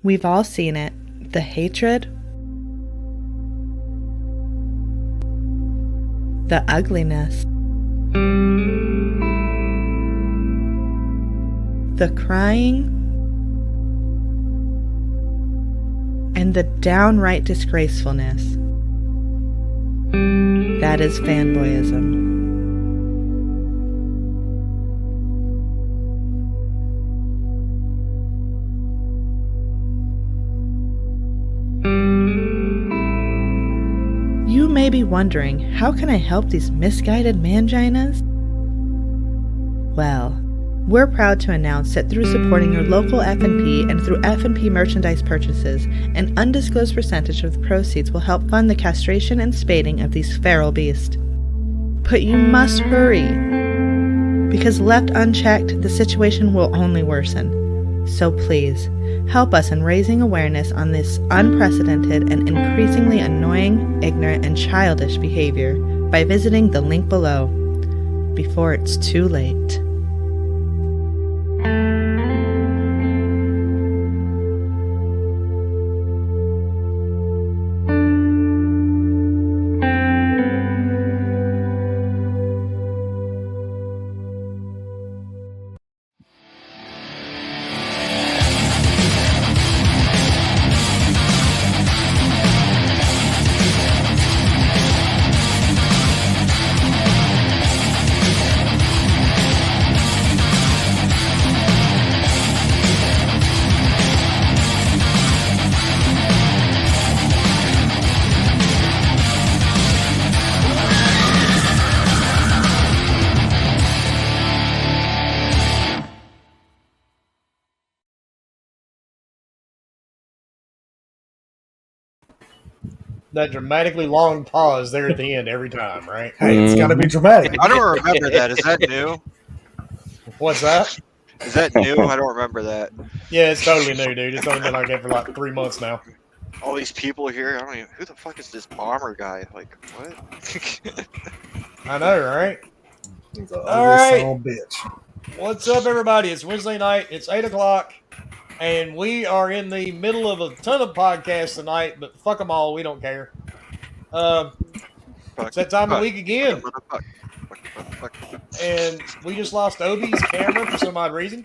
We've all seen it. The hatred, the ugliness, the crying, and the downright disgracefulness. That is fanboyism. You may be wondering, how can I help these misguided manginas? Well, we're proud to announce that through supporting your local F&P and through F&P merchandise purchases, an undisclosed percentage of the proceeds will help fund the castration and spading of these feral beasts. But you must hurry, because left unchecked, the situation will only worsen. So please, help us in raising awareness on this unprecedented and increasingly annoying, ignorant, and childish behavior by visiting the link below, before it's too late. That dramatically long pause there at the end every time, right? Hey, it's got to be dramatic. I don't remember that. Is that new? What's that? Is that new? I don't remember that. Yeah, it's totally new, dude. It's only been like that for like 3 months now. All these people here. I don't even. Who the fuck is this bomber guy? Like what? I know, right? He's an All ugly right. son of a bitch. What's up, everybody? It's Wednesday night. It's 8 o'clock. And we are in the middle of a ton of podcasts tonight, but fuck them all. We don't care. It's that time of week again. And we just lost Obi's camera for some odd reason.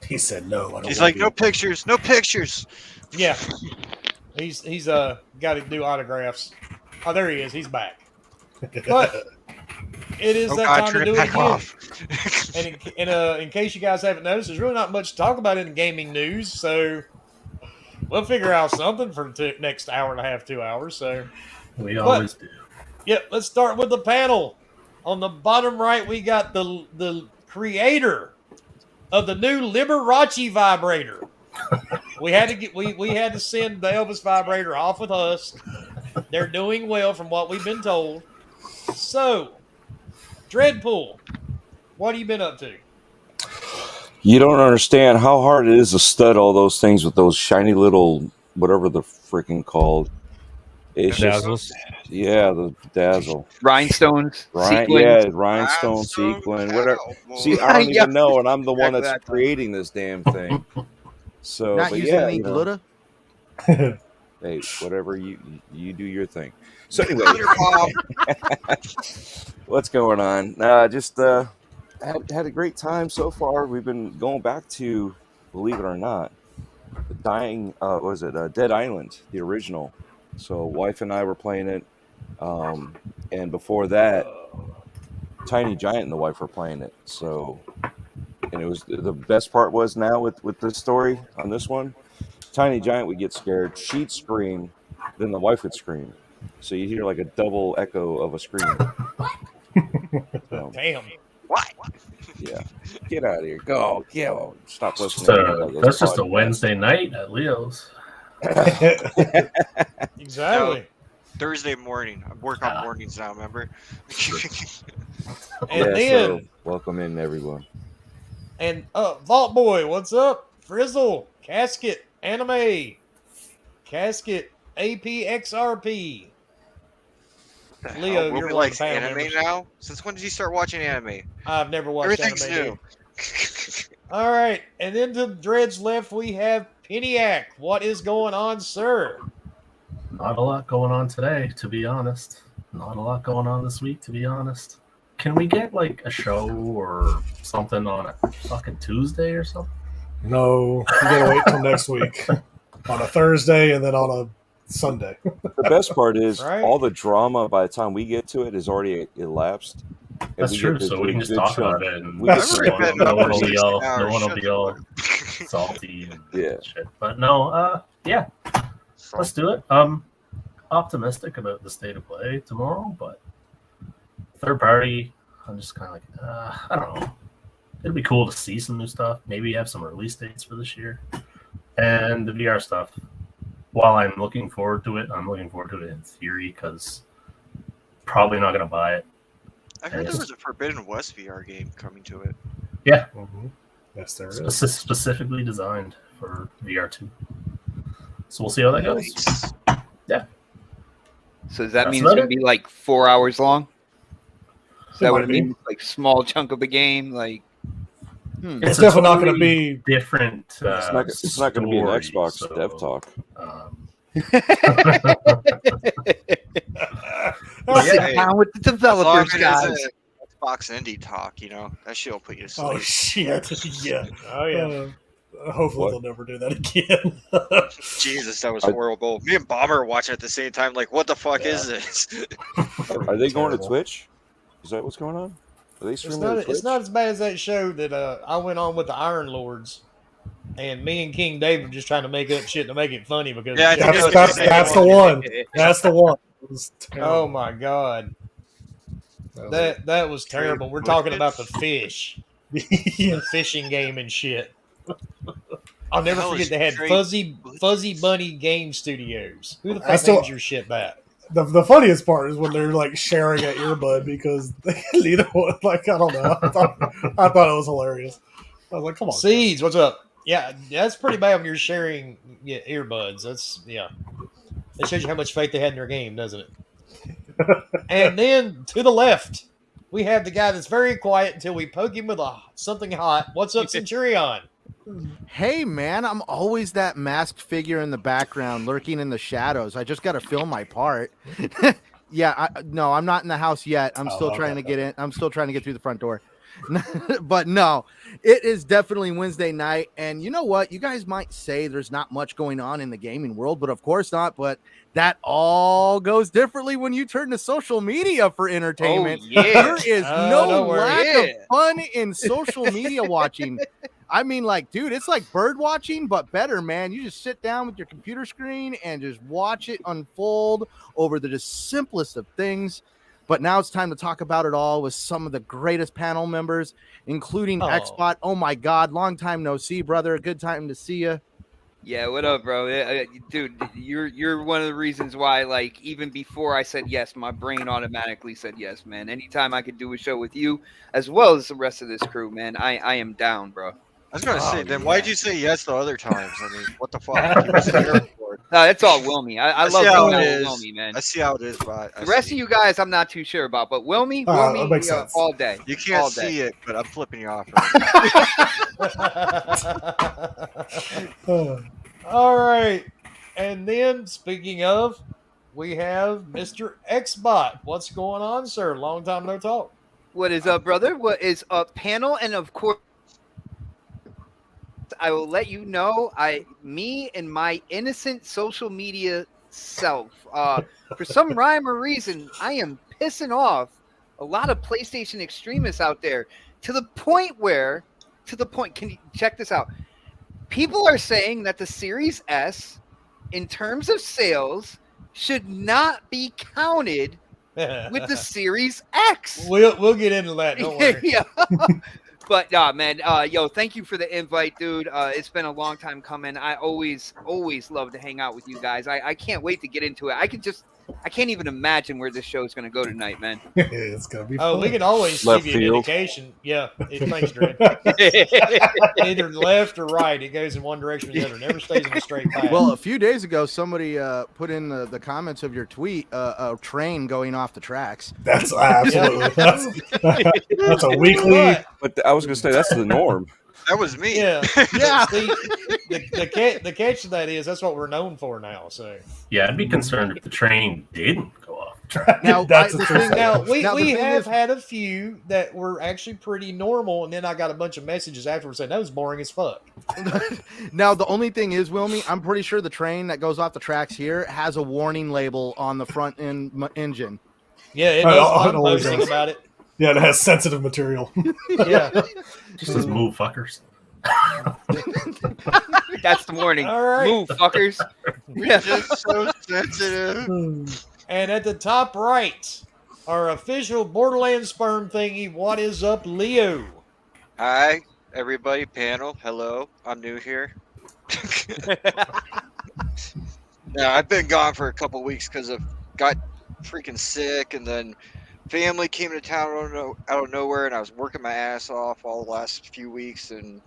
He said no. I don't He's want like, no pictures, no pictures. Yeah. He's got to do autographs. Oh, there he is. He's back. But it is that time to do it again. And in case you guys haven't noticed, there's really not much to talk about in the gaming news, so we'll figure out something for the next hour and a half, 2 hours. So We always do. Yep, let's start with the panel. On the bottom right, we got the creator of the new Liberace vibrator. We had to send the Elvis vibrator off with us. They're doing well from what we've been told. So, Dreadpool, what have you been up to? You don't understand how hard it is to stud all those things with those shiny little, whatever they're freaking called. It's Dazzles. Yeah, the dazzle. Rhinestones. Yeah, rhinestone, sequin, whatever. See, I don't even know, and I'm the one that's creating this damn thing. So, not but using yeah, any glitter. Hey, whatever you do your thing. So anyway, what's going on? Just had a great time so far. We've been going back to, believe it or not, the Dead Island, the original. So wife and I were playing it, and before that, Tiny Giant and the wife were playing it. So, and it was the best part was now with this story on this one, Tiny Giant would get scared, she'd scream, then the wife would scream. So you hear like a double echo of a scream. So, Damn. What? Yeah. Get out of here. Go. Stop listening. So that's just a Wednesday night at Leo's. Exactly. No, Thursday morning. I work on mornings now, remember? And then, so welcome in everyone. And Vault Boy, what's up? Frizzle, Casket, Anime, Casket, APXRP. Leo, Will you're be one like of the panel anime members. now? Since when did you start watching anime? I've never watched Everything's anime. new. All right, and then to Dred's left, we have Piniac, what is going on, sir? Not a lot going on today, to be honest. Not a lot going on this week, to be honest. Can we get like a show or something on a fucking Tuesday or something? No, you gotta wait till next week on a Thursday and then on a Sunday. The best part is Right. all the drama by the time we get to it is already elapsed. And That's we true. get to So do we a can just good talk chunk. about it, and We no just- one will be all, Hours, no one will shut be the all fuck up. salty and Yeah. shit. But no, yeah, let's do it. Optimistic about the state of play tomorrow, but third party, I'm just kind of like, I don't know. It'd be cool to see some new stuff. Maybe have some release dates for this year, and the VR stuff. While I'm looking forward to it, I'm looking forward to it in theory because probably not gonna buy it. I heard there was a Forbidden West VR game coming to it. Yeah, Yes, there is. specifically designed for VR2. So we'll see how that goes. Nice. So does that That's mean it's about going to be like 4 hours long? Is that It what might it be. means? Like small chunk of the game? Like, It's a definitely not going to totally be. different. It's not going to be an story, Xbox so, dev talk. But sit yeah, down with the As long developers, as guys. it's a Xbox indie talk, you know, that shit'll put you to sleep. Oh shit! Yeah. Oh yeah. Hopefully What? they'll never do that again. Jesus, that was I- horrible. Me and Bomber were watching at the same time, like, what the fuck is this? Are they going to Terrible. Twitch? Is that what's going on? Are they It's streaming not, to Twitch? it's not as bad as that show that I went on with the Iron Lords, and me and King David were just trying to make up shit to make it funny because Yeah, I think That's the one. That's the one. It was Oh terrible. my god, That that was terrible. We're talking about the fish, was- yeah. the fishing game and shit. I'll never That was forget they had straight Fuzzy Bunny Game Studios. Who the I fuck still- names your shit that? The funniest part is when they're like sharing an earbud because neither one, like, I don't know. I thought it was hilarious. I was like, come on. Seeds, what's up? Yeah, that's pretty bad when you're sharing earbuds. That's That shows you how much faith they had in their game, doesn't it? And then to the left, we have the guy that's very quiet until we poke him with something hot. What's up, Centurion? Hey, man, I'm always that masked figure in the background lurking in the shadows. I just got to fill my part. Yeah, no, I'm not in the house yet. I'm still trying to get in. I'm still trying to get through the front door. But no, it is definitely Wednesday night. And you know what? You guys might say there's not much going on in the gaming world, but of course not. But that all goes differently when you turn to social media for entertainment. Oh, yeah. There is Oh, no don't worry. lack Yeah. of fun in social media watching. I mean, like, dude, it's like bird watching, but better, man. You just sit down with your computer screen and just watch it unfold over the just simplest of things. But now it's time to talk about it all with some of the greatest panel members, including Oh. Xbot. Oh my God, long time no see, brother. Good time to see you. Yeah, what up, bro? Dude, you're one of the reasons why, like, even before I said yes, my brain automatically said yes, man. Anytime I could do a show with you, as well as the rest of this crew, man, I am down, bro. I was gonna say, Oh, then yeah. why'd you say yes the other times? I mean, what the fuck? You wasn't here before. No, it's all Wilmy. I see love how hanging it out is. with Wilmy, man. I see how it is, but The rest of you guys, I'm not too sure about, but Wilmy, that makes sense. all day. You can't all day. see it, but I'm flipping you off. Right All right. And then, speaking of, we have Mr. Xbot. What's going on, sir? Long time no talk. What is up, brother? What is up, panel? And of course, I will let you know, me and my innocent social media self, for some rhyme or reason, I am pissing off a lot of PlayStation extremists out there to the point, can you check this out? People are saying that the Series S, in terms of sales, should not be counted with the Series X. We'll get into that. Don't worry. Yeah. But man, yo, thank you for the invite, dude. It's been a long time coming. I always love to hang out with you guys. I can't wait to get into it. I can't even imagine where this show is going to go tonight, man. It's gonna be. Oh, fun. we can always Left give you an field. indication. Yeah, thanks, Dread. Either left or right. It goes in one direction or the other. Never stays in a straight path. Well, a few days ago, somebody put in the comments of your tweet a train going off the tracks. That's absolutely. That's a weekly. But But I was going to say that's the norm. That was me. Yeah. Yeah. See, the catch to that is that's what we're known for now. So Yeah, I'd be concerned if the train didn't go off the track. Now, That's the a true thing- now statement. Now, the we thing have is- had a few that were actually pretty normal, and then I got a bunch of messages afterwards saying that was boring as fuck. Now, the only thing is, Wilmy, I'm pretty sure the train that goes off the tracks here has a warning label on the front engine. Yeah, it Oh, does. it I'm always posting does. about it. Yeah, it has sensitive material. Yeah. Just says move, fuckers. That's the warning. All right. Move, fuckers. Yeah. Just so sensitive. And at the top right, our official Borderlands sperm thingy. What is up, Leo? Hi, everybody. Panel. Hello. I'm new here. Yeah, I've been gone for a couple weeks because I got freaking sick, and then family came to town out of nowhere, and I was working my ass off all the last few weeks, and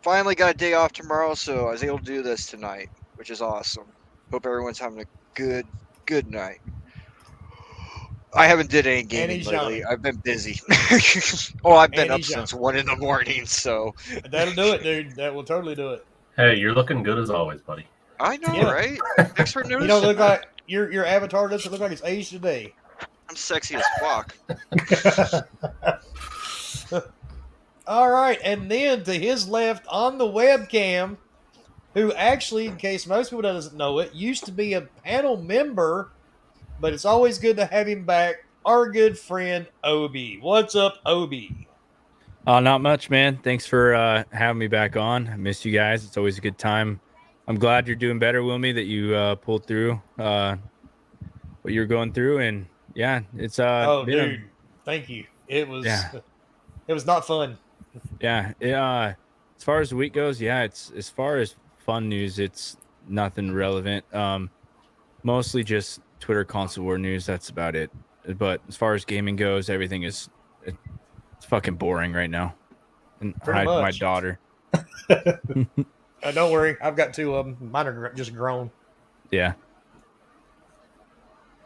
finally got a day off tomorrow, so I was able to do this tonight, which is awesome. Hope everyone's having a good night. I haven't did any gaming he's lately. yawning. I've been busy. I've been And up he's since 1 a.m, so That'll do it, dude. That will totally do it. Hey, you're looking good as always, buddy. I know, Yeah. right? Thanks for noticing. You don't look like your avatar doesn't look like it's aged today. I'm sexy as fuck. All right, and then to his left on the webcam, who actually, in case most people doesn't know it, used to be a panel member, but it's always good to have him back. Our good friend Obi. What's up, Obi? Not much, man. Thanks for having me back on. I missed you guys. It's always a good time. I'm glad you're doing better, Wilmy, that you pulled through what you're going through, and yeah, it's Oh, been dude, thank you. It was Yeah. it was not fun. as far as the week goes, yeah, it's as far as fun news, it's nothing relevant. Mostly just Twitter console war news. That's about it. But as far as gaming goes, everything is it's fucking boring right now. And Pretty my much. daughter. Don't worry, I've got two of them. Mine are just grown. Yeah.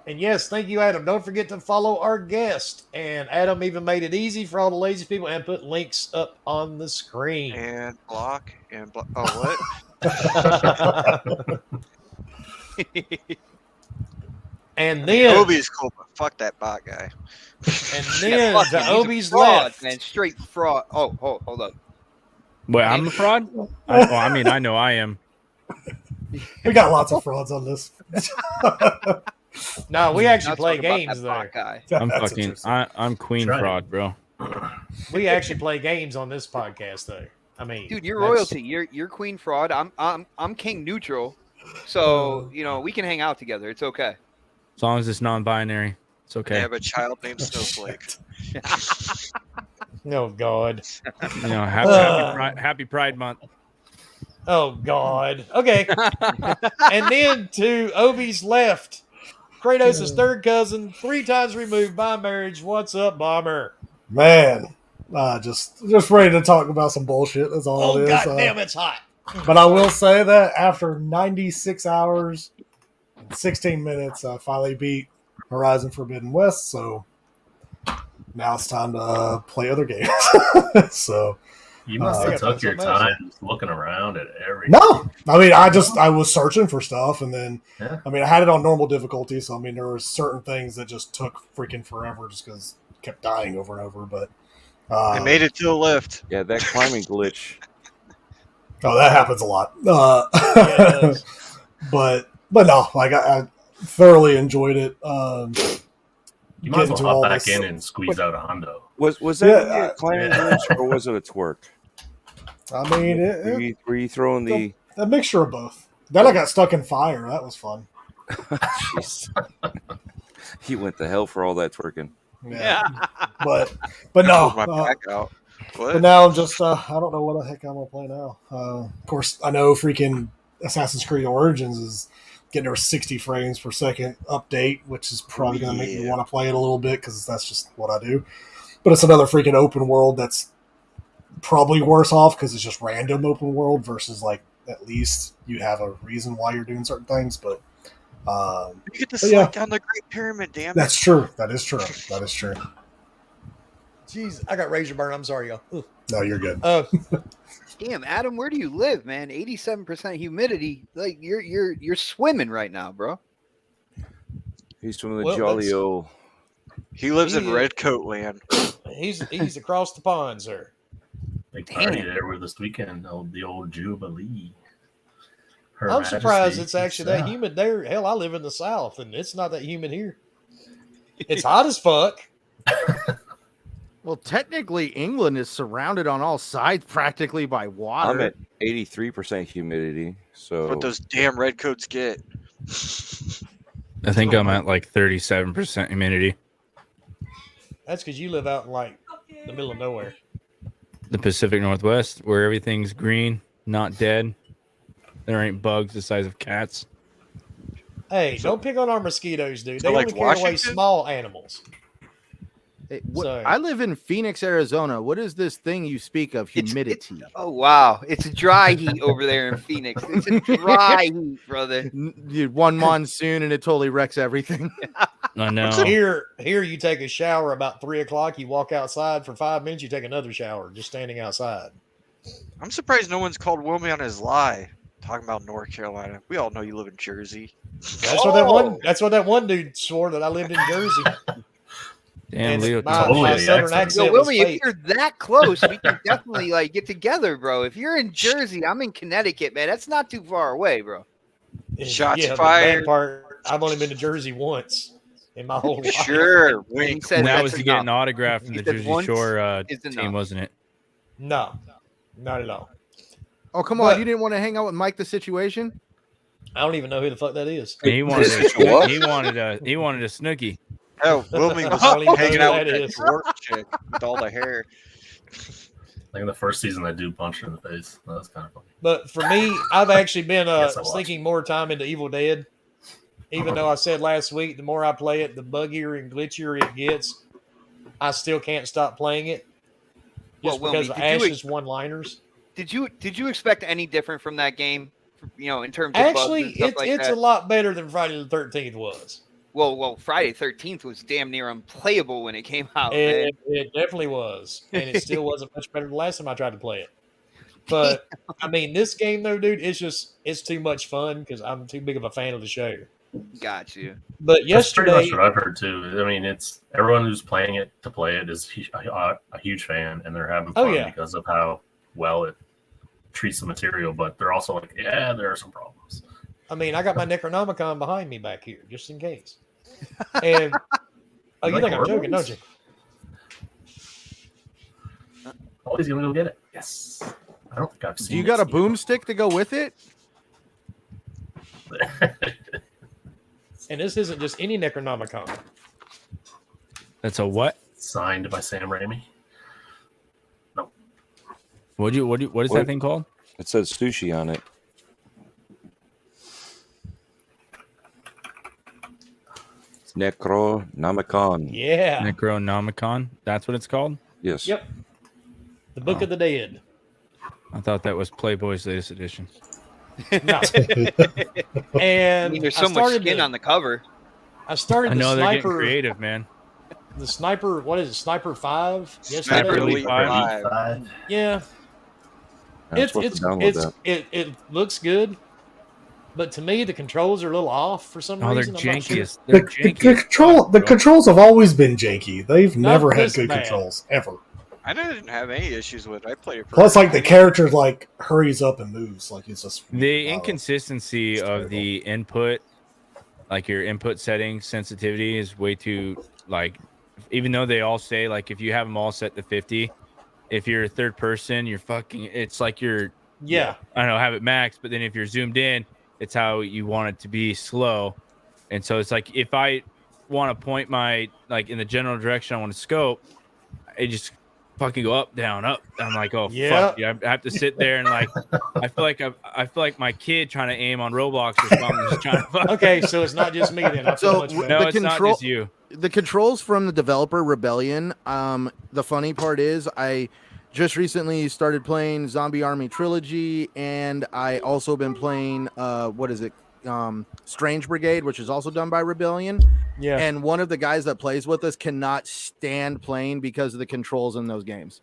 And yes, thank you, Adam. Don't forget to follow our guest. And Adam even made it easy for all the lazy people and put links up on the screen. And block and block. Oh, what? And then Obi's cool, but fuck that bot guy. And then fuck him. to He's a Obi's fraud, left. man. Straight fraud. Oh, hold up. Wait, I'm a fraud? I mean, I know I am. We got lots of frauds on this. No, we actually Not play talking about games that bot there. guy. I'm That's fucking interesting. I'm queen Try it. fraud, bro. We actually play games on this podcast though. I mean, Dude, you're that's- royalty. You're queen fraud. I'm king neutral. So we can hang out together. It's okay. As long as it's non-binary, it's They okay. have a child named Snowflake. Oh God. You know, happy Pride Month. Oh God. Okay. And then to Obi's left, Kratos' third cousin, 3 times removed by marriage. What's up, Bomber? Man, just ready to talk about some bullshit. That's all Oh it is. God damn, it's hot. But I will say that after 96 hours, 16 minutes, I finally beat Horizon Forbidden West. So now it's time to play other games. So You must Yeah, have took that's your what matters. time just looking around at every. no, I mean I was searching for stuff, and then Yeah. I mean I had it on normal difficulty. So I mean there were certain things that just took freaking forever just because it kept dying over and over. But I made it to the lift. Yeah, that climbing glitch. Oh, that happens a lot. Yeah, it does. but no, like I thoroughly enjoyed it. You might as Get into well all hop back this- in and squeeze out a hundo. Was that Yeah, really a climbing glitch or was it a twerk? I mean, Were you throwing the? a mixture of both. Then I got stuck in fire. That was fun. Jeez. He went to hell for all that twerking. Yeah, but no. Pulled my back out. What? But now I'm just I don't know what the heck I'm gonna play now. Of course, I know freaking Assassin's Creed Origins is getting a 60 frames per second update, which is probably gonna make me Yeah. want to play it a little bit because that's just what I do. But it's another freaking open world that's probably worse off because it's just random open world versus like at least you have a reason why you're doing certain things. But You get to But slide yeah. down the Great Pyramid, damn it. that's true. That is true. That is true. Jeez, I got razor burn. I'm sorry, y'all. Ugh. No, you're good. Damn, Adam, where do you live, man? 87% humidity. Like you're swimming right now, bro. He's from the Well, jolly old. He lives in He- Redcoat Land. He's across the pond, sir. Big party there with this weekend. The old Jubilee. Her I'm surprised Majesty. it's actually that humid there. Hell, I live in the South, and it's not that humid here. It's hot as fuck. Well, technically, England is surrounded on all sides practically by water. I'm at 83% humidity. So What those damn redcoats get. I think I'm at like 37% humidity. That's because you live out in like the middle of nowhere. The Pacific Northwest, where everything's green, not dead. There ain't bugs the size of cats. Hey, don't pick on our mosquitoes, dude. So They like only carry away Washington? small animals. Hey, I live in Phoenix, Arizona. What is this thing you speak of? Humidity. Oh wow, it's a dry heat over there in Phoenix. It's a dry heat, brother. Dude, one monsoon and it totally wrecks everything. I know. Here, you take a shower about 3 o'clock. You walk outside for 5 minutes. You take another shower, just standing outside. I'm surprised no one's called Wilmy on his lie. Talking about North Carolina. We all know you live in Jersey. That's what that one. That's what that one dude swore, that I lived in Jersey. Damn, And Leo. my Totally southern accent. accent Yo, was Wilmy, if fake. you're that close, we can definitely like get together, bro. If you're in Jersey, I'm in Connecticut, man. That's not too far away, bro. Shots the bad fired. part, I've only been to Jersey once in my whole life. Sure. And he Wink. said And that that's was to get an enough. autograph from He the said Jersey once Shore is team, enough. wasn't it? No, not at all. Oh, come But- on. You didn't want to hang out with Mike the Situation? I don't even know who the fuck that is. And he wanted What? he wanted a Snooki. Hell, Wilmy was I don't even hanging know out who with that that is. dwarf chick with all the hair. Like in the first season, I do punch her in the face. That was kind of funny. But for me, I've actually been Yes, I watched sinking more time into Evil Dead. Even though I said last week, the more I play it, the buggier and glitchier it gets. I still can't stop playing it. Just Well, because Wilmy, of did you- Ash's one-liners. Did you expect any different from that game? You know, in terms of bugs Actually, and stuff it's like it's that? a lot better than Friday the 13th was. Well, Friday 13th was damn near unplayable when it came out, man. It definitely was. And it still wasn't much better than the last time I tried to play it. But, I mean, this game, though, dude, it's too much fun because I'm too big of a fan of the show. Got you. But That's pretty yesterday, much what I've heard too. I mean, it's everyone who's playing it to play it is a huge fan, and they're having Oh, fun yeah. because of how well it treats the material. But they're also like, yeah, there are some problems. I mean, I got my Necronomicon behind me back here, just in case. And, oh, you Like think I'm joking, don't werewolves? you? Always gonna go get it. Yes. I don't think I've seen. Do you it got a yet. boomstick to go with it? And this isn't just any Necronomicon. That's a what? Signed by Sam Raimi. What is What? that thing called? It says sushi on it. It's Necronomicon. Yeah. Necronomicon. That's what it's called. Yes. Yep. The Book of the Dead. I thought that was Playboy's latest edition. No. I And mean, there's I so much started skin the- on the cover. I started I the know they're getting sniper. creative, man. The sniper. What is it? Sniper 5. Sniper Yesterday? Elite Five. 5. Yeah. I'm supposed to download that. It looks good, but to me the controls are a little off for some Oh, they're reason. I'm not sure. janky. They're janky. The controls have always been janky. They've never had this good bad. controls ever. I didn't have any issues with it. I played it for Plus, like the character like hurries up and moves, like it's just The inconsistency It's of terrible. the input, like your input settings sensitivity, is way too like. Even though they all say like if you have them all set to 50, if you're a third person, you're fucking. It's like you're. Yeah. I don't know, have it max, but then if you're zoomed in, it's how you want it to be slow. And so it's like if I want to point my like in the general direction I want to scope, it just fucking go up, down, up. I'm like, oh Yeah. fuck, yeah. I have to sit there and like I feel like my kid trying to aim on Roblox or something, just trying to fuck. Okay, so it's not just me then. I feel So, much better. No, The it's not control- just you. The controls from the developer Rebellion. The funny part is I just recently started playing Zombie Army Trilogy, and I also been playing Strange Brigade, which is also done by Rebellion. Yeah. And one of the guys that plays with us cannot stand playing because of the controls in those games.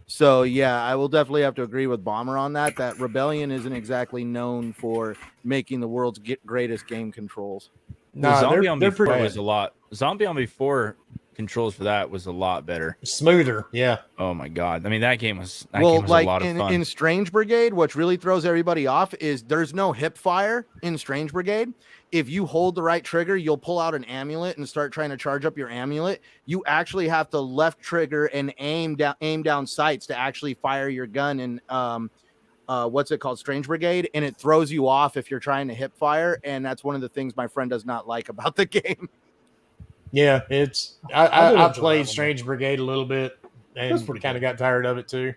So yeah, I will definitely have to agree with Bomber on that. That Rebellion isn't exactly known for making the world's greatest game controls. Well, Nah, Zombie on they're before pretty was a lot. Zombie on before controls for that was a lot better. smoother. Yeah. Oh my god! I mean, that game was Well, game was like a lot of fun. in Strange Brigade, what really throws everybody off is there's no hip fire in Strange Brigade. If you hold the right trigger, you'll pull out an amulet and start trying to charge up your amulet. You actually have to left trigger and aim down sights to actually fire your gun in what's it called, Strange Brigade, and it throws you off if you're trying to hip fire, and that's one of the things my friend does not like about the game. Yeah, it's I did I enjoy that played one. Strange Brigade a little bit That's and pretty kind of good. got tired of it too.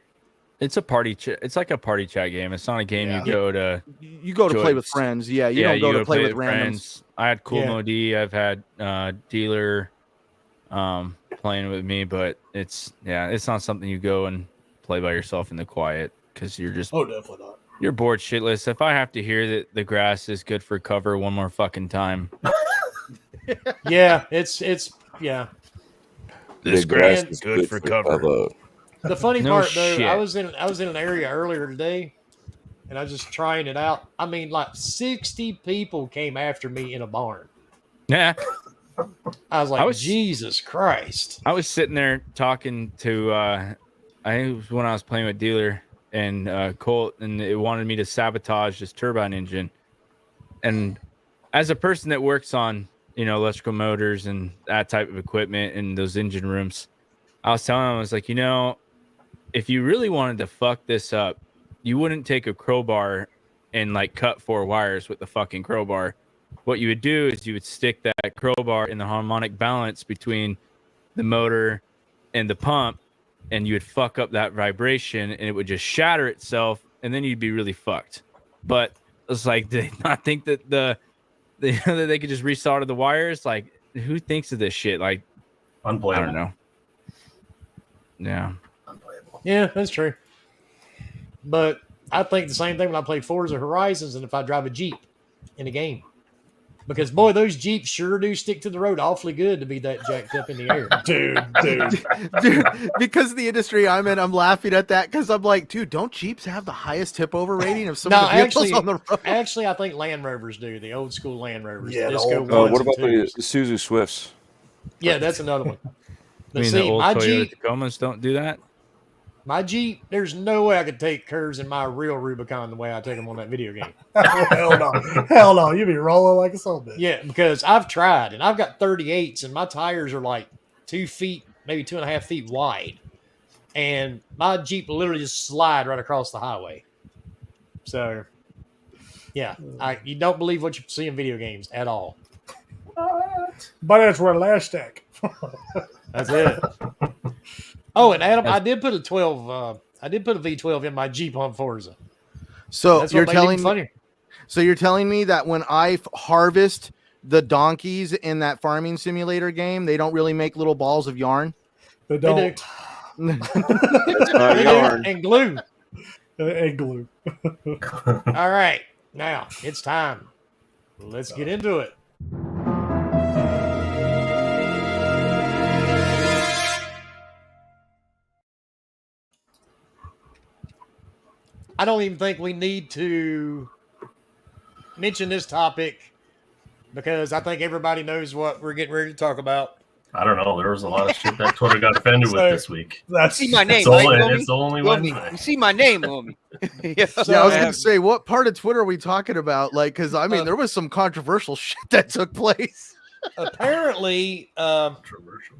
It's a party. It's like a party chat game. It's not a game Yeah. you go to. You go to play with Joyce. friends, yeah. You don't go to play with randoms. I had Cool Yeah. Modi. I've had Dealer playing with me, but it's not something you go and play by yourself in the quiet because you're just Oh, definitely not. you're bored shitless. If I have to hear that the grass is good for cover one more fucking time, Yeah, it's yeah. this The grass grass is good for cover. The funny No part though, shit. I was in an area earlier today, and I was just trying it out. I mean, like 60 people came after me in a barn. Yeah. I was like, I was- Jesus Christ. I was sitting there talking to I think it was when I was playing with Dealer and Colt, and it wanted me to sabotage this turbine engine. And as a person that works on, electrical motors and that type of equipment in those engine rooms, I was telling him, I was like, if you really wanted to fuck this up, you wouldn't take a crowbar and like cut 4 wires with the fucking crowbar. What you would do is you would stick that crowbar in the harmonic balance between the motor and the pump, and you would fuck up that vibration, and it would just shatter itself, and then you'd be really fucked. But it's like, did they not think that that they could just resolder the wires? Like, who thinks of this shit? Like, Unplayable. I don't know. Yeah. Unplayable. Yeah, that's true. But I think the same thing when I play Forza Horizons and if I drive a Jeep in a game. Because, boy, those Jeeps sure do stick to the road awfully good to be that jacked up in the air. Dude. Because the industry I'm in, I'm laughing at that because I'm like, dude, don't Jeeps have the highest tip over rating of some No, of the vehicles actually- on the road? Actually, I think Land Rovers do, the old school Land Rovers. Yeah, the the Disco old- ones what and about the twos. Isuzu Swifts? Yeah, that's another one. I But mean, see, the old my Toyota Jeep, Tacomas don't do that. there's no way I could take curves in my real Rubicon the way I take them on that video game. Hell no. Hell no. You be rolling like a son bitch. Yeah, because I've tried, and I've got 38s, and my tires are like 2 feet, maybe 2.5 feet wide. And my Jeep will literally just slide right across the highway. So, yeah, you don't believe what you see in video games at all. But that's where last stack. That's it. Oh, and Adam, I did put a V12 in my Jeep on Forza. So That's you're what made it telling even me, funnier. so you're telling me that when I harvest the donkeys in that farming simulator game, they don't really make little balls of yarn? They They don't. do. It's not They do, yarn. and glue. Egg glue. All right, now it's time. Let's get into it. I don't even think we need to mention this topic because I think everybody knows what we're getting ready to talk about. I don't know. There was a lot of shit that Twitter got offended with this week. That's See my name, It's right, only, homie? it's only Homie, Wednesday. you see my name, homie. Yeah. So, Yeah, I was uh, gonna say, what part of Twitter are we talking about? Like, because I mean, there was some controversial shit that took place. apparently, Controversial.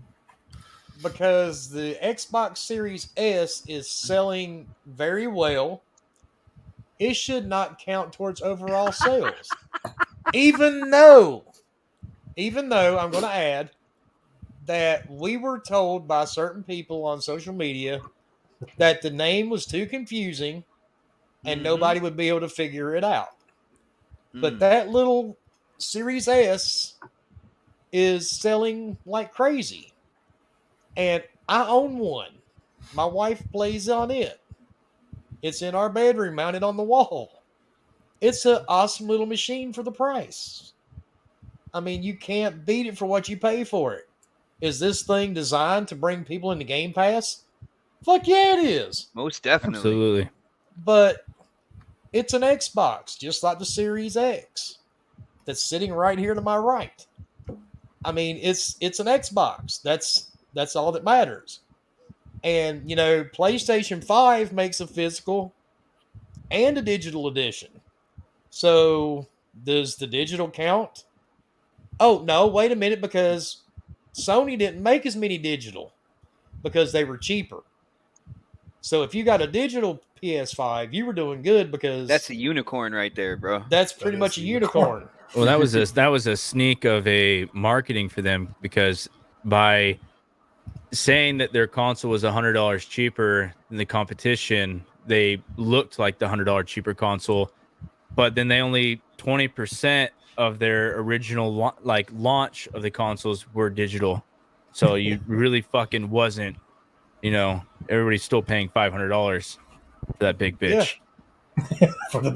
because the Xbox Series S is selling very well, it should not count towards overall sales. even though I'm going to add that we were told by certain people on social media that the name was too confusing and nobody would be able to figure it out. But that little Series S is selling like crazy. And I own one. My wife plays on it. It's in our bedroom mounted on the wall. It's an awesome little machine for the price. I mean, you can't beat it for what you pay for it. Is this thing designed to bring people into Game Pass? Fuck yeah, it is. Most definitely. Absolutely. But it's an Xbox, just like the Series X, that's sitting right here to my right. I mean, it's an Xbox. That's all that matters. And PlayStation 5 makes a physical and a digital edition. So does the digital count? Oh no, wait a minute, because Sony didn't make as many digital because they were cheaper. So if you got a digital PS5, you were doing good because That's a unicorn right there, bro. that's pretty much a unicorn. Well, that was a sneak of a marketing for them, because by saying that their console was $100 cheaper than the competition, they looked like the $100 cheaper console, but then they only 20% of their original launch of the consoles were digital. So you really fucking wasn't, everybody's still paying $500 for that big bitch.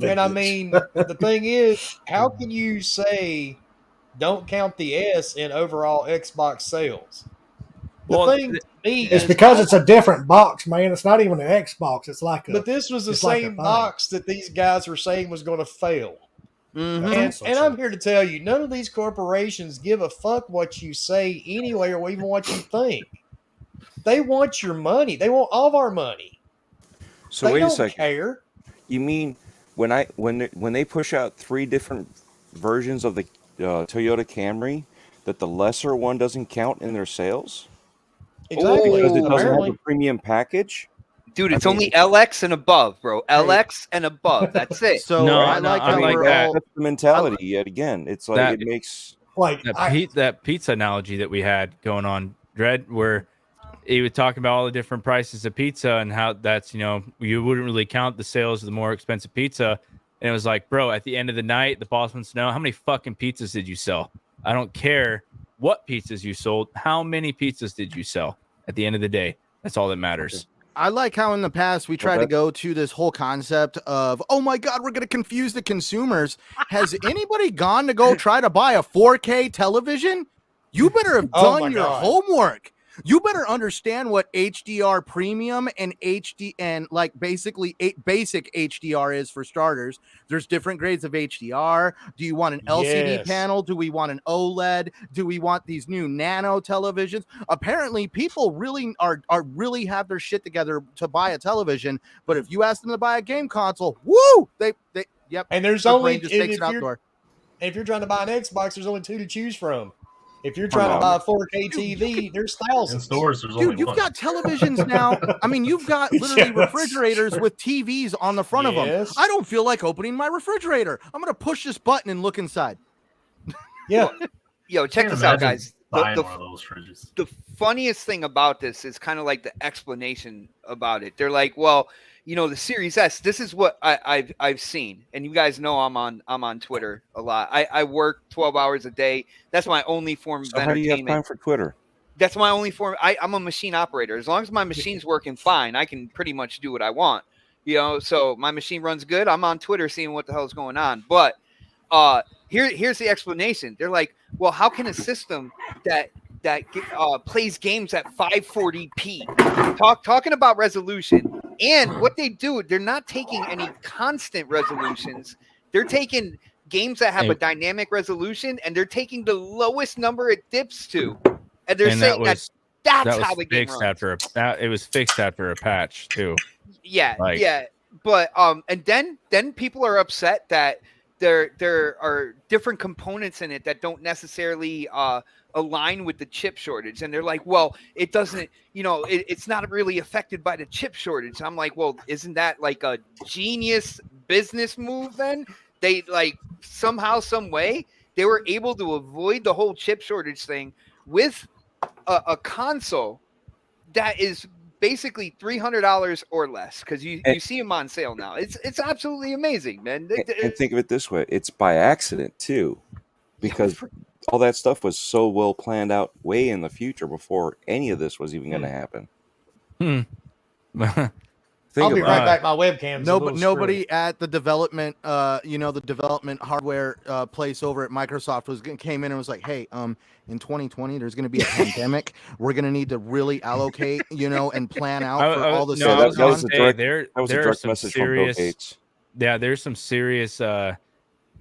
And I mean, the thing is, how can you say don't count the S in overall Xbox sales? The thing to me It's is, because it's a different box, man. It's not even an Xbox. It's like a. but this was the it's like a same phone. box that these guys were saying was going to fail. Mhm. And, also and true. I'm here to tell you, none of these corporations give a fuck what you say anyway, or even what you think. They want your money. They want all of our money. So They wait a don't second. care. You mean when they push out 3 different versions of the Toyota Camry, that the lesser one doesn't count in their sales Exactly. because it doesn't have Apparently. the premium package? Dude, I it's mean- only LX and above, bro. LX and above. That's it. So No, I no, like I how mean, we're that- all. That's the mentality yet again. It's like That- it makes like That pizza analogy that we had going on, Dredd, where he would talk about all the different prices of pizza and how that's, you wouldn't really count the sales of the more expensive pizza. And it was like, bro, at the end of the night, the boss wants to know, how many fucking pizzas did you sell? I don't care what pizzas you sold. How many pizzas did you sell? At the end of the day, that's all that matters. I like how in the past we try to go to this whole concept of, oh my God, we're going to confuse the consumers. Has anybody gone to go try to buy a 4K television? You better have Oh my done your God. homework. You better understand what HDR premium and HD and like basically basic HDR is for starters. There's different grades of HDR. Do you want an LCD Yes. panel? Do we want an OLED? Do we want these new nano televisions? Apparently, people really are really have their shit together to buy a television. But if you ask them to buy a game console, woo, they yep. And there's their only brain just and takes if it you're, outdoor. if you're trying to buy an Xbox, there's only 2 to choose from. If you're trying to buy a 4K TV, there's In thousands. stores, there's Dude, only you've one. got televisions now. I mean, you've got literally Yeah, that's refrigerators true. with TVs on the front of them. Yes. I don't feel like opening my refrigerator. I'm going to push this button and look inside. Yeah. Yo, check Can't this out, imagine guys. Buying The, one of those fridges. the funniest thing about this is kind of like the explanation about it. They're like, well, the Series S, this is what I've seen. And you guys know I'm on Twitter a lot. I work 12 hours a day. That's my only form of so how do you have time entertainment. for Twitter? That's my only form. I'm a machine operator. As long as my machine's working fine, I can pretty much do what I want. So my machine runs good. I'm on Twitter seeing what the hell's going on. But here's the explanation. They're like, well, how can a system that plays games at 540p talking about resolution, and what they do, they're not taking any constant resolutions. They're taking games that have a dynamic resolution, and they're taking the lowest number it dips to, and they're saying that's how the game runs. It was fixed after a patch too. Yeah, Like- yeah. But and then people are upset that there are different components in it that don't necessarily align with the chip shortage, and they're like, well, it doesn't, it's not really affected by the chip shortage. I'm like, well, isn't that like a genius business move then? They like somehow, some way, they were able to avoid the whole chip shortage thing with a console that is basically $300 or less, because you see them on sale now. It's absolutely amazing, man. And think of it this way: it's by accident too, because all that stuff was so well planned out way in the future before any of this was even going to happen. I'll be right about back. My webcam's a little Nobody at the development, the development hardware place over at Microsoft came in and was like, "Hey, in 2020, there's going to be a pandemic. We're going to need to really allocate, and plan out for all the no, I was stuff." gonna say, there a are direct some message from Bill serious, Gates. yeah, there's some serious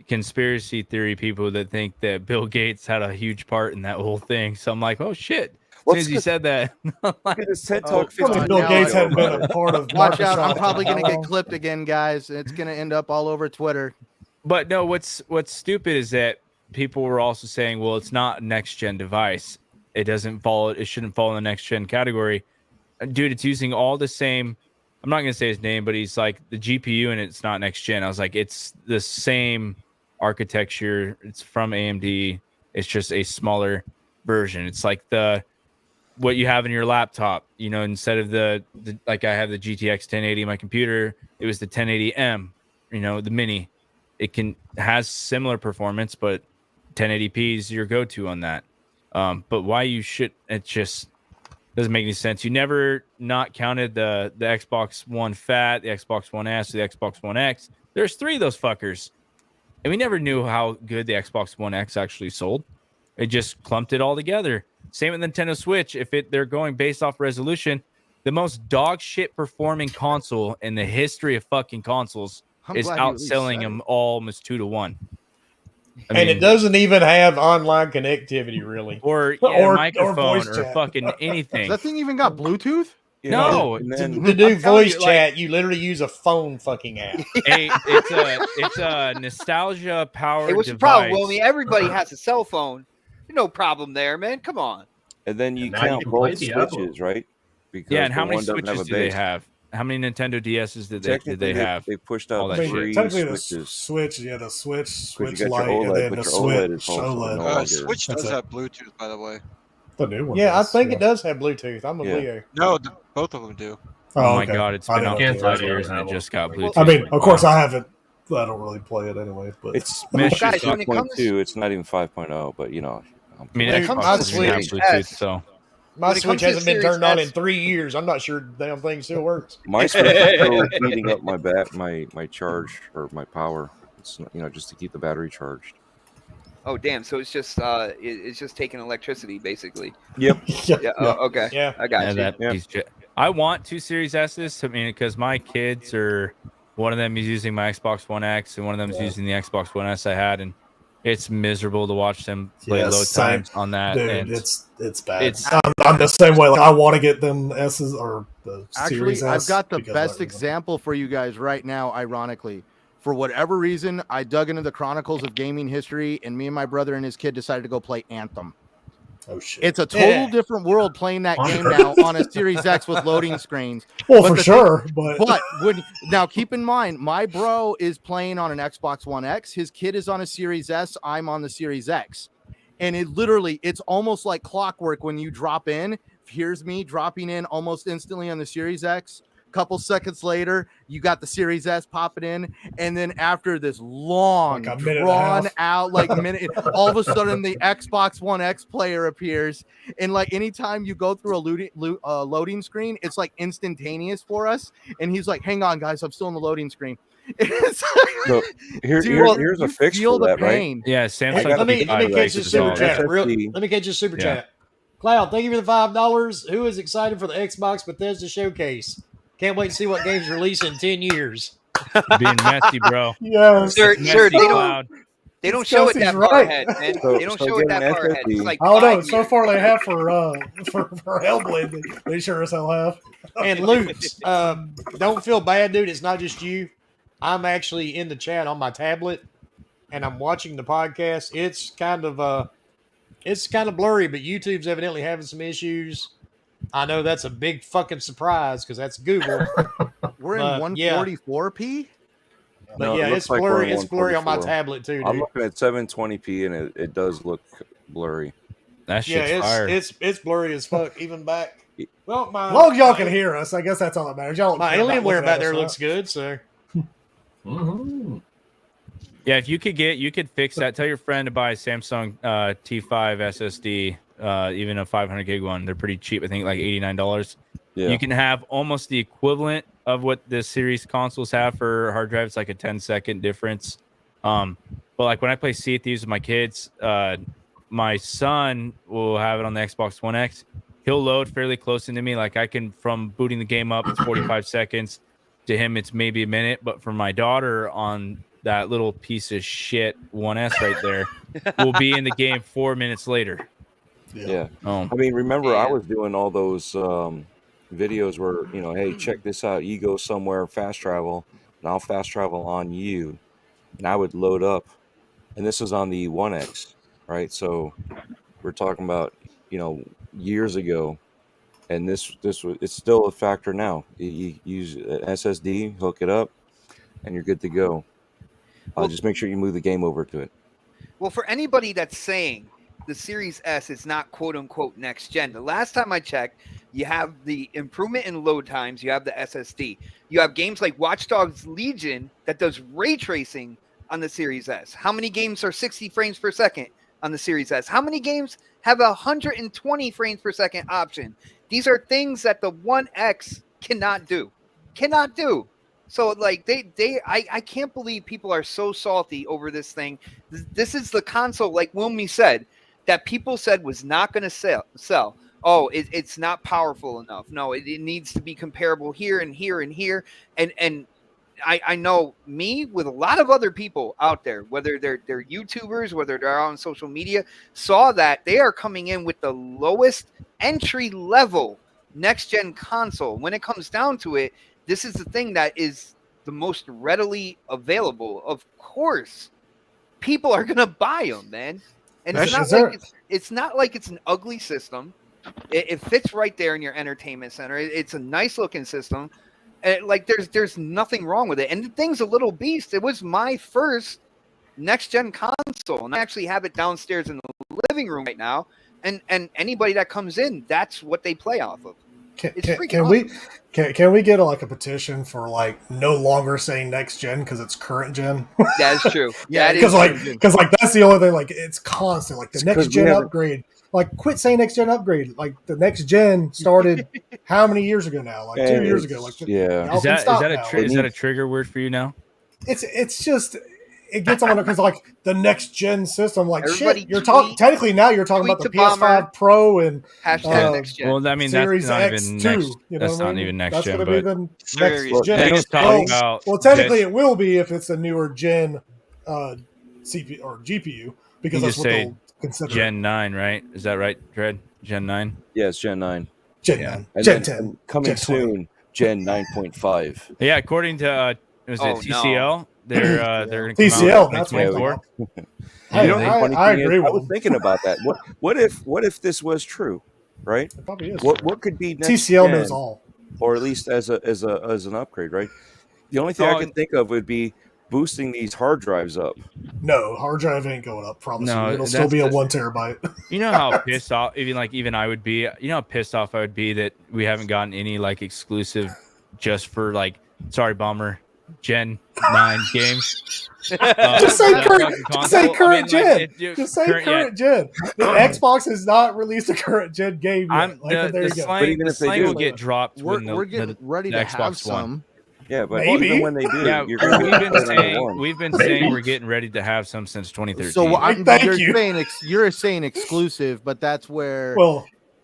conspiracy theory people that think that Bill Gates had a huge part in that whole thing. So I'm like, oh shit. As soon as you said that, Look at this TED Oh, Talk 15 Bill now Gates I- hadn't been a part of Watch out! I'm Microsoft probably going to in get how clipped again, guys. It's going to end up all over Twitter. but no, what's stupid is that people were also saying, well, it's not a next gen device. It shouldn't fall in the next gen category. Dude, it's using all the same. I'm not gonna say his name, but he's like the GPU and it's not next gen. I was like, it's the same architecture. It's from AMD. It's just a smaller version. It's like what you have in your laptop. Instead of the like I have the GTX 1080 in my computer, it was the 1080M. The mini. It has similar performance, but 1080p is your go-to on that. But why you should? It just doesn't make any sense. You never not counted the Xbox One Fat, the Xbox One S, the Xbox One X. There's 3 of those fuckers, and we never knew how good the Xbox One X actually sold. It just clumped it all together. Same with Nintendo Switch. If they're going based off resolution, the most dog shit performing console in the history of fucking consoles I'm is glad you at least outselling said them it. almost 2-1. And it doesn't even have online connectivity, really. or Or microphone voice or chat. fucking Does anything. that thing even got Bluetooth? No, and To, then, to do I'm telling voice you, like- chat, you literally use a phone fucking app. it's a nostalgia powered Hey, what's the device. problem, Wilmy? Everybody has a cell phone. There's no problem there, man. Come on. and then you And now you count can play both Diablo. Switches, right? Because Yeah, and how the many one doesn't Switches have a do they base. have? How many Nintendo DSs did Technically, they have? They pushed All out that I mean, 3 technically the Switches. Switch, the Switch, Switch you got Lite, your and OLED, then but the your OLED Switch is also OLED. no longer. Switch That's does it. have Bluetooth, by the way. The new one. Yeah, I does, think yeah. it does have Bluetooth. I'm a Yeah. Leo. No, both of them do. Oh my okay. god, it's I been didn't out know Can't for that. tell 5 you years and it how- just got Bluetooth. I mean, of course, I haven't. I don't really play it anyway, but It's Mesh Guys, is when it comes- 2.2. It's not even 5.0, but I mean, When it comes Xbox to doesn't have Switch Bluetooth, S, so My When it Switch comes to hasn't been Series turned on S- in 3 years. I'm not sure the damn thing still works. my Switch is still heating up my charge or my power. It's just to keep the battery charged. Oh, damn. So it's just it's just taking electricity, basically. Yep. yeah, Yeah. yeah. Okay. Yeah. I got yeah, you. that Yeah. piece of shit. I want 2 Series S's. I mean, because my kids are, one of them is using my Xbox One X and one of them is using the Xbox One S I had, and it's miserable to watch them play Yeah, load same. times on that. Dude, and it's bad. it's- I'm the same way. Like, I want to get them S's or the Actually, Series I've S got the because of best that reason. example for you guys right now, ironically. For whatever reason, I dug into the chronicles of gaming history, and me and my brother and his kid decided to go play Anthem. Oh shit! It's a total Yeah. different world playing that On game purpose. now on a Series X with loading screens. well, but for the sure, but But now keep in mind, my bro is playing on an Xbox One X. His kid is on a Series S. I'm on the Series X. And it's almost like clockwork when you drop in. Here's me dropping in almost instantly on the Series X. Couple seconds later, you got the Series S popping in, and then after this long, Like a minute and a drawn half. out, minute, all of a sudden the Xbox One X player appears, and anytime you go through a loading screen, it's instantaneous for us. And he's like, "Hang on, guys, I'm still in the loading screen." It's So here's dude, a you fix feel for the that, right? pain. yeah, Samsung. Let me P5 catch X this is super all chat. that. Let me catch this super Yeah. chat. Cloud, thank you for the $5. Who is excited for the Xbox Bethesda showcase? Can't wait to see what games release in 10 years. Being messy, bro. yes, Sir, Messy sir, they don't Cloud. they don't It's show it Jesse's that far right. ahead, man. So- They don't so show it get that an far ahead. It's SSD. like I don't know. 5 So years. far, they have for Hellblade. They sure as hell have. And Lutz, don't feel bad, dude. It's not just you. I'm actually in the chat on my tablet, and I'm watching the podcast. It's kind of blurry, but YouTube's evidently having some issues. I know that's a big fucking surprise because that's Google. We're in But, yeah. 144p. But No, it yeah, looks it's like we're blurry. in It's blurry on my 144. tablet too, I'm dude. looking at 720p and it does look blurry. That Yeah, shit's fire. it's blurry as fuck. Even back. Well, my As long as y'all can hear us, I guess that's all that matters. Y'all don't my care about Alienware looking back at there us, looks good. So Mhm. Yeah, if you could fix that. Tell your friend to buy a Samsung T5 SSD, even a 500 gig one. They're pretty cheap. I think like $89. Yeah. You can have almost the equivalent of what the series consoles have for hard drive. It's like a 10-second difference. But like when I play Sea of Thieves with my kids, my son will have it on the Xbox One X. He'll load fairly close into me. Like I can, from booting the game up, it's 45 seconds. To him, it's maybe a minute. But for my daughter on that little piece of shit 1S right there, will be in the game 4 minutes later. Yeah. I mean, remember I was doing all those videos where, you know, hey, check this out. You go somewhere, fast travel, and I'll fast travel on you. And I would load up. And this was on the 1X, right? So we're talking about, you know, years ago. And this was, it's still a factor now. You use an SSD, hook it up, and you're good to go. Just make sure you move the game over to it. Well, for anybody that's saying the Series S is not quote unquote next gen, the last time I checked, you have the improvement in load times, you have the SSD, you have games like Watch Dogs Legion that does ray tracing on the Series S. How many games are 60 frames per second on the Series S? How many games have a 120 frames per second option? These are things that the 1X cannot do. So like I can't believe people are so salty over this thing. This is the console, like Wilmy said, that people said was not going to sell. Oh, it's not powerful enough. No, it needs to be comparable here and here and here. And I know me with a lot of other people out there, whether they're YouTubers, whether they're on social media, saw that they are coming in with the lowest entry level next gen console. When it comes down to it, this is the thing that is the most readily available. Of course, people are gonna buy them, man. And it's not like it's an ugly system. It fits right there in your entertainment center. It's a nice looking system. Like there's nothing wrong with it. And the thing's a little beast. It was my first next gen console, and I actually have it downstairs in the living room right now. And anybody that comes in, that's what they play off of. Can we get a petition for like no longer saying next gen because it's current gen? That is true. Yeah, because that's the only thing. Like it's constant. Like the next gen upgrade. Like quit saying next gen upgrade. Like the next gen started how many years ago now? Like 2 years ago. Like is that a trigger word for you now? It's just. It gets on because like the next gen system, like everybody shit. You're talking technically now. You're talking about the PS5 Bomber, Pro and hashtag next gen. Well, I mean Series that's not X even 2, next. you know That's not even next that's gen. That's going to be the next gen. Well, technically it will be if it's a newer gen CPU or GPU because that's what they'll consider. Gen 9, right? Is that right, Dred? Gen 9. Yeah, it's Gen 9. Gen 9. And Gen 10. Coming Gen soon. Gen 9.5. Yeah, according to TCL. No. They're going to come TCL. out That's what I agree with. I was thinking about that. What if this was true, right? It probably is. What could be next TCL gen, knows all, or at least as an upgrade, right? The only thing I can think of would be boosting these hard drives up. No, hard drive ain't going up. Promise No, you. It'll still be a 1 terabyte. You know how pissed off even I would be. You know how pissed off I would be that we haven't gotten any like exclusive just for like Bomber Gen 9 games. Just say current. Just say current gen. Just say current gen. The Xbox has not released a current gen game yet. The slang will get dropped. We're getting ready to have some. Yeah, but maybe even when they do, we've been saying we're getting ready to have some since 2013. So you're saying exclusive, but that's where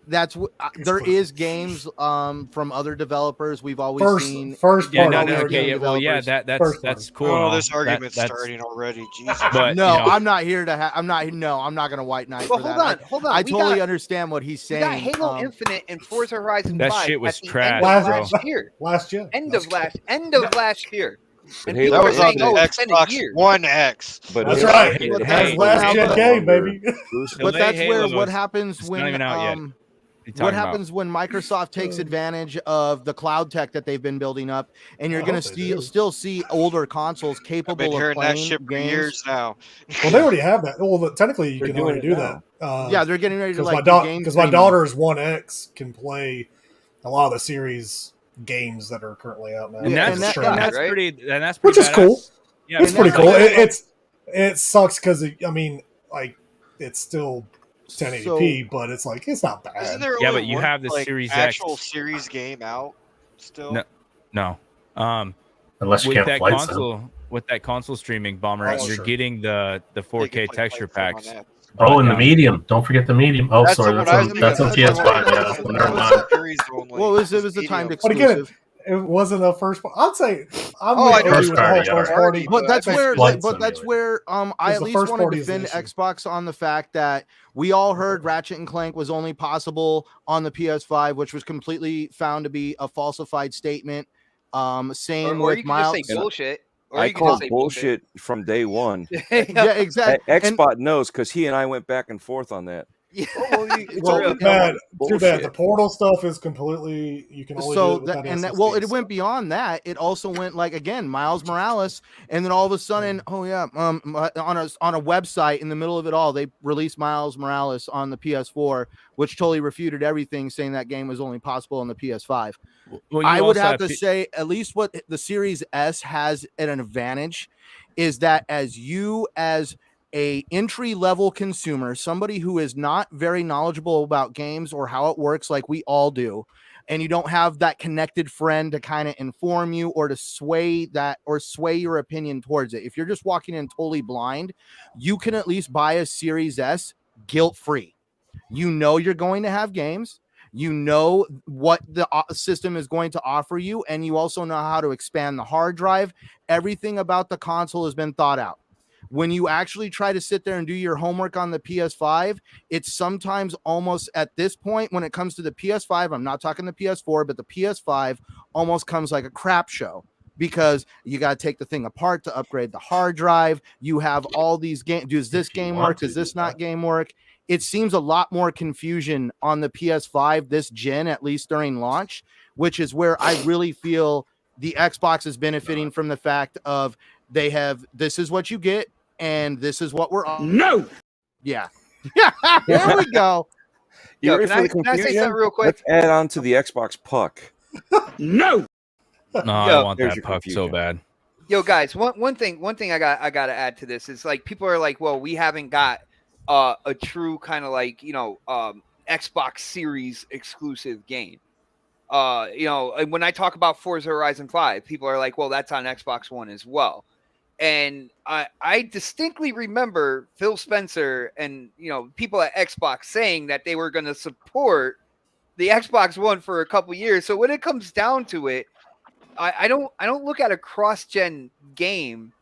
there is games from other developers we've always seen. That's cool. Oh, this argument's starting already. Jesus. But I'm not here to I'm not going to white knight for that. Hold on. I totally understand what he's saying. We got Halo Infinite and Forza Horizon 5. That shit was trash. Last year. End of last year. And that was on the Xbox One X. But that's right. That's last gen game, baby. But that's where what happens when what happens when Microsoft takes advantage of the cloud tech that they've been building up, and you're going to still see older consoles capable of playing that shit for games. years now. Well, they already have that. Well, technically, you can already do that. Yeah, they're getting ready to because my daughter's One X can play a lot of the series games that are currently out now. And that's pretty. And that's which is badass. cool. Yeah, it's pretty cool. It sucks because it's still 1080p, but it's not bad. Isn't there but you have the Series X actual series game out still? No. Unless you with can't that flight sim. console, with that console streaming, Bomber, Oh, you're sure. getting the You 4K can play texture flight sim on packs. that. Oh, and the Yeah. medium. Don't forget the medium. Oh, That's sorry, what that's I on was that's on thinking. PS5. Yeah, That never was mind. series only. Well, it was a timed medium. But again, exclusive. it wasn't a first. I'd say I'm Oh, with I know Odie it's with the whole first first party, party. But that's I think where, Flight but that's Simulator. where, I Because at the least first want to party is the defend issue. Xbox on the fact that we all heard Ratchet and Clank was only possible on the PS5, which was completely found to be a falsified statement. Same Or with you can just say Miles. bullshit. Or I you can just called say bullshit from day one. Yeah, exactly. And Xbot knows because he and I went back and forth on that. Yeah. Oh, well, you, It's Well, all real. Matt, too bad. The bullshit. portal stuff is completely. You can only do so it with that, well, it SSD, went beyond that. It also went like again, Miles Morales, and then all of a sudden, on a website in the middle of it all, they released Miles Morales on the PS4, which totally refuted everything, saying that game was only possible on the PS5. Well, I you would also have to say at least what the Series S has at an advantage is that as a entry level consumer, somebody who is not very knowledgeable about games or how it works like we all do, and you don't have that connected friend to kind of inform you or to sway your opinion towards it. If you're just walking in totally blind, you can at least buy a Series S guilt free. You know you're going to have games. You know what the system is going to offer you, and you also know how to expand the hard drive. Everything about the console has been thought out. When you actually try to sit there and do your homework on the PS5, it's sometimes almost at this point when it comes to the PS5, I'm not talking the PS4, but the PS5 almost comes like a crap show because you got to take the thing apart to upgrade the hard drive. You have all these games. Does this game work? Does this not game work? It seems a lot more confusion on the PS5 this gen, at least during launch, which is where I really feel the Xbox is benefiting from the fact of they have, this is what you get, and this is what we're on. No. Yeah. There we go. You Yo, ready can for the I say confusion? something real quick? Let's add on to the Xbox puck. No. No, I Yo, want there's that your puck so confusion. bad. Yo, guys, one thing I got to add to this is like people are like, well, we haven't got a true kind of like Xbox Series exclusive game. And when I talk about Forza Horizon 5, people are like, well, that's on Xbox One as well. And I distinctly remember Phil Spencer and people at Xbox saying that they were going to support the Xbox One for a couple years. So when it comes down to it, I don't look at a cross-gen game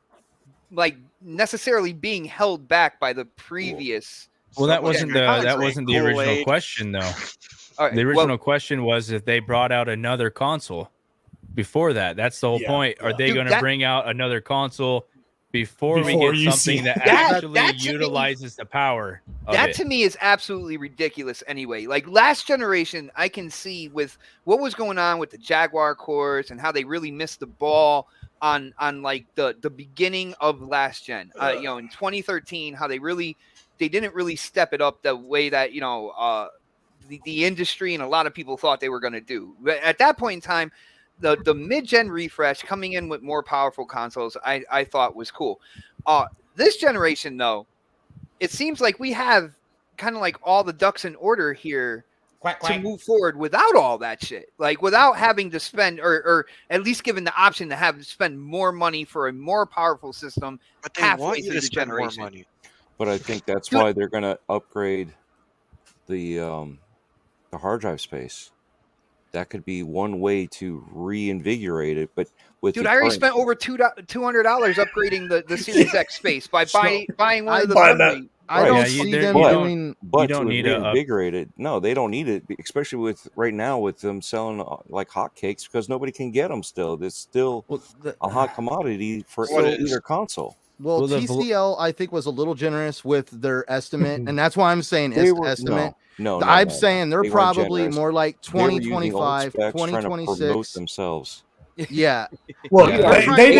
like necessarily being held back by the previous. Well, that wasn't the original Kool-Aid. question, though. All right, The original question was if they brought out another console before that. That's the whole point. Are they Dude, going to bring out another console before we Before get you something see- that That- actually that to me- utilizes the power of that it? to me is absolutely ridiculous anyway. Like last generation, I can see with what was going on with the Jaguar cores and how they really missed the ball on like the beginning of last gen. In 2013, how they didn't really step it up the way that the industry and a lot of people thought they were going to do. But at that point in time, the mid-gen refresh coming in with more powerful consoles, I thought was cool. This generation, though, it seems like we have kind of like all the ducks in order here Quack, to quack. move forward without all that shit. Like without having to spend or at least given the option to have to spend more money for a more powerful system But they halfway want you through to the spend more generation. money. But I think that's Dude. why they're going to upgrade the hard drive space. That could be one way to reinvigorate it. But with Dude, the I already current- spent over $200 upgrading the Series X space by buying one of the buy that. memory. I Right. don't Yeah, see you them don't- doing. But don't to need a- reinvigorate it, no, they don't need it, especially with right now with them selling like hotcakes because nobody can get them still. It's still Well, a hot commodity for What is- either console. Well, Well, the TCL I think was a little generous with their estimate, and that's why I'm saying They were estimate. no. I'm saying they're They weren't probably generous. more like They were using old 2025, specs trying to promote 2026. themselves. Yeah, Look, Yeah. they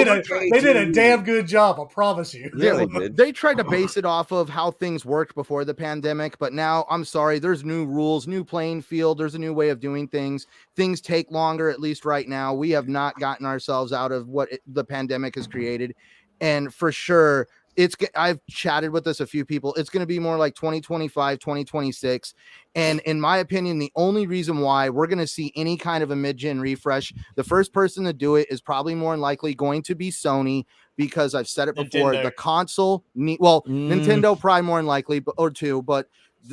did a damn good job. I promise you. Yeah, they did. they tried to base it off of how things worked before the pandemic, but now I'm sorry, there's new rules, new playing field. There's a new way of doing things. Things take longer, at least right now. We have not gotten ourselves out of what the pandemic has created. And for sure, I've chatted with a few people. It's going to be more like 2025, 2026. And in my opinion, the only reason why we're going to see any kind of a mid-gen refresh, the first person to do it is probably more than likely going to be Sony, because I've said it before. Nintendo. The console Nintendo probably more than likely, or two, but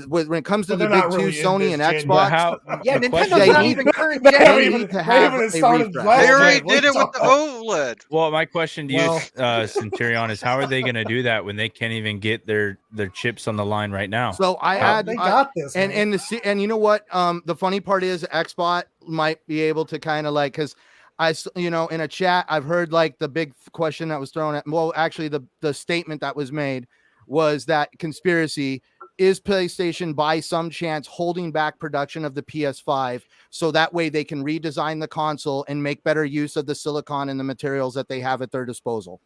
when it comes to But the they're big not two, really in Sony this and gen Xbox, How? Yeah, the Nintendo's question not is- even current They gen. haven't They even, need to they have haven't a started refresh. last They gen. already What are did you it with the talking OLED. Well, my question to Well- you, Centurion, is how are they going to do that when they can't even get their chips on the line right now? So They got this, man. and you know what? The funny part is Xbot might be able to kind of like, because in a chat I've heard like the big question that was thrown at. Well, actually, the statement that was made was that conspiracy is PlayStation by some chance holding back production of the PS5 so that way they can redesign the console and make better use of the silicon and the materials that they have at their disposal.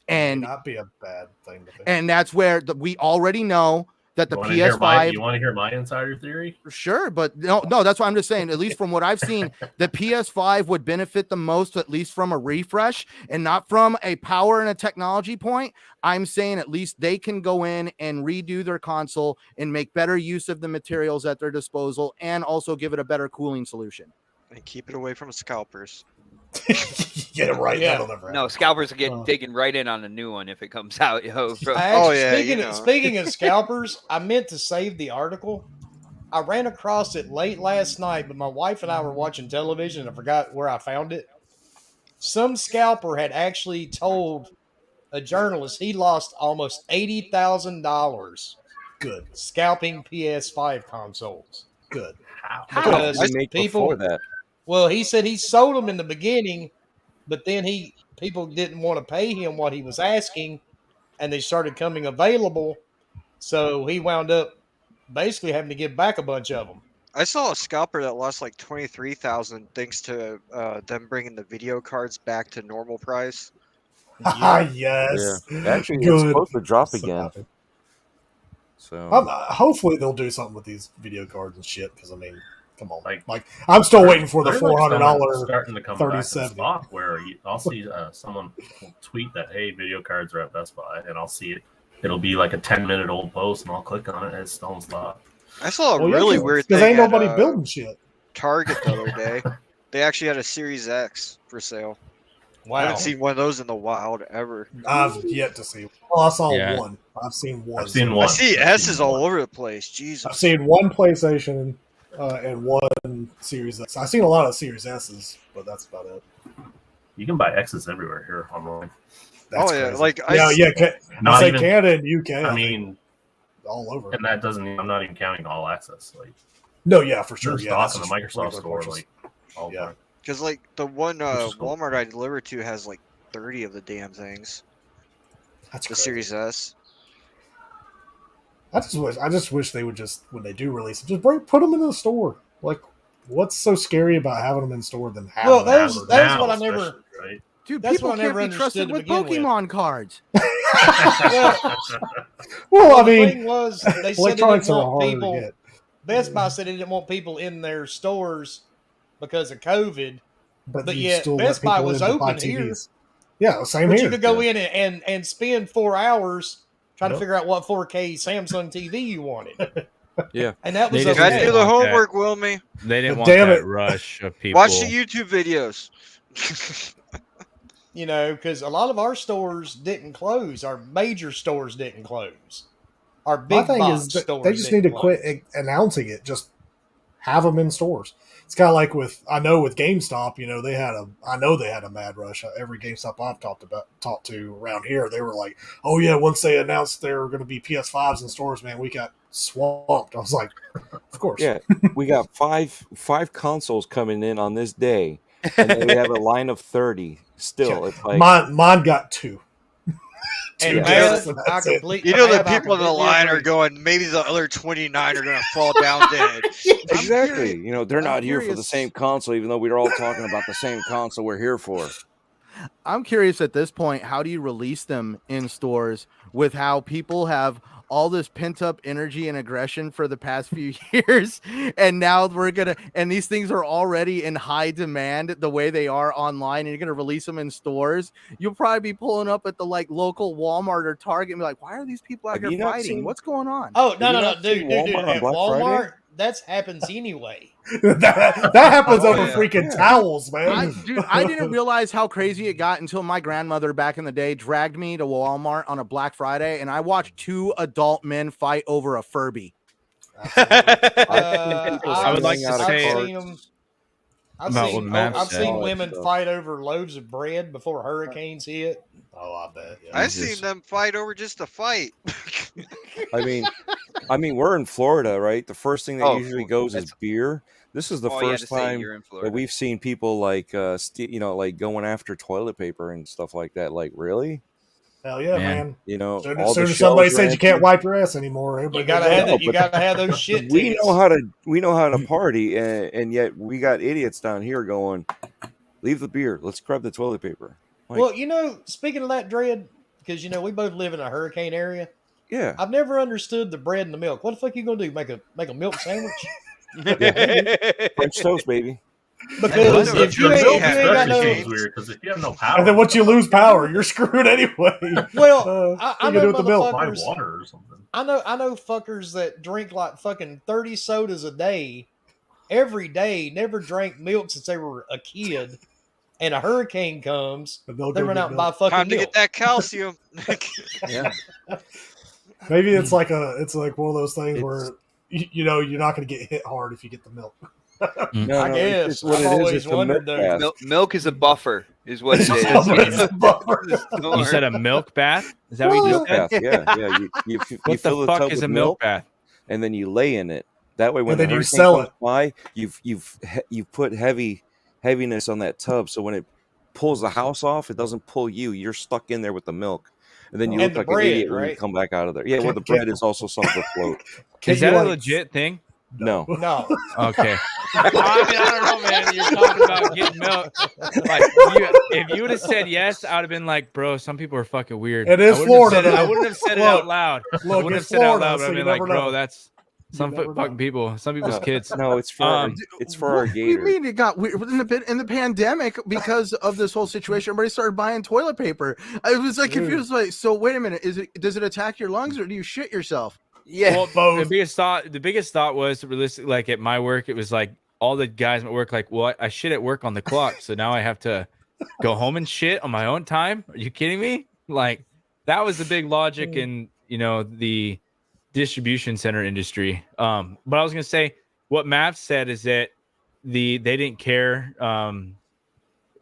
And May not be a bad thing to think. And that's where we already know that the PS5. You want to hear my insider theory? Sure, but no, that's what I'm just saying. At least from what I've seen, the PS5 would benefit the most, at least from a refresh and not from a power and a technology point. I'm saying at least they can go in and redo their console and make better use of the materials at their disposal, and also give it a better cooling solution. And keep it away from scalpers. Get it right. Yeah. That'll never happen. No, scalpers will get taken right in on the new one if it comes out. Speaking of scalpers, I meant to save the article. I ran across it late last night, but my wife and I were watching television and I forgot where I found it. Some scalper had actually told a journalist he lost almost $80,000 Good. scalping PS5 consoles. Good. How? Because They make people, before that. well, he said he sold them in the beginning, but then people didn't want to pay him what he was asking, and they started coming available. So he wound up basically having to give back a bunch of them. I saw a scalper that lost like 23,000 thanks to them bringing the video cards back to normal price. Yes. Yeah. Actually, Good. it's supposed to drop So again. happy. So Hopefully they'll do something with these video cards and shit. Because I mean, come on, Like, I'm still waiting for the They're, like, $400 starting to come back in 3070. stock, where I'll see someone will tweet that, hey, video cards are at Best Buy, and I'll see it. It'll be like a 10-minute old post, and I'll click on it, and it's still in stock. I saw a really weird thing. Because ain't at, nobody building shit. Target the other day. They actually had a Series X for sale. I Wow. haven't seen one of those in the wild ever. I've yet to see. Well, I saw Yeah. one. I've seen one. I've seen I one. see I've S's seen all one. over the place. Jesus. I've seen one PlayStation and one Series X. I've seen a lot of Series S's, but that's about it. You can buy X's everywhere here online. That's Oh, yeah, crazy. like, I Not say even- Canada and UK. I mean, all over. and that doesn't. I'm not even counting all access. Like, No, yeah, for sure. there's Yeah, stock that's in the just Microsoft regular store, purchase. like all the Yeah. time. Because, like, the one is cool. Walmart I delivered to has, like, 30 of the damn things. That's The crazy. Series S. I just wish they would just, when they do release them, just put them in the store. Like, what's so scary about having them in store than having Well, them? that's Now, what I never. especially, right? Dude, That's people what I can't never be trusted understood to with begin with. Pokemon cards. Well, I the mean, thing was, they said they electronics didn't are want harder people. to get. Best Buy said they didn't want people in their stores because of COVID. But you yet, still Best let Buy people was in to buy open here. TVs. Yeah, same But here. you could go in and spend 4 hours trying to Yep. figure out what 4K Samsung TV you wanted. yeah, And that was They You didn't gotta okay. do the want that. homework, Wilmy. They didn't But want damn that it. rush of people. Watch the YouTube videos. You know, because a lot of our stores didn't close. Our major stores didn't close. Our My big thing box is that stores they just need didn't to close. quit announcing it. Just have them in stores. It's kind of like with GameStop. You know, they had a mad rush. Every GameStop I've talked to around here, they were like, "Oh yeah, once they announced there were going to be PS5s in stores, man, we got swamped." I was like, "Of course, yeah. We got five consoles coming in on this day, and then we have a line of 30. Still, Yeah. it's like mine got two." And Yeah. Matt, That's I it. completely. You know, the Matt, I people in the completely line are agree. going, maybe the other 29 are going to fall down dead. exactly. You know, they're I'm not here for the curious. same console, even though we're all talking about the same console we're here for. I'm curious at this point, how do you release them in stores with how people have all this pent up energy and aggression for the past few years, and now and these things are already in high demand the way they are online, and you're gonna release them in stores. You'll probably be pulling up at the like local Walmart or Target and be like, why are these people out Have you here not fighting? seen- What's going on? Oh Have no, you no, no, not seen dude, Walmart on at Black Walmart, Friday? that happens anyway. that happens Oh, over yeah. freaking towels, man. I didn't realize how crazy it got until my grandmother back in the day dragged me to Walmart on a Black Friday, and I watched 2 adult men fight over a Furby. I would like to I've say seen them. about what Matt I've said. seen women fight over loaves of bread before hurricanes hit. Oh, I bet. Yeah. I've seen them fight over just a fight. I mean, we're in Florida, right? The first thing that Oh, usually goes is beer. This is the Oh, yeah, first to say time you're in that Florida. we've seen people like, like going after toilet paper and stuff like that. Like, really? Hell yeah, Man. man. You know, Soon all as the soon as somebody shelves are says you can't empty. wipe your ass anymore, everybody You gotta goes, have "Oh." that. You gotta have those shit. We tits. know how to party, and yet we got idiots down here going, leave the beer. Let's grab the toilet paper. Like, Well, speaking of that, Dread, because we both live in a hurricane area. yeah. I've never understood the bread and the milk. What the fuck you gonna do? Make a milk sandwich? French toast, baby. Because Well, if you ain't got Especially no, seems weird because if you have no power, And then once you lose power, you're screwed anyway. well, I what you know do with the milk? buy motherfuckers. water or something. I know fuckers that drink like fucking 30 sodas a day, every day. Never drank milk since they were a kid, and a hurricane comes, And they'll they go run get out and buy milk. fucking Time to milk. get that calcium. Yeah. Maybe it's like one of those things where you're not going to get hit hard if you get the milk. No, I guess. it's what I've it is. always It's the wondered, milk though. bath. Milk is a buffer, is what it is. It's a buffer. You said a milk bath? Is that what you Milk just said? bath, yeah. You What fill the the tub fuck is with a milk bath? and then you lay in it. That way, when And the then you hurricane sell comes it. by, you've put heaviness on that tub, so when it pulls the house off, it doesn't pull you. You're stuck in there with the milk, and then you And look the like bread, an idiot when you right? come back out of there. Yeah, well, the Can- bread is also something to float. Is you, that a like, legit thing? No, No, Okay. I don't know, man. You're talking about getting milk. Like, if you would have said yes, I would have been like, bro, some people are fucking weird. It is I wouldn't have Florida, said it- I though. wouldn't have said it Look, out loud. I Look, wouldn't have it's said it out Florida, loud, but so I'd you be like, never bro, know. that's some never fucking know. people. Some people's kids. no, it's for our What do you gator. mean it got weird in the pandemic because of this whole situation? Everybody started buying toilet paper. I was like confused. Like, so wait a minute, does it attack your lungs or do you shit yourself? Yeah. Well, Both. the biggest thought was realistic. Like at my work, it was like all the guys at work, like, well, I shit at work on the clock, so now I have to go home and shit on my own time. Are you kidding me? Like that was the big logic in the distribution center industry. But I was gonna say what Matt said is that they didn't care.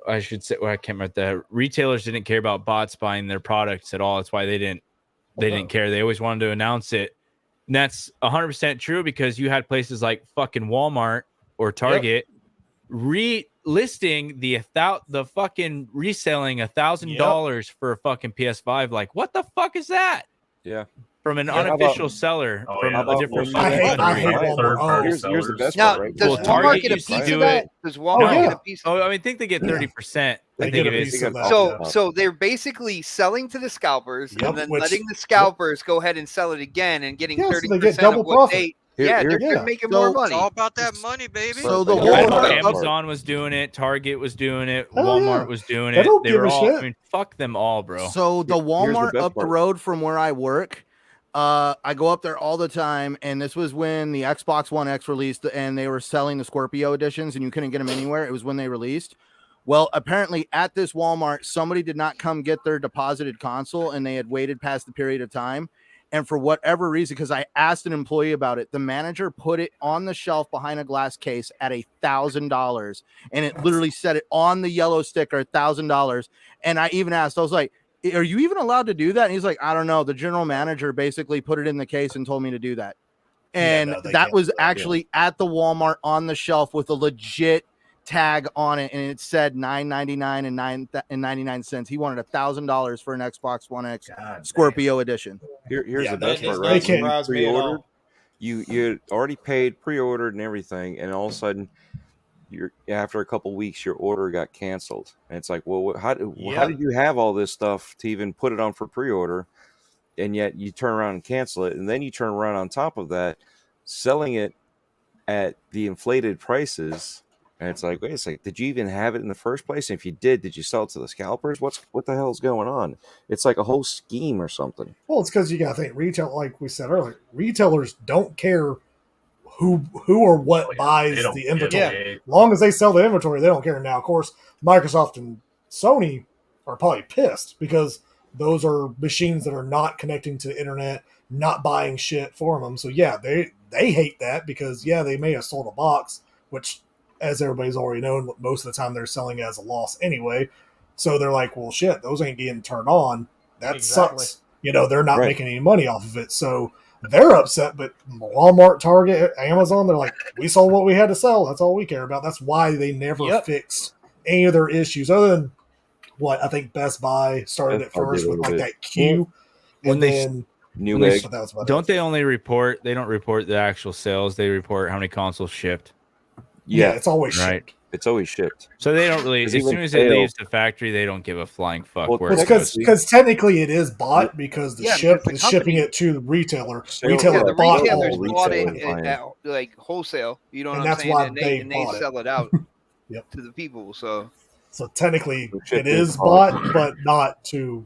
I should say, well, I can't remember. The retailers didn't care about bots buying their products at all. That's why they didn't care. They always wanted to announce it. And that's 100% true because you had places like fucking Walmart or Target listing the fucking reselling $1,000 for a fucking PS5. Like, what the fuck is that? Yeah. From an how about- unofficial seller Oh, from yeah, a that's different bullshit. I hate country. Walmart. Third-party Here's the sellers. best Now, part, right? does Well, Walmart Target get a used to piece do of that? it. Does Walmart yeah. get a piece? Oh, I mean, I think they get 30%. They I get think a it is. piece of that. So, Yeah. so they're basically selling to the scalpers Yep, and then which- letting the scalpers go ahead and sell it again and getting Yeah, so 30% they get double of what profit. they. Here- Yeah, here- they're Yeah. making So- more It's money. all about that money, baby. So the Here's I know the best Walmart part. Amazon was doing it. Target was doing it. Hell Walmart yeah. was doing They it. don't They give were a all. shit. I mean, fuck them all, bro. So the Here's the Walmart best up the part. road from where I work, I go up there all the time, and this was when the Xbox One X released, and they were selling the Scorpio editions, and you couldn't get them anywhere. It was when they released. Well, apparently at this Walmart, somebody did not come get their deposited console, and they had waited past the period of time. And for whatever reason, because I asked an employee about it, the manager put it on the shelf behind a glass case at $1,000, and it literally said it on the yellow sticker, $1,000. And I even asked, I was like, are you even allowed to do that? And he's like, I don't know. The general manager basically put it in the case and told me to do that. And no, they that can't was do that, actually at the Walmart on the shelf with a legit tag on it, and it said $9.99 and 99 cents. He wanted $1,000 for an Xbox One X God Scorpio edition. Here's Yeah, the that best does part, not right? can't- surprise me at all. You had already paid, pre-ordered, and everything, and all of a sudden, after a couple weeks, your order got canceled, and it's like, well, how Yeah. did you have all this stuff to even put it on for pre-order? and yet you turn around and cancel it, and then you turn around on top of that, selling it at the inflated prices. And it's like, wait a second, did you even have it in the first place? And if you did you sell it to the scalpers? What the hell is going on? It's like a whole scheme or something. Well, it's because you got to think retail, like we said earlier, retailers don't care who or what buys the inventory. As long as they sell the inventory, they don't care. Now, of course, Microsoft and Sony are probably pissed because those are machines that are not connecting to the internet, not buying shit for them. So yeah, they hate that because they may have sold a box, which, as everybody's already known, most of the time they're selling as a loss anyway. So they're like, well, shit, those ain't getting turned on. That sucks. They're not making any money off of it. So they're upset, but Walmart, Target, Amazon, they're like, we sold what we had to sell. That's all we care about. That's why they never fixed any of their issues other than what I think Best Buy started at first with like that queue. When they don't they only report? They don't report the actual sales. They report how many consoles shipped. Yeah, it's always shipped. It's always shipped. So they don't really. As soon as it leaves the factory, they don't give a flying fuck. Because technically it is bought because the ship is shipping it to the retailer. Retailer bought it at like wholesale. You know what I'm saying? And they sell it out to the people. So technically it is bought, but not to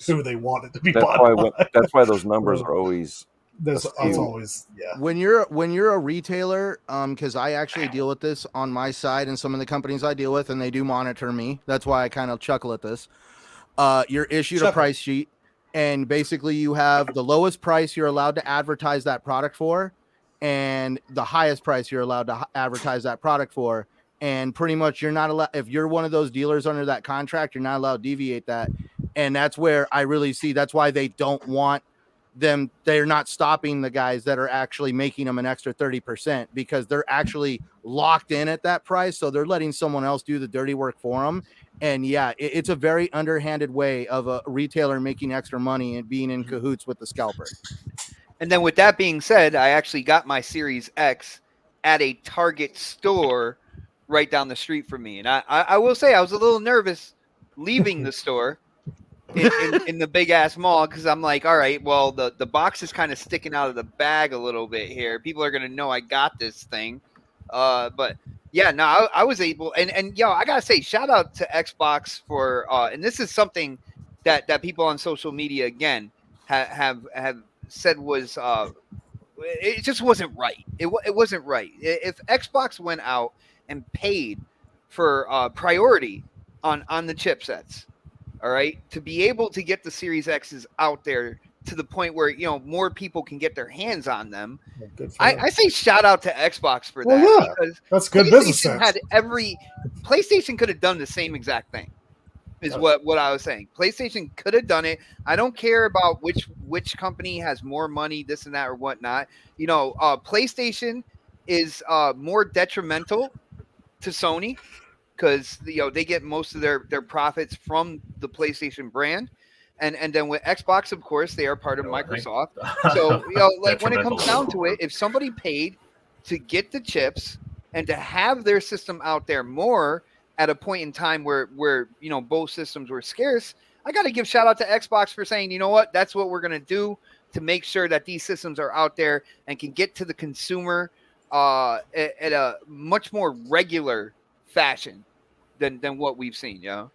who they want it to be bought. That's why those numbers are always. That's always When you're a retailer, because I actually deal with this on my side and some of the companies I deal with, and they do monitor me. That's why I kind of chuckle at this. You're issued a price sheet, and basically you have the lowest price you're allowed to advertise that product for, and the highest price you're allowed to advertise that product for. And pretty much you're not allowed, if you're one of those dealers under that contract, you're not allowed to deviate that. And that's where I really see that's why they don't want them. They're not stopping the guys that are actually making them an extra 30% because they're actually locked in at that price. So they're letting someone else do the dirty work for them. And it's a very underhanded way of a retailer making extra money and being in cahoots with the scalper. And then with that being said, I actually got my Series X at a Target store right down the street from me. And I will say I was a little nervous leaving the store in the big ass mall because I'm like, all right, well, the box is kind of sticking out of the bag a little bit here. People are gonna know I got this thing. But yeah, no, I was able, and I gotta say, shout out to Xbox for and this is something that people on social media again have said was it just wasn't right. It wasn't right. If Xbox went out and paid for priority on the chipsets, all right, to be able to get the Series X's out there to the point where more people can get their hands on them. I say shout out to Xbox for that because that's good business sense. PlayStation could have done the same exact thing. Is what I was saying. PlayStation could have done it. I don't care about which company has more money, this and that or whatnot. PlayStation is more detrimental to Sony because they get most of their profits from the PlayStation brand, and then with Xbox, of course, they are part of Microsoft. So like when it comes down to it, if somebody paid to get the chips and to have their system out there more at a point in time where both systems were scarce, I got to give shout out to Xbox for saying, you know what, that's what we're gonna do to make sure that these systems are out there and can get to the consumer at a much more regular fashion than what we've seen, Yeah.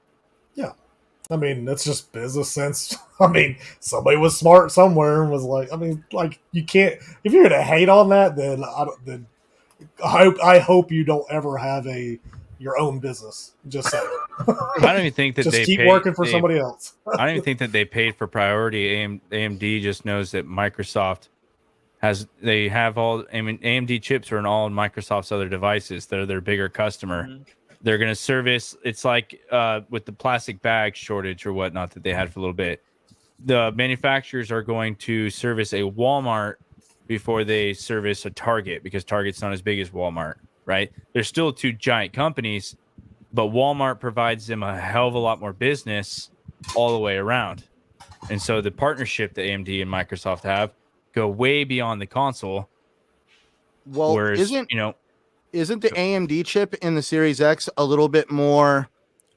I mean, that's just business sense. I mean, somebody was smart somewhere and was like, you can't, if you're going to hate on that, then I hope you don't ever have your own business. Just saying. I don't even think that just keep working for somebody else. I don't even think that they paid for priority. AMD just knows that Microsoft have all, AMD chips are in all Microsoft's other devices. They're their bigger customer. Mm-hmm. They're going to service. It's like with the plastic bag shortage or whatnot that they had for a little bit. The manufacturers are going to service a Walmart before they service a Target because Target's not as big as Walmart, right? They're still two giant companies, but Walmart provides them a hell of a lot more business all the way around. And so the partnership that AMD and Microsoft have go way beyond the console. Well, whereas, isn't the AMD chip in the Series X a little bit more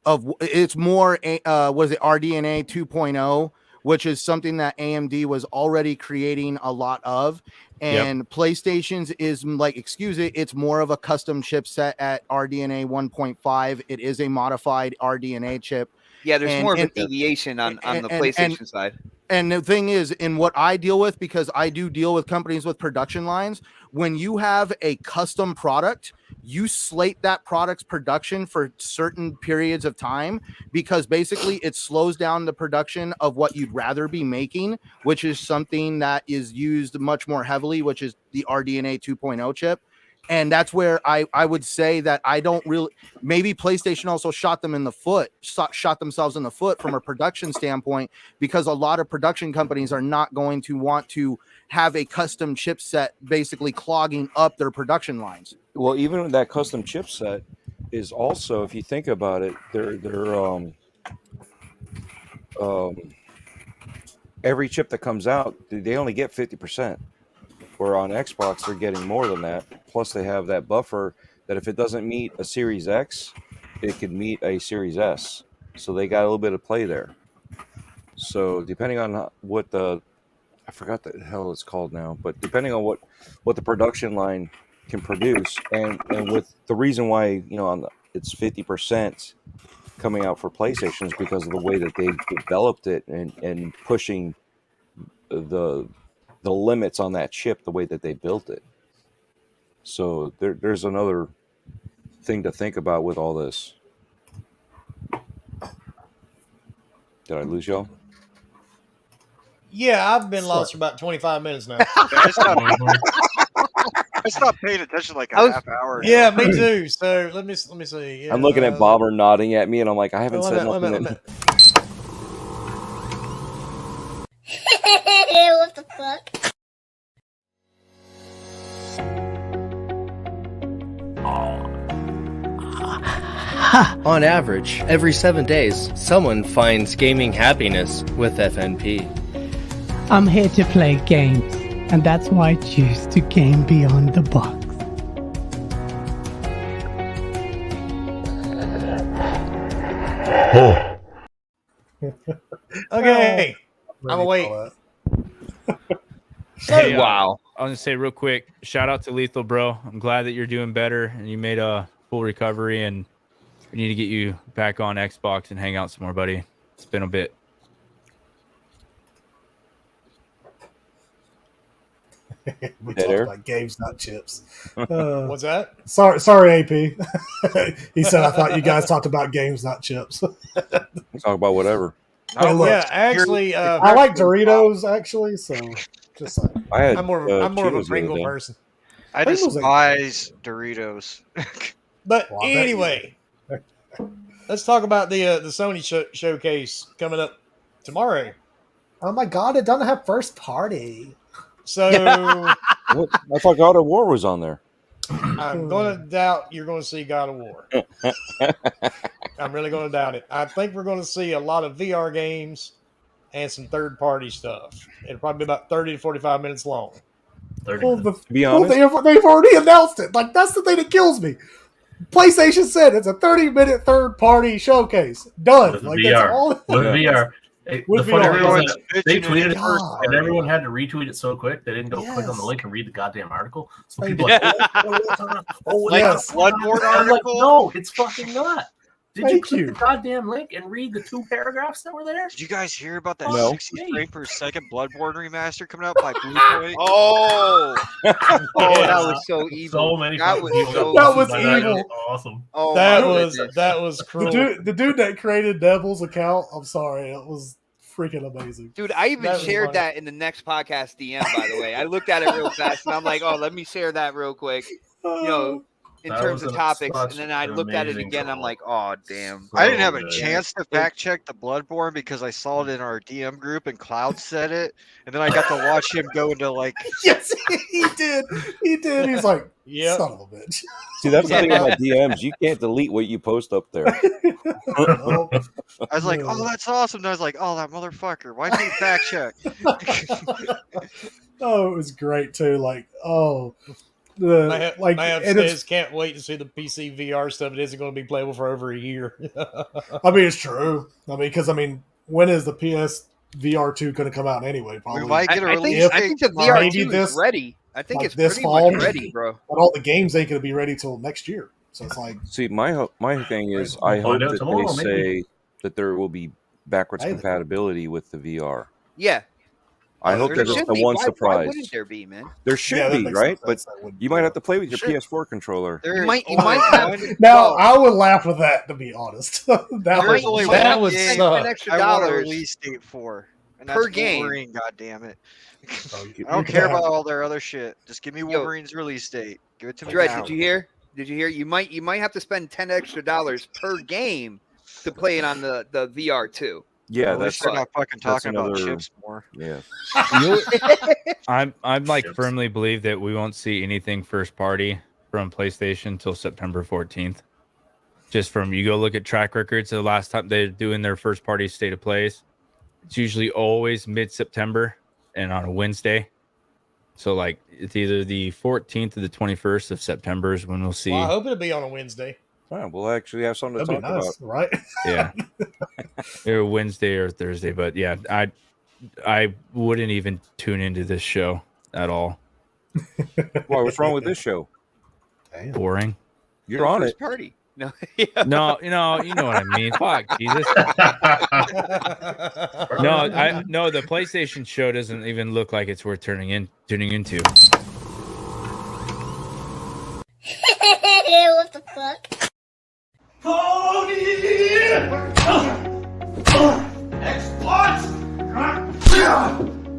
of, it's more, was it RDNA 2.0, which is something that AMD was already creating a lot of. And PlayStation's is like, it's more of a custom chipset at RDNA 1.5. It is a modified RDNA chip. Yeah, there's more of a deviation on the PlayStation side. And the thing is, in what I deal with, because I do deal with companies with production lines, when you have a custom product, you slate that product's production for certain periods of time, because basically it slows down the production of what you'd rather be making, which is something that is used much more heavily, which is the RDNA 2.0 chip. And that's where I would say that I don't really, maybe PlayStation also shot themselves in the foot from a production standpoint, because a lot of production companies are not going to want to have a custom chipset basically clogging up their production lines. Well, even that custom chipset is also, if you think about it, every chip that comes out, they only get 50%. Where on Xbox, they're getting more than that. Plus, they have that buffer that if it doesn't meet a Series X, it could meet a Series S. So they got a little bit of play there. So depending on what I forgot the hell it's called now, but depending on what the production line can produce, and with the reason why, it's 50% coming out for PlayStation is because of the way that they developed it and pushing the limits on that chip, the way that they built it. So there's another thing to think about with all this. Did I lose y'all? Yeah, I've been lost for about 25 minutes now. I stopped paying attention like a half hour ago. Yeah, me too. So let me see. Yeah, I'm looking at Bobber nodding at me, and I'm like, I haven't said nothing. What the fuck? On average, every 7 days, someone finds gaming happiness with FNP. I'm here to play games, and that's why I choose to game beyond the box. Okay, I'm awake. Hey, wow. I was going to say real quick, shout out to Lethal, bro. I'm glad that you're doing better and you made a full recovery, and we need to get you back on Xbox and hang out some more, buddy. It's been a bit. We talked about games, not chips. What's that? Sorry, AP. He said, I thought you guys talked about games, not chips. We talk about whatever. Hey, look, yeah, actually, I like Doritos, actually, so just saying. I'm more of a Pringle person. I despise Doritos. But anyway, let's talk about the Sony showcase coming up tomorrow. Oh my God, it doesn't have first party. So I thought God of War was on there. I'm going to doubt you're going to see God of War. I'm really going to doubt it. I think we're going to see a lot of VR games and some third-party stuff. It'll probably be about 30 to 45 minutes long. To be honest, they've already announced it. Like, that's the thing that kills me. PlayStation said it's a 30-minute third-party showcase. Done. With like VR. That's all. With VR. With the funny VR. thing is that they tweeted it first, and everyone had to retweet it so quick they didn't go click on the link and read the goddamn article. So people are like, like the Bloodborne I'm like, article? no, it's fucking not. Did you Thank click you. the goddamn link and read the 2 paragraphs that were there? Did you guys hear about that No. 60 frame per second Bloodborne remaster coming out by Bluepoint? Oh, that was so evil. So many That fucking was people so got was by that. It evil. was awesome. Oh, That was cruel. The dude that created Devil's account, I'm sorry, it was freaking amazing. Dude, I even That was shared funny. that in the next podcast DM, by the way. I looked at it real fast and I'm like, oh, let me share that real quick. In That terms was of topics, and such then I an looked at it amazing again. I'm goal. like, oh damn. I didn't have a good. chance to fact check the Bloodborne because I saw it in our DM group and Cloud said it, and then I got to watch him go into like. Yes, he did. He did. He's like, Yep. son of a bitch. see, that's the thing about DMs. You can't delete what you post up there. Oh, I was like, oh, that's awesome. And I was like, oh, that motherfucker. Why didn't he fact check? oh, it was great too. Like, oh, Mav and says can't wait to see the PC VR stuff. It isn't going to be playable for over a year. I mean, it's true. I mean, because when is the VR2 going to come out anyway. Probably. We might get a I release. think the tomorrow. VR2 Maybe is ready. I think like it's this pretty fall, much ready, bro. But all the games ain't going to be ready till next year. So it's like, See, my thing is, We'll I hope find out that tomorrow, they maybe. say that there will be backwards Hey, compatibility with the VR. Yeah. I hope there that it's should the be. one Why surprise. wouldn't there be, man? There should yeah, that be, makes right? no sense. But That wouldn't you be might it. have to play with your Sure. PS4 controller. There might- is you only might have- one- Now, I would laugh with that, to be honest. that There's was only that one would game suck. $10 extra I want a dollars release date for, and per that's game. Wolverine. God damn it! Oh, I don't care yeah. about all their other shit. Just give me Wolverine's release date. Give it to me Dred, now. did you hear? Did you hear? You might have to spend $10 extra per game to play it on the VR2. Yeah, At least that's they're not fucking that's talking about another- chips more. yeah. I'm like Chips. firmly believe that we won't see anything first party from PlayStation until September 14th. Just from you go look at track records, the last time they're doing their first party state of plays, it's usually always mid-September and on a Wednesday. So like it's either the 14th or the 21st of September is when we'll see. Well, I hope it'll be on a Wednesday. Wow, we'll actually have something to That'd talk be nice, about. right? Yeah, either Wednesday or Thursday. But yeah, I wouldn't even tune into this show at all. Why? What's wrong with this show? Damn. Boring. You're on it. First party. No. No, you know what I mean. Fuck, Jesus. No, the PlayStation show doesn't even look like it's worth tuning into. What the fuck?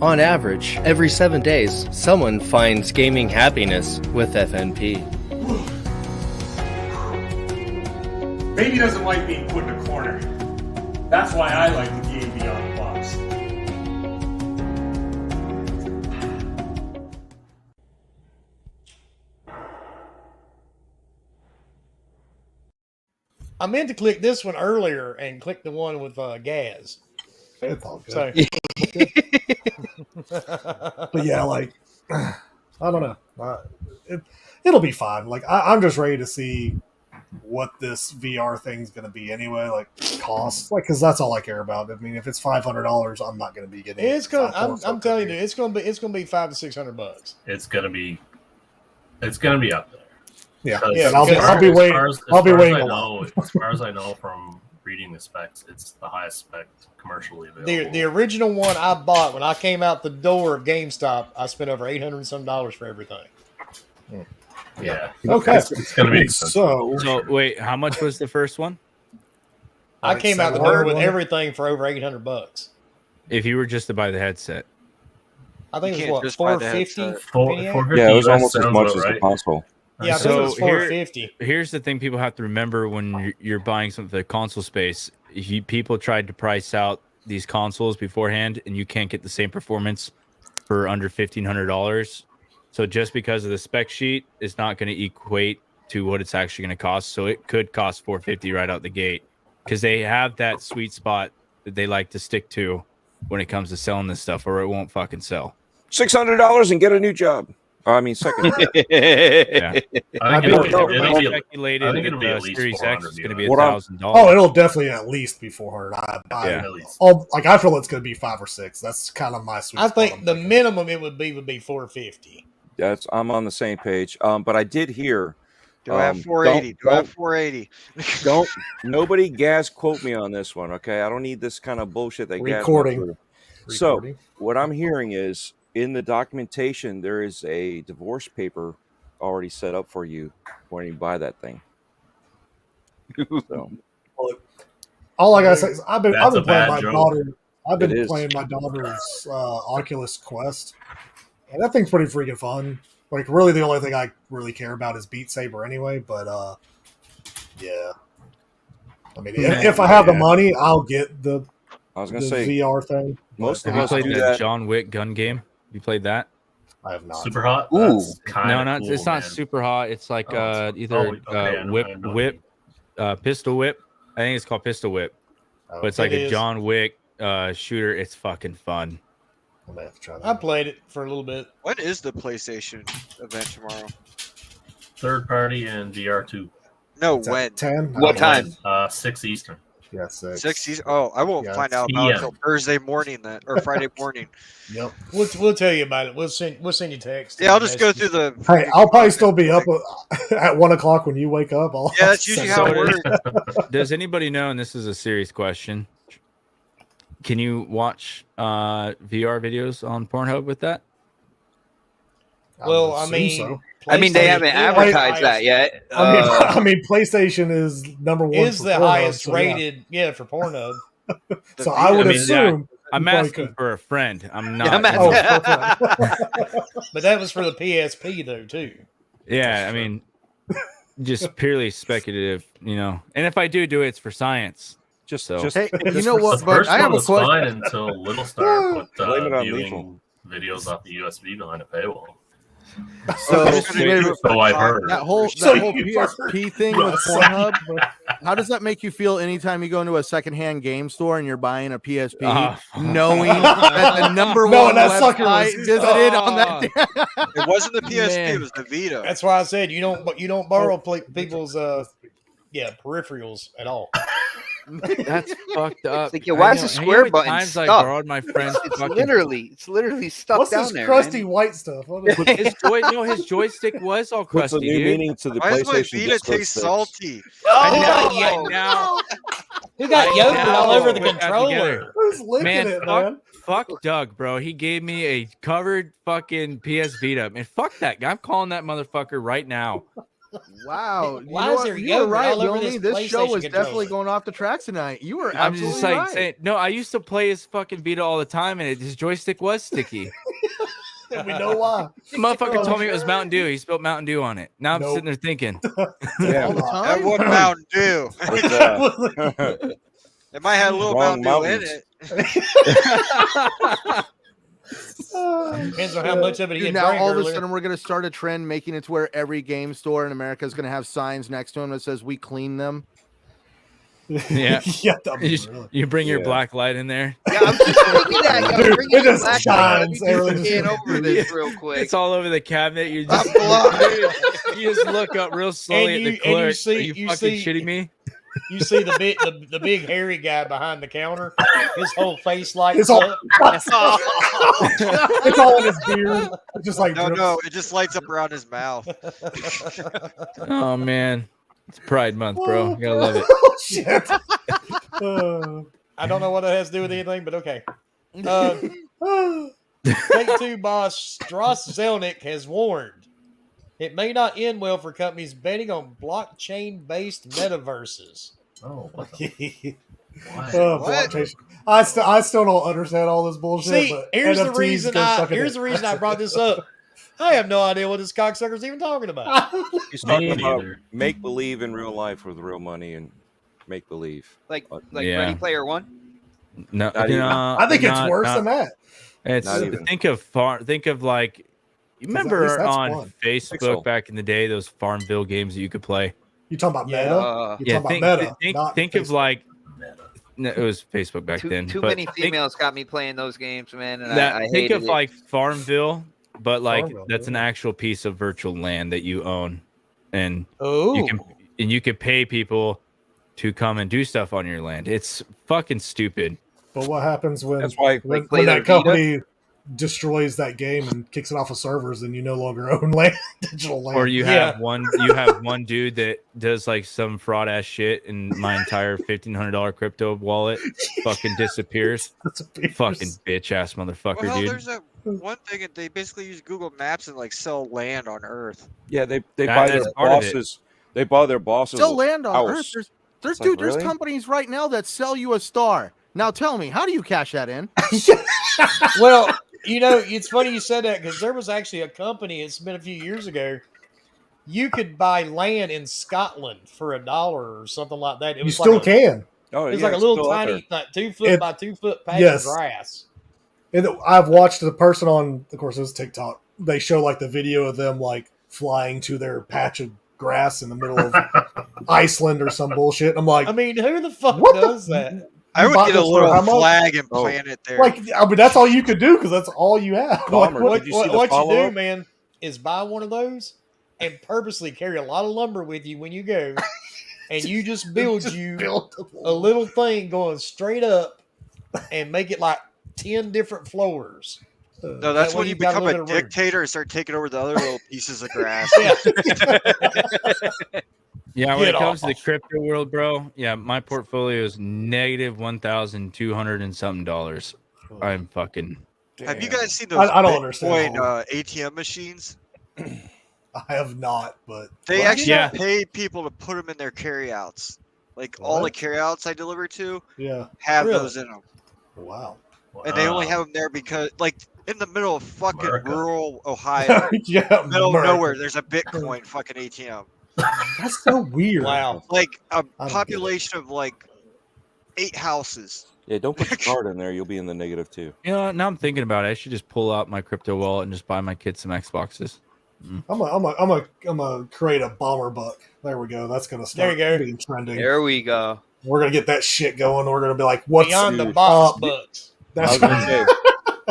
On average, every 7 days, someone finds gaming happiness with FNP. Baby doesn't like being put in a corner. That's why I like the game beyond the box. I meant to click this one earlier and click the one with Gaz. It's all good. So, But yeah, like, I don't know. It'll be fine. Like, I'm just ready to see what this VR thing's going to be anyway. Like, cost. Like, because that's all I care about. I mean, if it's $500, I'm not going to be getting it's gonna. it. I'm telling you, it's gonna be $500 to $600. It's gonna be up there. Yeah, Because yeah. I'll be waiting. I'll be waiting a while. As far as I know from reading the specs, it's the highest spec commercially available. The original one I bought when I came out the door of GameStop, I spent over $800 and some for everything. Yeah. Okay. It's gonna be expensive. So wait, how much was the first one? I Like came out the door with $700. everything for over $800. If you were just to buy the headset. I think You it was can't what, just buy the 450. headset. Yeah, it was US almost as sounds much about as the right. console. Yeah, I think it So was 450. Here's the thing: people have to remember when you're buying something for the console space. People tried to price out these consoles beforehand, and you can't get the same performance for under $1,500. So just because of the spec sheet, it's not going to equate to what it's actually going to cost. So it could cost $450 right out the gate because they have that sweet spot that they like to stick to when it comes to selling this stuff, or it won't fucking sell. $600 and get a new job. I mean, second. Yeah. I think it'll be Speculated that at the least Series X is going to be What $1,000. Oh, it'll definitely at least be 400. Yeah. I feel it's going to be 5 or 6. That's kind of my sweet I spot. think the minimum it would be 450. I'm on the same page. But I did hear. Do I have 480? Do I have 480? Don't nobody gas quote me on this one, okay? I don't need this kind of bullshit that gas Recording. went through. So what I'm hearing is in the documentation there is a divorce paper already set up for you when you buy that thing. So all I gotta say is I've been That's a playing bad my joke. daughter. I've It been is. playing my daughter's Oculus Quest, and that thing's pretty freaking fun. Like, really, the only thing I really care about is Beat Saber anyway. But yeah, I mean, if I have the money, I'll get the I was the gonna say VR thing. most Have of you us played do that that. John Wick gun game? You played that? I have not. Super hot. Ooh. That's kinda No, not cool, it's not man. super hot. It's like Oh, either okay, I know what you whip, pistol whip. I think it's called pistol whip, Oh, but it's like It a is. John Wick shooter. It's fucking fun. I may have to try I that. played it for a little bit. When is the PlayStation event tomorrow? Third party and VR2. No, It's at when? 10. What time? 6 Eastern. Yeah, 6. 6 Oh, I won't Yeah, find out about it PM. until Thursday morning then, or Friday morning. Yep. We'll tell you about it. We'll send you text. Yeah, I'll just go through the. Hey, freaking I'll probably content still be up quick. at 1 o'clock when you wake up. Yeah, that's usually how it works. Does anybody know, and this is a serious question, can you watch VR videos on Pornhub with that? Well, would I assume mean, so. I mean, they PlayStation haven't is the advertised that highest- yet. I mean, PlayStation is number 1. Is for the Pornhub, highest so yeah. rated, for Pornhub. So I would I mean, assume. I'm you probably asking could. for a friend. I'm Yeah, not. I'm Oh, asking- perfect. But that was for the PSP though too. Yeah, I mean, just purely speculative, And if I do it, it's for science. Just Hey, you just know for- what? The But first I one have a was question. fine until Little Star put Blame it on viewing videos off the USB behind a paywall. So, So I've heard. that whole So that whole you've PSP heard. thing with Yes. Pornhub, how does that make you feel anytime you go into a secondhand game store and you're buying a PSP, knowing that the number No, one that sucker website was- visited on that? It wasn't the PSP; Man. it was the Vita. That's why I said you don't borrow people's peripherals at all. That's fucked up. Like, why is the square button times I stuck? borrowed my friend's It's fucking literally stuck What's down this there. crusty man. white stuff? What is his joystick was all Puts a crusty, new dude. meaning to the Why does my PlayStation Vita Disco taste sticks. salty? I know, now We got I yogurt know. all over the Put that controller. together. Who's licking Man, it, fuck, man? fuck Doug, bro. He gave me a covered fucking PS Vita. Man, fuck that guy. I'm calling that motherfucker right now. Wow, Why know is what? there You were yogurt right, all over Billy. this This show PlayStation was definitely controller? going off the tracks tonight. You were I'm absolutely just like right. saying, no, I used to play his fucking Vita all the time, and his joystick was sticky. And we know why. The motherfucker told me it was Mountain Dew. He spilled Mountain Dew on it. Now I'm Nope. sitting there thinking, Yeah. All the That time. one Mountain Dew. With, It might have a little Wrong Mountain Dew in mountains. it. Depends on how much of it he Dude, had now drank all of a earlier. sudden we're going to start a trend making it to where every game store in America is going to have signs next to them that says "We clean them." yeah. Yeah, that'd be You, really- you bring your Yeah. black light in there. Yeah, I'm just thinking that. Yo, Dude, bring it your just black shines. light. Let me Everything just scan just- over this real quick. It's all over the cabinet. You just, I'm you just look up real slowly And at the clerk. see- Are you you fucking see- shitting me? You see the big hairy guy behind the counter. His whole face lights It's all, up. it's all in his beard. It just like No, drips. no, it just lights up around his mouth. Oh man, it's Pride Month, bro. You gotta love it. Oh, shit. I don't know what that has to do with anything, but okay. Uh, Take-Two boss Strauss Zelnick has warned it may not end well for companies betting on blockchain-based metaverses. Oh, what the why? What? blockchain. I still don't understand all this bullshit. See, but here's the NFTs reason go suck it here's in. the reason I brought this up. I have no idea what this cocksucker's even talking about. He's Me talking about neither. make believe in real life with real money and make believe. like Yeah. Ready Player One. No, Not even. I think it's not- worse not- than that. It's Not even. think of like you at least remember that's on fun. Facebook Pixel. back in the day those Farmville games that you could play. You talking about Yeah. meta? You're Yeah, talking about meta. think not of Facebook. like no, it was Facebook back Too, then. too but many think- females got me playing those games, man, and that I think hated of it. like Farmville, but like Farmville, that's an yeah. actual piece of virtual land that you own, and Oh, you can pay people to come and do stuff on your land. It's fucking stupid. But what happens when That's why when, play when their that company destroys that game and kicks it off of servers, and you no longer own land, digital land? Or you Yeah. have one dude that does like some fraud ass shit, and my entire $1,500 crypto wallet fucking disappears. Disappears. Fucking bitch ass motherfucker, Well, dude. there's that one thing that they basically use Google Maps and like sell land on Earth. Yeah, they That- buy their that's part of it. bosses. They buy their bosses. Still land on house. Earth. There's It's like, dude. There's really? companies right now that sell you a star. Now tell me, how do you cash that in? well, it's funny you said that because there was actually a company. It's been a few years ago. You could buy land in Scotland for $1 or something like that. It You was still like can. Oh, It was yeah, like a it's little still out tiny, there. like 2 foot It- by 2 foot patch yes. of grass. And I've watched the person on, of course, it was TikTok. They show like the video of them like flying to their patch of grass in the middle of Iceland or some bullshit. I'm like, I mean, who the fuck What the- does that? I You would bought get a this for little how much? flag and Oh. plant it there. like, I mean, that's all you could do because that's all you have. Like, Bomber, what- did you see the What you do, follow-up? man, is buy one of those and purposely carry a lot of lumber with you when you go, and you just build Just you build a little thing going straight up and make it like 10 different floors. No, that's way when you you've got a become little a bit of room. dictator and start taking over the other little pieces of grass. Yeah. Yeah, when Get it comes to the off. crypto world, bro, yeah, my portfolio is negative $1,200 and something dollars. I'm fucking. Have you Damn. guys seen those I don't Bitcoin understand. ATM machines? I have not, but They Well, actually yeah. pay people to put them in their carryouts. Like all the What? carryouts I deliver to yeah. have Really? those in them, Wow. and they only have them there because, like, in the middle of fucking America. rural Ohio, Yeah. middle of America. nowhere, there's a Bitcoin fucking ATM. That's so weird. Wow. Like a I don't get it. population of like 8 houses. Yeah, don't put your card in there. You'll be in the negative too. You know, now I'm thinking about it. I should just pull out my crypto wallet and just buy my kids some Xboxes. I'm gonna create a bomber buck. There we go. That's gonna There start you go. being trending. There we go. We're gonna get that shit going. We're gonna be like, what's Beyond the Dude. box up? bucks. I That's was gonna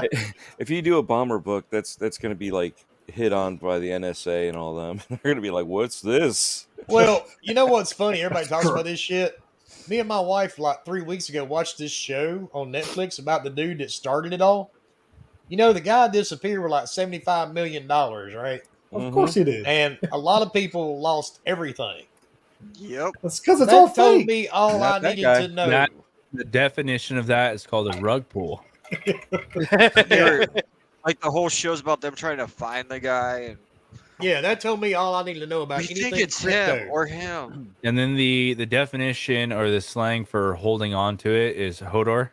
say, if you do a bomber book, that's gonna be like hit on by the NSA and all them. They're gonna be like, "What's this?" Well, you know what's funny? Everybody talks about this shit. Me and my wife, like 3 weeks ago, watched this show on Netflix about the dude that started it all. You know, the guy disappeared with like $75 million, right? Of course he did. And a lot of people lost everything. Yep. That's because it's That all told fake. me all Not I that needed guy. to know. That- The definition of that is called a rug pull. Yeah. Like the whole show's about them trying to find the guy, and Yeah, that told me all I needed to know about we anything think it's crypto. him or him. And then the definition or the slang for holding on to it is hodor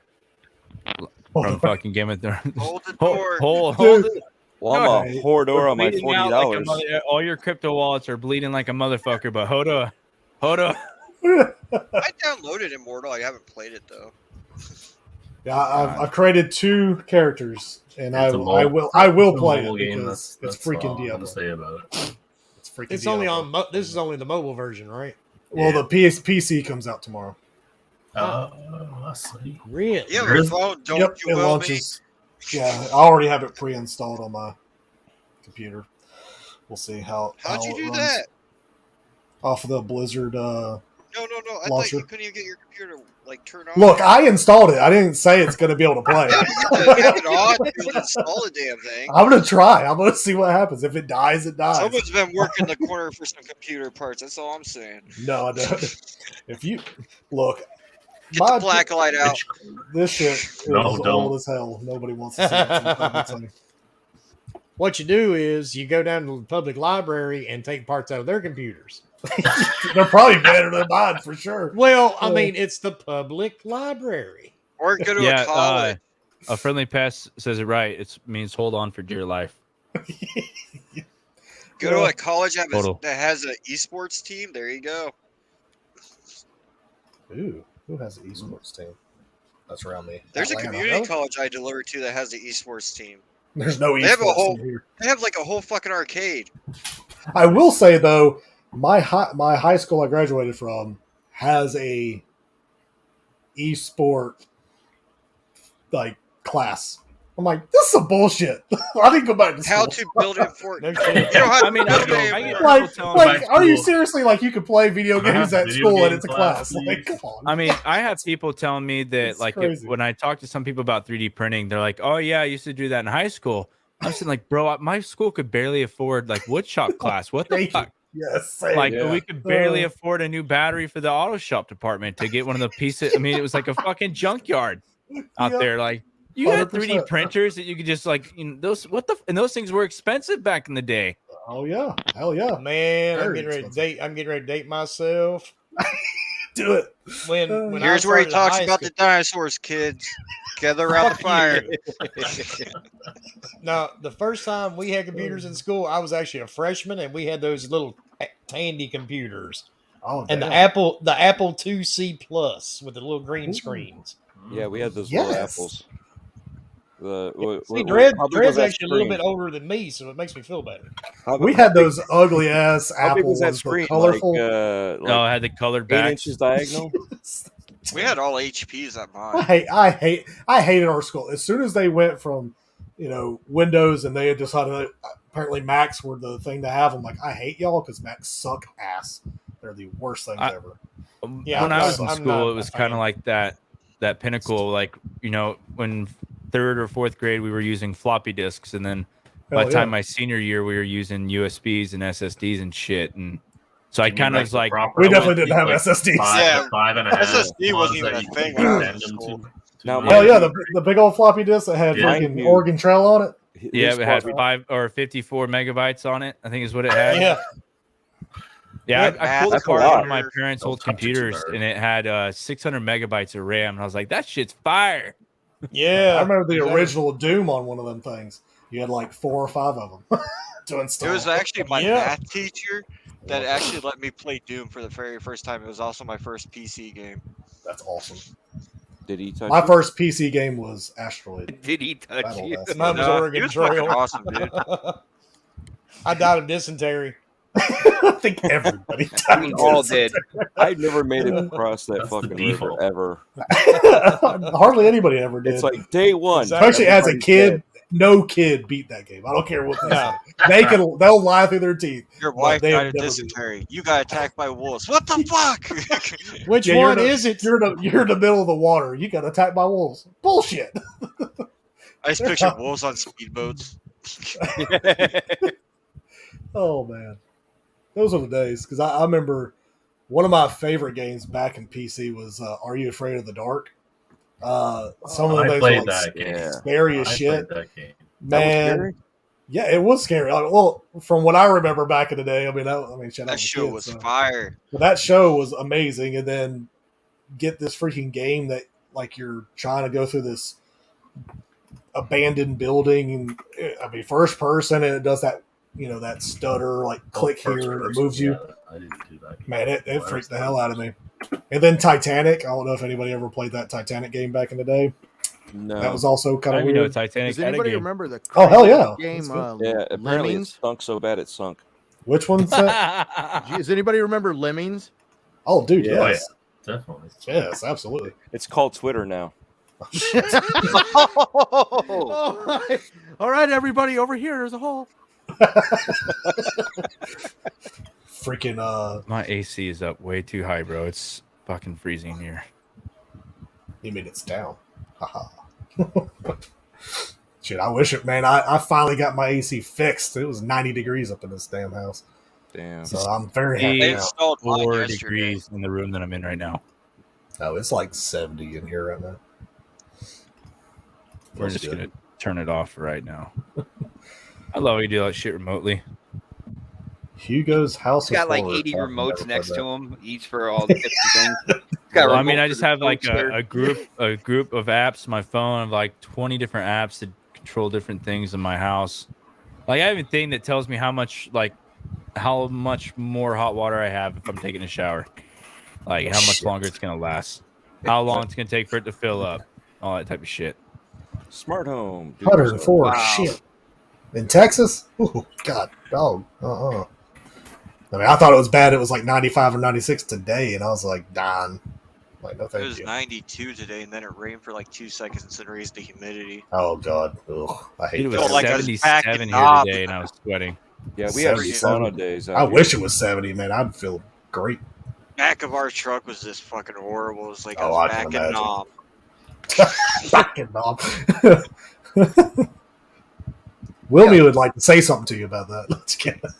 from fucking Game of Thrones. Hold the door. Hold Dude. it. Well, I'm a hoarder on my Bleeding $40. out like a mother- all your crypto wallets are bleeding like a motherfucker, but hodor. I downloaded Immortal. I haven't played it though. Yeah, I've created 2 characters, and I It's a will mobile- play it mobile game. because That's it's freaking all I'm gonna Diablo. say about it. It's freaking It's Diablo. only on. This is only the mobile version, right? Well, the PC comes out tomorrow. I see. Really? Yeah, There is- phone. Don't Yep, you it will launches. Yeah, I already have it pre-installed on my computer. We'll see how. How'd how you it do runs. that? Off of the Blizzard. No. I thought Launcher. you couldn't even get your computer like turned on. Look, I installed it. I didn't say it's going to be able to play. Yeah, but you have to have it on to be able to install the damn thing. I'm going to try. I'm going to see what happens. If it dies, it dies. Someone's been working the corner for some computer parts. That's all I'm saying. No, I don't. If you look, Get the black light out. This shit is No, old don't. as hell. Nobody wants to see it. It's a public thing. What you do is you go down to the public library and take parts out of their computers. They're probably better than mine for sure. Well, I mean, it's the public library. Or go to Yeah, a college. a friendly pest says it right. It means hold on for dear life. Go to a college that Total. has an esports team. There you go. Ooh, who has an esports team? That's around me. There's a Atlanta. community college I deliver to that has an esports team. There's no They have a esports whole- team here. They have like a whole fucking arcade. I will say though, my high school I graduated from has a esport like class. I'm like, this is some bullshit. I didn't go back to school. How to build it for No you shit. know how to I mean, build I get- I it get- for- like, telling like, me are you school. seriously like you can play video games at Video school and game it's a class, class? Like, please. come on. I mean, I have people telling me that, It's like, crazy. when I talk to some people about 3D printing, they're like, "Oh yeah, I used to do that in high school." I'm saying, like, bro, my school could barely afford like woodshop class. What the Thank you. fuck? Yes, same. Like, Yeah. we could barely afford a new battery for the auto shop department to get one of the pieces. I mean, it was like a fucking junkyard out Yep. there. Like, you had 3D 100%. printers that you could just like, those. What the? And those things were expensive back in the day. Oh yeah, hell yeah. Man, I'm Very getting ready to expensive. date. I'm getting ready to date myself. Do it. When Here's I where he started talks high about school- the dinosaurs, kids. Gather around the Fuck fire. you. Now, the first time we had computers in school, I was actually a freshman, and we had those little handy computers, Oh, and damn. the Apple IIc Plus with the little green Ooh. screens. Yeah, we had those little Yes. apples. See, How big Dred's was that actually a little screen? bit older than me, so it makes me feel better. How We big- had those ugly ass How Apple big was that ones, the screen? colorful. Like, Oh, I had the colored 8 back. inches diagonal. We had all HPs at mine. I hated our school. As soon as they went from, Windows and they had decided apparently Macs were the thing to have. I'm like, I hate y'all because Macs suck ass. They're the worst things ever. Yeah, when I'm I was not- in I'm school, not it was a kind of fan. like that pinnacle. Like, you know, when 3rd or 4th grade, we were using floppy disks, and then by Hell the time yeah. my senior year, we were using USBs and SSDs and shit. And so I You mean kind of like was the like, proper We definitely ones, didn't have like SSDs. Yeah, 5.5 SSD wasn't ones even that a you thing could when I was in extend them school. to. Now, Hell mind yeah, you- the big old floppy disk that had Yeah. freaking Mind you- Oregon Trail on it. yeah, his it had floppy- 5 or 54 megabytes on it, I think is what it had. Yeah. Yeah, Good I pulled That's a apart lot. one of my parents' Those old touches computers, are- and it had 600 megabytes of RAM, and I was like, that shit's fire. Yeah. I remember the exactly. original Doom on one of them things. You had like 4 or 5 of them to install. It was actually my Yeah. math teacher that actually let me play Doom for the very first time. It was also my first PC game. That's awesome. Did he touch My you? first PC game was Asteroid. Did he touch That old you? ass Mine was No, Oregon he was fucking Trail. awesome, dude. I died of dysentery. I think everybody died. We all did. I never made it across that That's the fucking river default. ever. Hardly anybody ever did. It's like day one. Exactly. Especially as a everybody's kid, dead. no kid beat that game. I don't care what they No. say. They'll lie through their teeth. Your But wife they died have of never dysentery. You got attacked by wolves. What the fuck? Which Yeah, you're one in the- is it? You're in the middle of the water. You got attacked by wolves. Bullshit. I just picture wolves on speedboats. Oh man, those were the days. Because I remember one of my favorite games back in PC was Are You Afraid of the Dark? Some of the I things played were like that game. Yeah. scary as I shit. played that game. That was Man, scary? yeah, it was scary. Like, well, from what I remember back in the day, shit, I That was a show kid, was so. fire. But that show was amazing, and then get this freaking game that like you're trying to go through this abandoned building, and first person, and it does that that stutter like click First here and it person, moves you. yeah, I didn't do that game. Man, it freaked the hell out of me. And then Titanic. I don't know if anybody ever played that Titanic game back in the day. No. That was also I kind don't of even know weird. Titanic Does had a anybody game. remember the Oh, hell yeah. game? That's Yeah, apparently it Lemmings? stunk so bad it sunk. Which one's that? Does anybody remember Lemmings? Oh, dude, Yeah. yes. Definitely. Yes, absolutely. It's called Twitter now. All right, everybody over here. There's a hole. Freaking, My AC is up way too high, bro. It's fucking freezing here. you mean it's down. Haha. Shit, I wish it, man. I finally got my AC fixed. It was 90 degrees up in this damn house. Damn. So I'm very I happy now. installed mine 4 yesterday. degrees in the room that I'm in right now. Oh, it's like 70 in here right now. We're Feels just good. gonna turn it off right now. I love how you do that shit remotely. Hugo's House He's got of like Horrors. 80 I've remotes never next played to him, each for all the different things. He's got a Well, I mean, remote I for just the have like toaster. a group of apps, my phone of like 20 different apps to control different things in my house. Like I have a thing that tells me how much more hot water I have if I'm taking a shower. Like how much Shit. longer it's gonna last. How long it's gonna take for it to fill up. All that type of shit. Smart home. that. 104. Wow. Shit. In Texas? Ooh, God, dog. I mean, I thought it was bad. It was like 95 or 96 today, and I was like, darn. Like, no It thank was you. 92 today, and then it rained for like 2 seconds and then raised the humidity. Oh, God. Ugh, I hate Dude, it that. was Felt like I was 77 backing here up. today, and I was sweating. Yeah, we have 77. sauna days. I wish it was 70, man. I'd feel great. Back of our truck was just fucking horrible. It was like I Oh, was I can backing imagine. knob. Fucking knob. Wilmy would like to say something to you about that. Let's get it.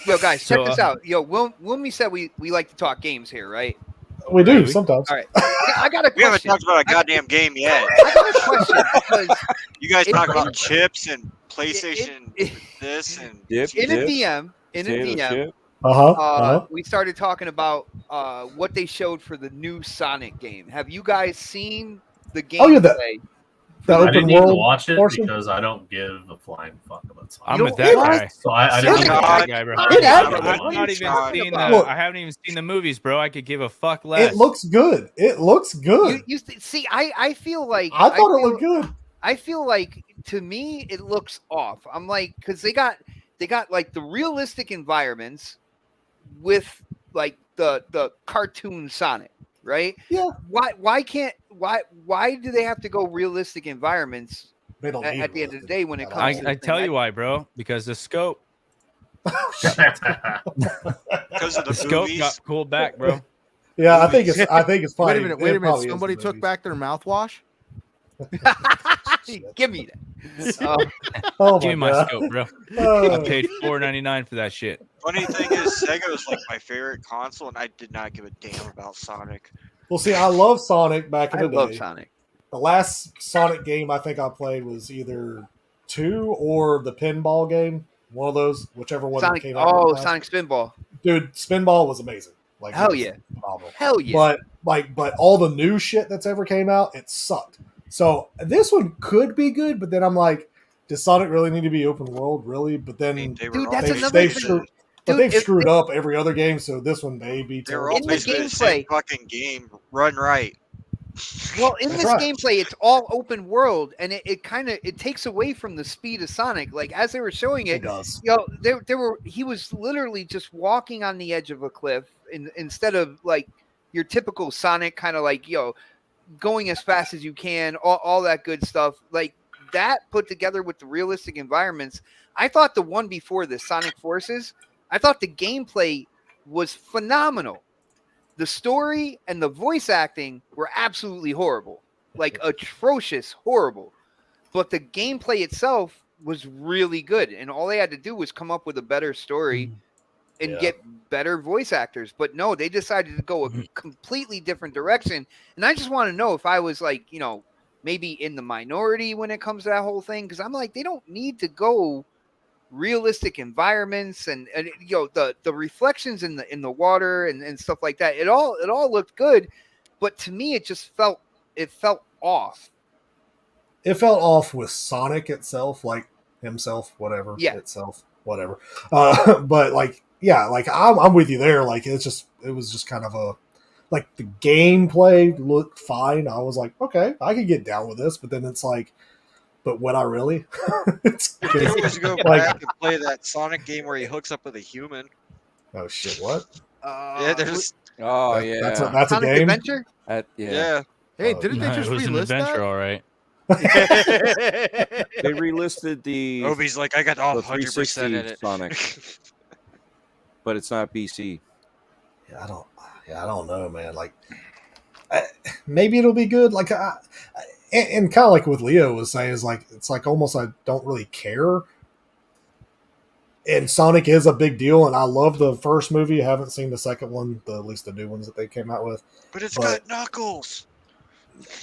Yo, guys, check So, this out. Yo, Wilmy said we like to talk games here, right? We do sometimes. All right. I got a We haven't question. talked about a goddamn game yet. I got a question because You guys It- talk about it- chips and PlayStation this and Dip, in a dip, DM, potato chip. we started talking about what they showed for the new Sonic game. Have you guys seen the game? Oh, yeah, that I open didn't even world watch it portion? because I don't give a flying fuck about Sonic. I'm You with don't- that What? guy. So I I'm didn't with even that guy, bro. It I've happened. not even seen Look. I haven't even seen the movies, bro. I could give a fuck less. It looks good. It looks good. See, I feel like I thought it feel- looked good. I feel like to me it looks off. I'm like, because they got like the realistic environments with like the cartoon Sonic, right? Yeah. Why do they have to go realistic environments They don't need at the end of the day when it at comes? to I this tell thing? you why, bro. Because the scope because of the scope movies. got pulled back, bro. Yeah, I think it's probably. Wait a it minute. probably is Somebody the took movies. back their mouthwash? Give me that. Oh Give me my my god! scope, bro. I Oh. paid $4.99 for that shit. Funny thing is, Sega was like my favorite console, and I did not give a damn about Sonic. Well, see, I love Sonic back in I the day. love Sonic. The last Sonic game I think I played was either 2 or the pinball game. One of those, whichever one Sonic. came out. Oh, last. Sonic Spinball. Dude, Spinball was amazing. Like, Hell it was yeah. phenomenal. Hell yeah. But all the new shit that's ever came out, it sucked. So this one could be good, but then I'm like, does Sonic really need to be open world? Really? But then Dude, that's another they've thing. screwed, Dude, they've if screwed up every other game, so this one may be. They were all In the basically the same gameplay- fucking game. Run right. Well, in That's this right. gameplay, it's all open world, and it kind of takes away from the speed of Sonic. Like as they were showing It it, does. he was literally just walking on the edge of a cliff, instead of like your typical Sonic kind of like going as fast as you can, all that good stuff. Like that put together with the realistic environments. I thought the one before the Sonic Forces, I thought the gameplay was phenomenal. The story and the voice acting were absolutely horrible, like atrocious, horrible. But the gameplay itself was really good, and all they had to do was come up with a better story and get better voice actors. But no, they decided to go a completely different direction. And I just want to know if I was like, maybe in the minority when it comes to that whole thing, because I'm like, they don't need to go realistic environments and the reflections in the water and stuff like that. It all looked good, but to me it felt off. It felt off with Sonic itself, like himself, whatever. Yeah. Itself, whatever. But like, yeah, like I'm with you there. Like it was just kind of like the gameplay looked fine. I was like, okay, I could get down with this, but then it's like, but would I really? It's You can always go back and play that Sonic game where he hooks up with a human. Oh shit! What? Yeah, there's. Oh yeah, That's a Sonic game. Adventure? Yeah. Hey, didn't they just it was an relist adventure, that? all right. They relisted the Obi's like, I got all the 100% in 360 it. Sonic, but it's not BC. Yeah, I don't know, man. Like, maybe it'll be good. Like, and kind of like what Leo was saying is like, it's like almost I don't really care. And Sonic is a big deal, and I love the first movie. I haven't seen the second one, at least the new ones that they came out with. But it's got Knuckles.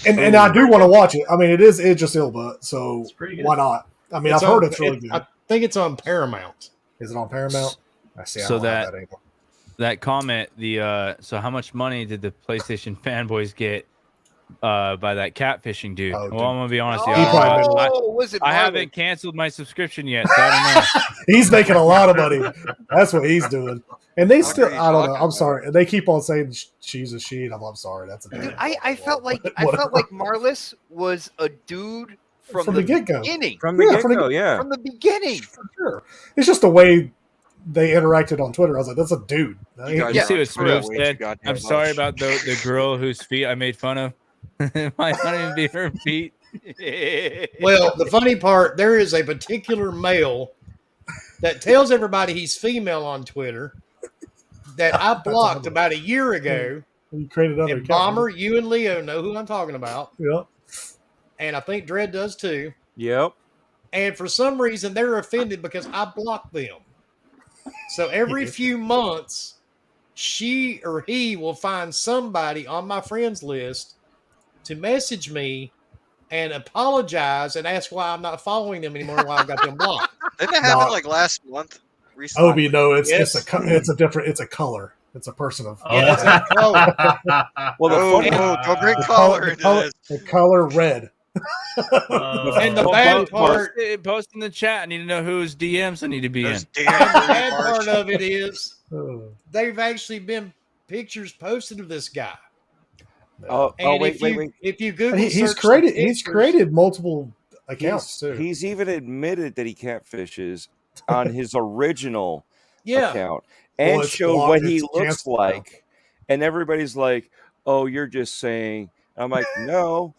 And I do want to watch it. I mean, it's just ill, but so pretty good. why not? I mean, It's I've heard on- it's really good. I think it's on Paramount. Is it on Paramount? I see. I So don't have that- anymore. That comment, so how much money did the PlayStation fanboys get by that catfishing dude? Oh, Well, I'm gonna be honest with He you. probably was it I Marlon? haven't canceled my subscription yet, so I don't know. He's making a lot of money. That's what he's doing. And they still, are you I don't know. talking I'm sorry. They keep on saying she's a she, and I'm sorry. That's a Dude, I felt like Marlis was a dude from the get-go. beginning. From the Yeah, get-go, yeah. From the beginning. For sure. It's just the way they interacted on Twitter. I was like, that's a dude. You guys You Yeah. see what Screw it Smooth way too said? goddamn I'm sorry much. about the girl whose feet I made fun of. It might not even be her feet. Well, the funny part, there is a particular male that tells everybody he's female on Twitter that I blocked about a year ago. You created another And account. Bomber, you and Leo know who I'm talking about. Yeah. And I think Dredd does too. Yep. And for some reason, they're offended because I blocked them. So every few months, she or he will find somebody on my friends list to message me and apologize and ask why I'm not following them anymore, why I got them blocked. Didn't that happen No. like last month? Recently? Obi, no, it's Yes. it's a different. It's a color. It's a person of. Yeah, it's that color. Well, the Oh, funny, no, don't bring color into this. The color red. And the Well, bad post- part, Post in the chat. I need to know whose DMs I need to be in. Those damn the bad remarks. part of it is Oh, they've actually been pictures posted of this guy. oh, And wait. if you Google he's search the created. He's pictures- created multiple accounts too. He's even admitted that he catfishes on his original Yeah. account Well, and it's showed blocked, what he it's looks canceled now. like. And everybody's like, oh, you're just saying. I'm like, no,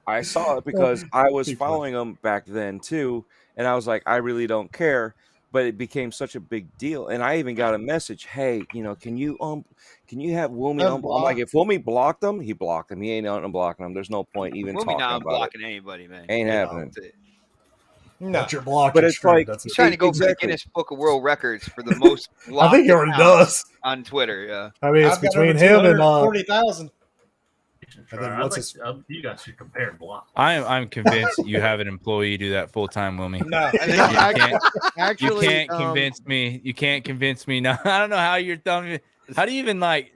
I saw it because I was Keep following him back then too. And I was like, I really don't care. but it became such a big deal. And I even got a message, hey, can you have Wilmy unblock? I'm like, if Wilmy blocked him, he blocked him. He ain't unblocking him. There's no point even Wilmy talking not about it. unblocking anybody, man. Ain't happening. No, you're blocked. But it's like he's trying to go for the Guinness Book of World Records for the most. I think he already does on Twitter. Yeah, I mean, it's between him and 40,000. And then what's you guys should compare block. I'm convinced you have an employee do that full time, Wilmy. No, you can't convince me. You can't convince me. No, I don't know how you're telling me. How do you even like?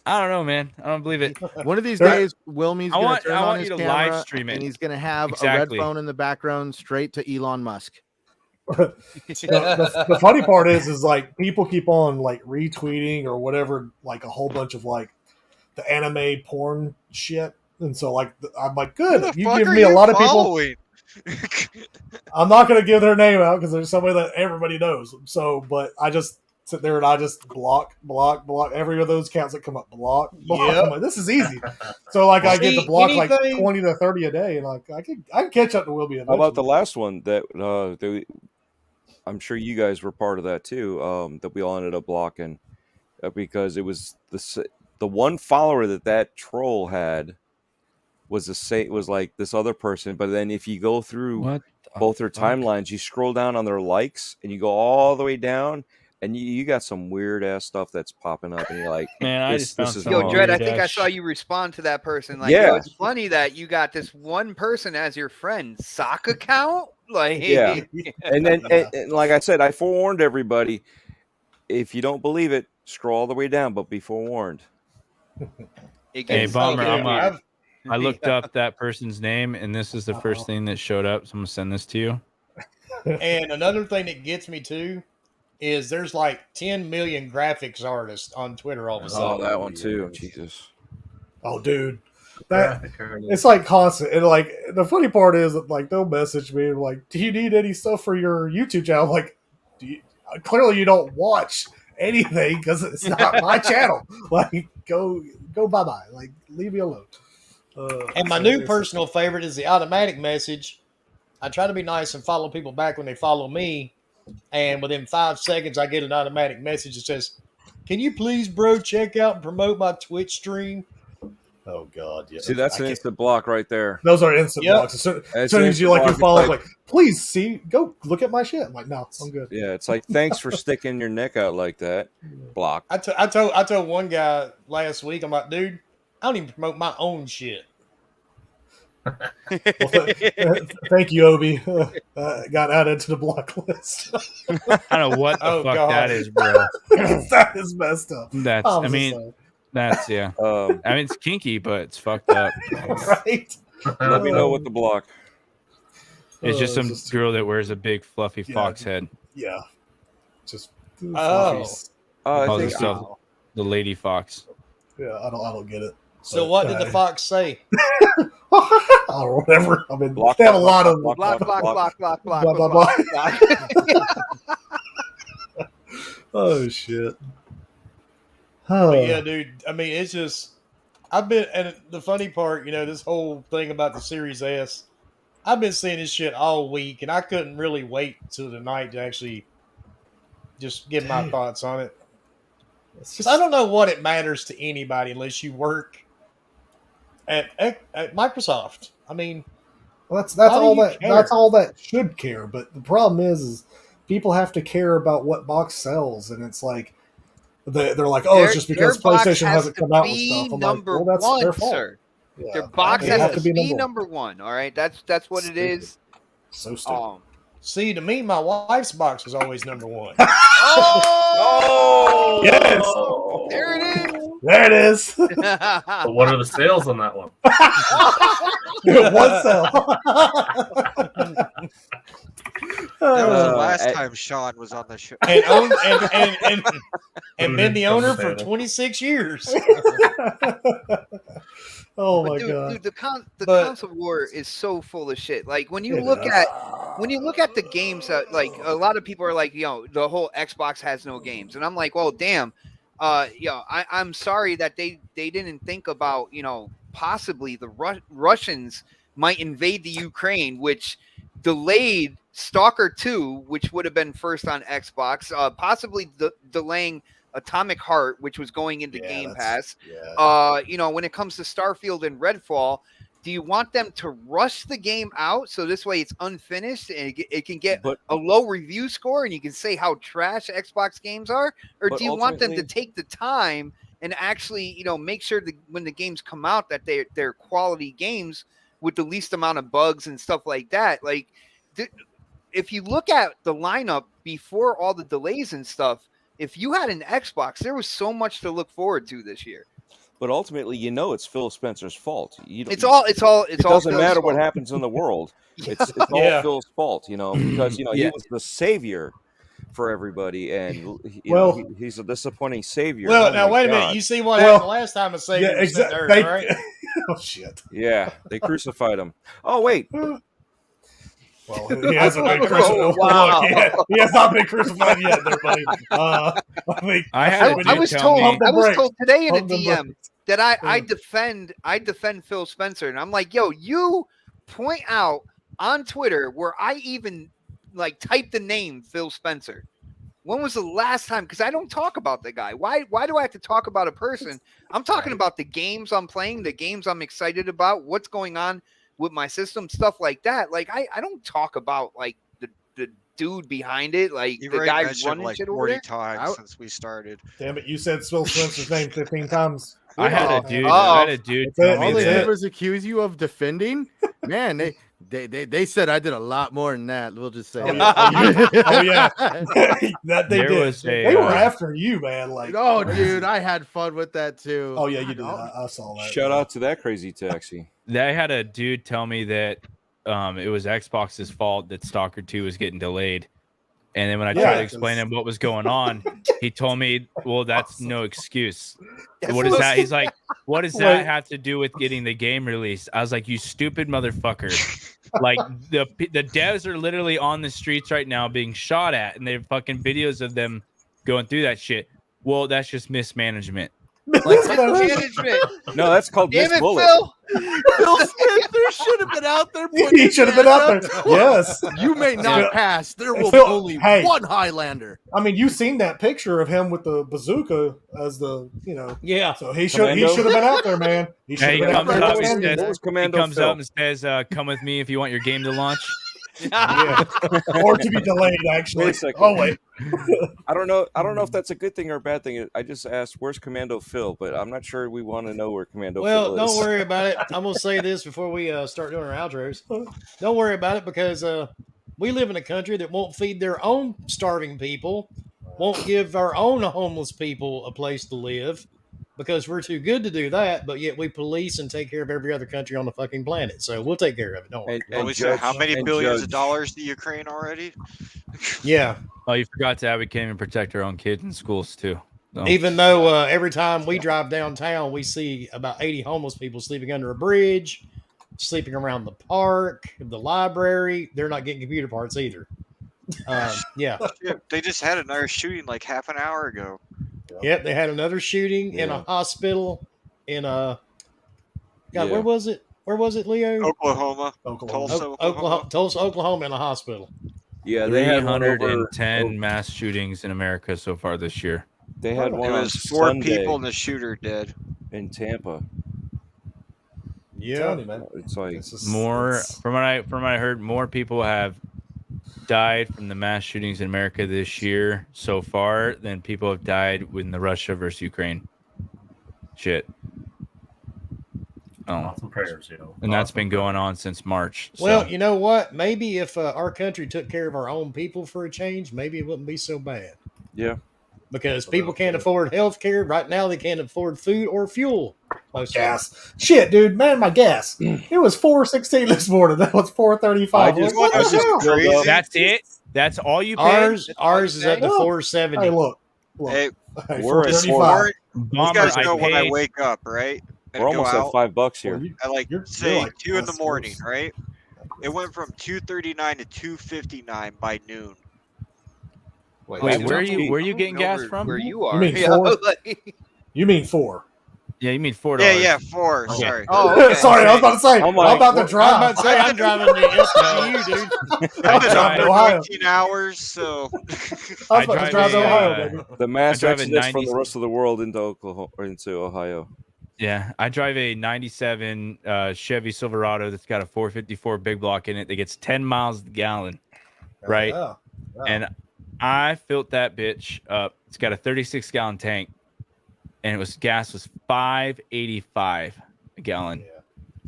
I don't know, man. I don't believe it. One of these days, Wilmy's going to turn on his you to camera live stream it. and he's going to have Exactly. a red phone in the background straight to Elon Musk. the funny part is like people keep on like retweeting or whatever, like a whole bunch of like the anime porn shit, and so like I'm like, good, you give me a lot of people. I'm not going to give their name out because there's somebody that everybody knows. So, but I just sit there and I just block every one of those accounts that come up. Block. Yep. I'm like, this is easy. So like I get to block like anything- 20 to 30 a day, and like I can catch up to Wilby eventually. How about the last one that I'm sure you guys were part of that too, that we all ended up blocking because it was the one follower that troll had was like this other person, but then if you go through both their timelines, you scroll down on their likes and you go all the way down, and you got some weird ass stuff that's popping up, and you're like, man, this is Yo, wrong. Dredd, I think I saw you respond to that person. Like, Yeah. yo, it's funny that you got this one person as your friend. Sock account? Like, Yeah. And then, and like I said, I forewarned everybody. If you don't believe it, scroll all the way down, but be forewarned. Hey, Bomber, Yeah, I looked up that person's name, and this is the first thing that showed up. So I'm gonna send this to you. And another thing that gets me too is there's like 10 million graphics artists on Twitter all of a Oh, sudden. that one too. Jesus. Oh, dude, that it's like constant. And like the funny part is that like they'll message me like, "Do you need any stuff for your YouTube channel?" I'm like, clearly you don't watch anything because it's not my channel. Like, go bye bye. Like, leave me alone. And my new personal favorite is the automatic message. I try to be nice and follow people back when they follow me. And within 5 seconds, I get an automatic message that says, "Can you please, bro, check out and promote my Twitch stream?" Oh, God. Yeah. See, that's an instant block right there. Those are instant Yep. blocks. As soon as you like your follow, like, please see, go look at my shit. I'm like, no, I'm good. Yeah, it's like, thanks for sticking your neck out like that. Block. I told one guy last week, I'm like, dude, I don't even promote my own shit. Thank you, Obi. Got added to the block list. I don't know what the Oh, fuck God. that is, bro. That is messed up. That's. I'm I just mean, saying. that's yeah. I mean, it's kinky, but it's fucked up. Right? Let me know what the block. It's just some girl that wears a big fluffy fox head. Yeah. Just Oh. I Calls think herself the Lady Fox. Yeah, I don't get it. So what did the fox say? Or whatever. I mean, they have a lot of block, block, block, block, block, blah, blah, block, blah. block. Oh shit. But yeah, dude. I mean, it's just I've been, and the funny part, you know, this whole thing about the Series S, I've been seeing this shit all week, and I couldn't really wait till tonight to actually just give my thoughts on it. Because I don't know what it matters to anybody unless you work at Microsoft. I mean, Well, that's why do all you that care? that's all that should care. But the problem is people have to care about what box sells, and it's like they're like, oh, it's just because Their box PlayStation has hasn't to come out with be stuff. I'm like, number well, that's one, their fault. sir. Yeah, Their box they have has to be number one. All right, that's what it is. So stupid. see, to me, my wife's box was always number one. Oh, Yes, there it is. there it is. So what are the sales on that one? One sell. That was the Uh, last time Sean was on the show. and been the owner for 26 years. Oh But my dude, god. dude, the But- console war is so full of shit. Like when you It look is. at the games that, like, a lot of people are like, you know, the whole Xbox has no games, and I'm like, well, damn, I'm sorry that they didn't think about, you know, possibly the Russians might invade the Ukraine, which delayed Stalker 2, which would have been first on Xbox, possibly delaying Atomic Heart, which was going into Game Pass. You know, when it comes to Starfield and Redfall, do you want them to rush the game out so this way it's unfinished and it can get a low review score and you can say how trash Xbox games are? Or do you want them to take the time and actually, you know, make sure that when the games come out that they're quality games with the least amount of bugs and stuff like that? Like, if you look at the lineup before all the delays and stuff, if you had an Xbox, there was so much to look forward to this year. But ultimately, you know, it's Phil Spencer's fault. It doesn't matter what happens in the world. It's all Phil's fault, you know, because he was the savior for everybody, and he's a disappointing savior. Well, now wait a minute. You see what happened last time a savior was sent to Earth, right? Oh shit! Yeah, they crucified him. Oh wait. Well, he hasn't been crucified. Wow. He has not been crucified yet, there, buddy. I was told today in a DM that I defend Phil Spencer, and I'm like, yo, you point out on Twitter where I even like typed the name Phil Spencer. When was the last time? Because I don't talk about the guy. Why do I have to talk about a person? I'm talking about the games I'm playing, the games I'm excited about, what's going on with my system, stuff like that. Like I don't talk about like the dude behind it, like You've the already guy mentioned running like shit 40 over there. times since we started. Damn it! You said Phil Spencer's name 15 times. I had a dude All they did was accuse you of defending. Man, they said I did a lot more than that. We'll just say. Oh yeah. That they There did. was a, They were after you, man. Like, oh, dude, I had fun with that too. Oh yeah, you did. I saw that. Shout out to that crazy taxi. I had a dude tell me that it was Xbox's fault that Stalker 2 was getting delayed. And then when I tried to explain to him what was going on, he told me, well, that's no excuse. What is that? He's like, what does that have to do with getting the game released? I was like, you stupid motherfucker. Like, the devs are literally on the streets right now being shot at, and they have fucking videos of them going through that shit. Well, that's just mismanagement. Like management. No, that's called Damn it, Bullet. Phil. Phil Spencer should have been out there. He should have been out there. Yes. You may not pass. There will Phil, only one Highlander. I mean, you've seen that picture of him with the bazooka as the, you know. Yeah. So he should have been out there, man. He should have been out there. He comes up and says, come with me if you want your game to launch. Yeah. Or to be delayed, actually. Wait a second. Oh wait. I don't know if that's a good thing or a bad thing. I just asked, where's Commando Phil? But I'm not sure we want to know where Commando Phil is. Well, don't worry about it. I'm going to say this before we start doing our outros. Don't worry about it, because we live in a country that won't feed their own starving people, won't give our own homeless people a place to live, because we're too good to do that, but yet we police and take care of every other country on the fucking planet. So we'll take care of it. Don't worry. How many billions of dollars to Ukraine already? Yeah. Oh, you forgot to add we can't even protect our own kids in schools too. So. Even though every time we drive downtown, we see about 80 homeless people sleeping under a bridge, sleeping around the park, the library. They're not getting computer parts either. Yeah. They just had another shooting like half an hour ago. Yep, they had another shooting in a hospital in where was it? Where was it, Leo? Oklahoma. Tulsa, Oklahoma, in a hospital. Yeah, they had 110 mass shootings in America so far this year. They had one. It was 4 people and the shooter dead in Tampa. Yeah, it's like from what I heard, more people have died from the mass shootings in America this year so far than people have died in the Russia versus Ukraine shit. Some prayers, and that's been going on since March. Well, you know what? Maybe if our country took care of our own people for a change, maybe it wouldn't be so bad. Yeah. Because people can't afford health care. Right now, they can't afford food or fuel. Gas. Shit, dude. Man, my gas. It was $4.16 this morning. That was $4.35. That's it? That's all you pay? Ours is at the $4.70. Hey, look. Hey, we're at $4.35. You guys know when I wake up, right? We're almost at $5 here. I say 2 in the morning, right? It went from 2.39 to 2.59 by noon. Wait, where are you getting gas from? Where you are? You mean 4? You mean 4? Yeah, you mean $4. Yeah, 4. Okay. Sorry. Oh, okay. Sorry, I was about to say. I'm I'm about to I'm drive. about to say I'm driving to SPU, dude. I was drive- driving to Ohio. 18 hours, so I was about to drive drive to a, Ohio, baby. The mass I drive a exodus from 90s the rest of the world into Oklahoma or into Ohio. Yeah, I drive a 97 Chevy Silverado that's got a 454 big block in it that gets 10 miles a gallon, right? Yeah. And I filled that bitch up. It's got a 36-gallon tank, and gas was $5.85 a gallon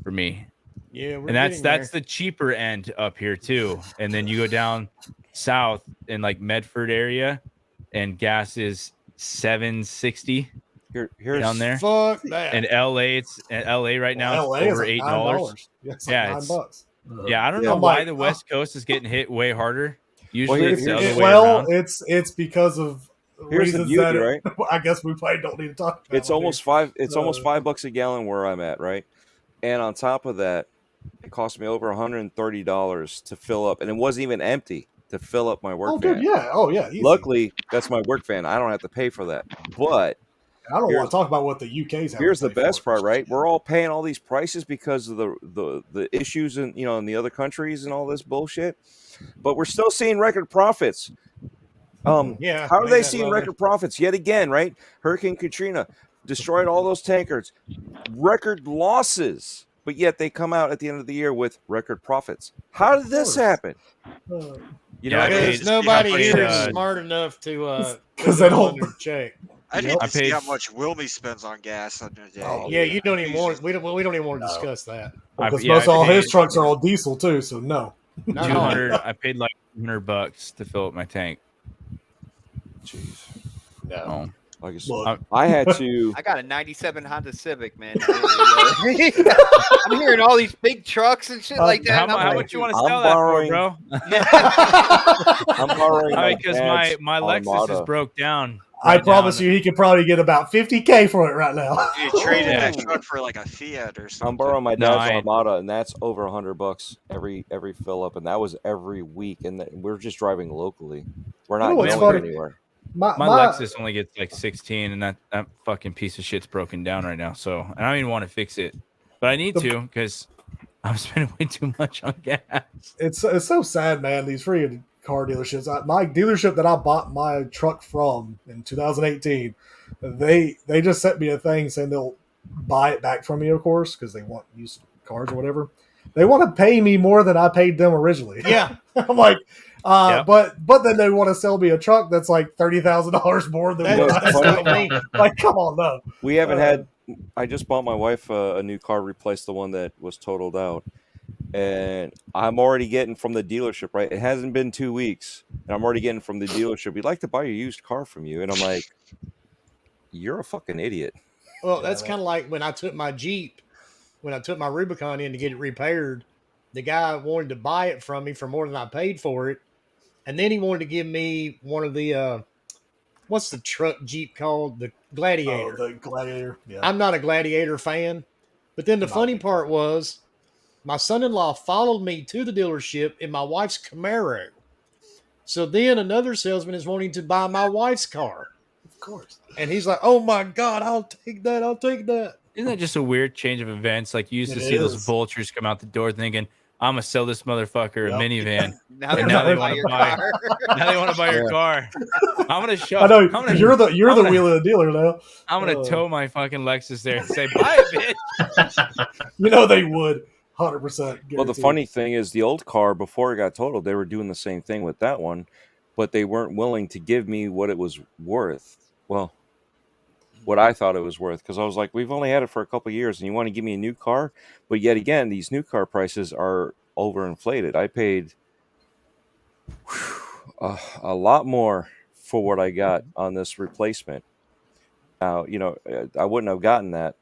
for me. Yeah, we're And that's getting the cheaper end up here too. And then you go down south in like Medford area, and gas is $7.60 Here's down there. Fuck that. In LA, it's in LA right now. LA It's is over like $8. Yeah, it's Yeah, like it's- $9. Yeah, I don't Yeah. know I'm why like, the West Coast is getting hit way harder. Usually Well, it's the other way Well, around. it's because of Here's the reasons beauty, that right? I guess we probably don't need to talk about. It's almost almost $5 a gallon where I'm at, right? And on top of that, it cost me over $130 to fill up, and it wasn't even empty to fill up my work van. Dude, yeah. Oh, yeah. Easy. Luckily, that's my work van. I don't have to pay for that. But I don't want to talk about what the UK's. here's the best part, right? We're all paying all these prices because of the issues in in the other countries and all this bullshit. But we're still seeing record profits. Yeah. How are ain't they that seeing lovely? record profits yet again? Right? Hurricane Katrina destroyed all those tankers, record losses, but yet they come out at the end of the year with record profits. How did this happen? You know, Yeah, I Because paid- nobody I paid, here is uh, smart enough to because they don't. check. I'd Yep. hate I to see paid- how much Wilmy spends on gas on a day. Oh, Yeah, you don't even Jesus. want. We don't even want to No. discuss that. Because yeah, most I all his paid- trucks are all diesel too, so no. No, 200. I paid like $200 to fill up my tank. jeez. No. Oh. Like I said, Look, I had to. I got a 97 Honda Civic, man. I'm hearing all these big trucks and shit like that. How, and I'm how like, much you want to I'm sell that for, borrowing- bro? I'm borrowing my Because dad's my Lexus is Armada. broke down. I right promise now. you, he could probably get about $50K for it right now. You traded Yeah. that truck for like a Fiat or something. I'm borrowing my No, dad's I- Armada, and that's over $100 every fill up, and that was every week. And we're just driving locally. We're not You know what's going funny? anywhere. My Lexus only gets like 16, and that fucking piece of shit's broken down right now. So I don't even want to fix it, but I need to because I'm spending way too much on gas. It's so sad, man. These freaking car dealerships. My dealership that I bought my truck from in 2018, they just sent me a thing saying they'll buy it back from me, of course, because they want used cars or whatever. They want to pay me more than I paid them originally. Yeah. I'm like, Yep. but then they want to sell me a truck that's like $30,000 more than what That's I not me. like. Come on, no. We haven't had. I just bought my wife a new car, replaced the one that was totaled out, and I'm already getting from the dealership. Right, it hasn't been 2 weeks, and I'm already getting from the dealership. We'd like to buy a used car from you, and I'm like, you're a fucking idiot. Well, that's kind of like when I took my Jeep, when I took my Rubicon in to get it repaired. The guy wanted to buy it from me for more than I paid for it, and then he wanted to give me one of the what's the truck Jeep called? The Gladiator. Oh, the Gladiator. Yeah. I'm not a Gladiator fan, but then the funny part was my son-in-law followed me to the dealership in my wife's Camaro. So then another salesman is wanting to buy my wife's car. Of course. And he's like, "Oh my God, I'll take that. I'll take that." Isn't that just a weird change of events? Like you used to It see those is. vultures come out the door thinking, "I'm gonna sell this motherfucker Yep. a minivan." now they And now want they to buy want your to buy. car. Now they want to buy your car. I'm gonna show. I know I'm gonna, you're the I'm the gonna- wheel of the dealer now. I'm gonna Uh, tow my fucking Lexus there and say, "Buy it, bitch." You know they would 100%. Well, the funny thing is, the old car before it got totaled, they were doing the same thing with that one, but they weren't willing to give me what it was worth. Well, what I thought it was worth, because I was like, we've only had it for a couple of years, and you want to give me a new car? But yet again, these new car prices are overinflated. I paid a lot more for what I got on this replacement. Now, I wouldn't have gotten that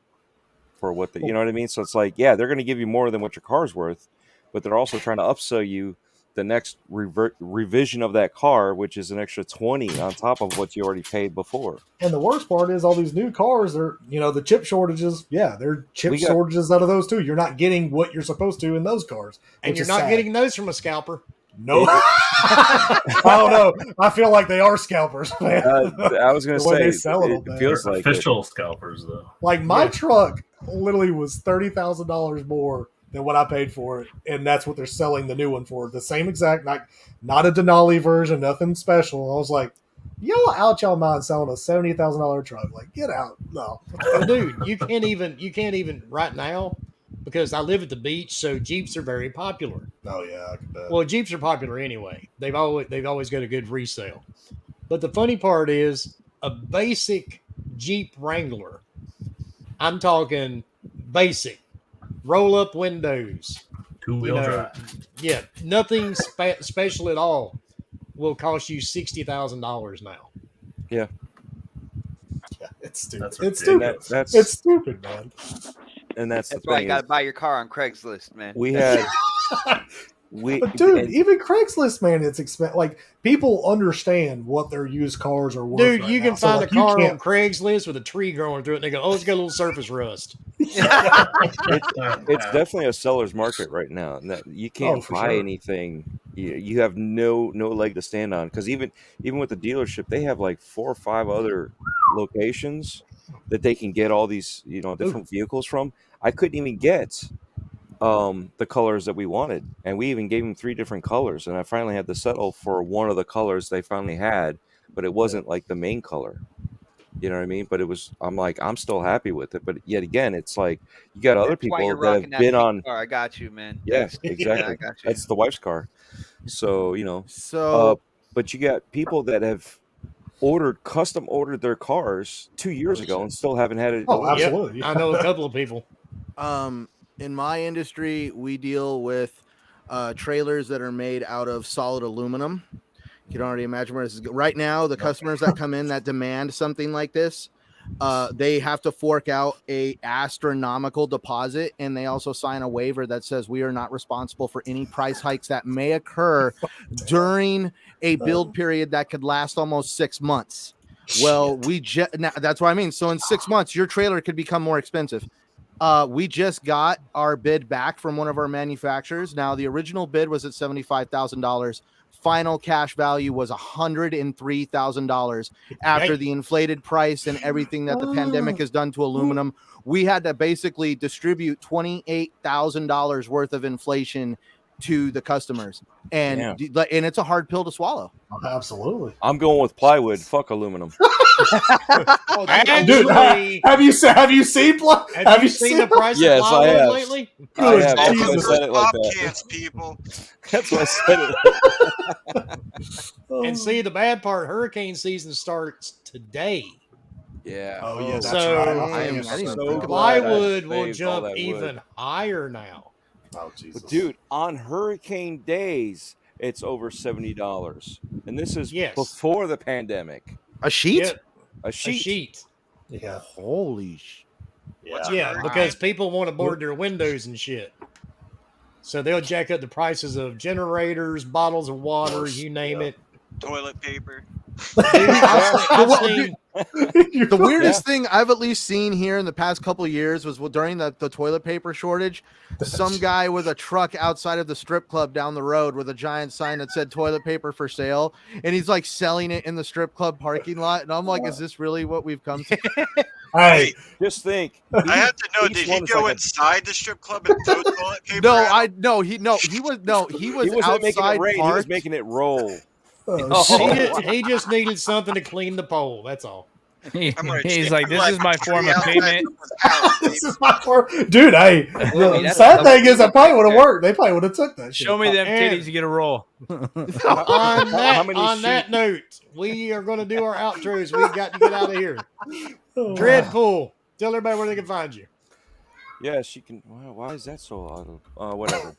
for what you know what I mean? So it's like, yeah, they're going to give you more than what your car's worth, but they're also trying to upsell you the next revision of that car, which is an extra 20 on top of what you already paid before. And the worst part is all these new cars are, the chip shortages. Yeah, there are chip We got- shortages out of those too. You're not getting what you're supposed to in those cars. And which you're is not sad. getting those from a scalper. No, I don't know. I feel like they are scalpers, man. I was going to The way say, they sell it, it feels like official scalpers, though. like my truck literally was $30,000 more than what I paid for it, and that's what they're selling the new one for. The same exact, not a Denali version, nothing special. I was like, y'all out y'all mind selling a $70,000 truck? Like, get out! No, Well, dude, you can't even right now because I live at the beach, so Jeeps are very popular. Oh yeah, I can bet. Well, Jeeps are popular anyway. They've always got a good resale. But the funny part is a basic Jeep Wrangler. I'm talking basic, roll up windows, Two-wheel drive. Yeah, nothing special at all. Will cost you $60,000 now. Yeah. Yeah, it's stupid. That's It's stupid. That's It's stupid, man. and that's That's the why thing. you got to buy your car on Craigslist, man. We had But dude, even Craigslist, man, it's expensive. Like people understand what their used cars are worth. Dude, right you now. can So, find like, a you car on can't- Craigslist with a tree growing through it, and they go, "Oh, it's got a little surface rust." it's definitely a seller's market right now. And that you can't for buy sure. anything. You have no leg to stand on because even with the dealership, they have like 4 or 5 other locations that they can get all these different vehicles from. I couldn't even get the colors that we wanted, and we even gave them 3 different colors, and I finally had to settle for one of the colors they finally had, but it wasn't like the main color. You know what I mean? But I'm still happy with it. But yet again, it's like you got other That's why people you're that have rocking that been pink on. car. I got you, man. Yeah, That's- exactly. I got you. That's the wife's car. So So but you got people that have custom ordered their cars 2 years ago and still haven't had it. Oh, delivered. absolutely. Yep, I know a couple of people. in my industry, we deal with trailers that are made out of solid aluminum. You can already imagine where this is. Right now, the customers that come in that demand something like this, they have to fork out a astronomical deposit, and they also sign a waiver that says we are not responsible for any price hikes that may occur during a build period that could last almost 6 months. Well, now, that's what I mean. So in 6 months, your trailer could become more expensive. We just got our bid back from one of our manufacturers. Now, the original bid was at $75,000. Final cash value was $103,000 after the inflated price and everything that the pandemic has done to aluminum. We had to basically distribute $28,000 worth of inflation to the customers, and it's a hard pill to swallow. Absolutely. I'm going with plywood. Fuck aluminum. Dude, have you seen Have you seen the price of Yes, I plywood have. lately? I have. That's why I Jesus. said it like Pop that. cans, people. That's why I said it. And see, the bad part, hurricane season starts today. Yeah. Oh yeah, that's So, right. I am I didn't so think about glad I plywood will saved all jump that even wood. higher now. Oh Jesus, But dude, on hurricane days, it's over $70, and this is before the pandemic. A sheet? Yeah, A sheet. Yeah. Holy Yeah, because people want to board their windows and shit. So they'll jack up the prices of generators, bottles of water, you name it. Toilet paper. Dude, I've seen The weirdest thing I've at least seen here in the past couple of years was during the toilet paper shortage. Some guy with a truck outside of the strip club down the road with a giant sign that said toilet paper for sale, and he's like selling it in the strip club parking lot. And I'm like, is this really what we've come to? Hey, just think. I have to know, did he go inside the strip club and throw toilet paper? He was He wasn't making outside it rain. He was parked. making it roll. he just needed something to clean the pole. That's all. He's like, this is my form of payment. This is my form, dude. Hey, the that's sad a thing is, I probably would have worked. They probably would have took that. Show me them titties to get a roll. On that note, we are going to do our outros. We got to get out of here. Dreadpool, tell everybody where they can find you. Yes, you can. Wow, why is that so auto? Whatever.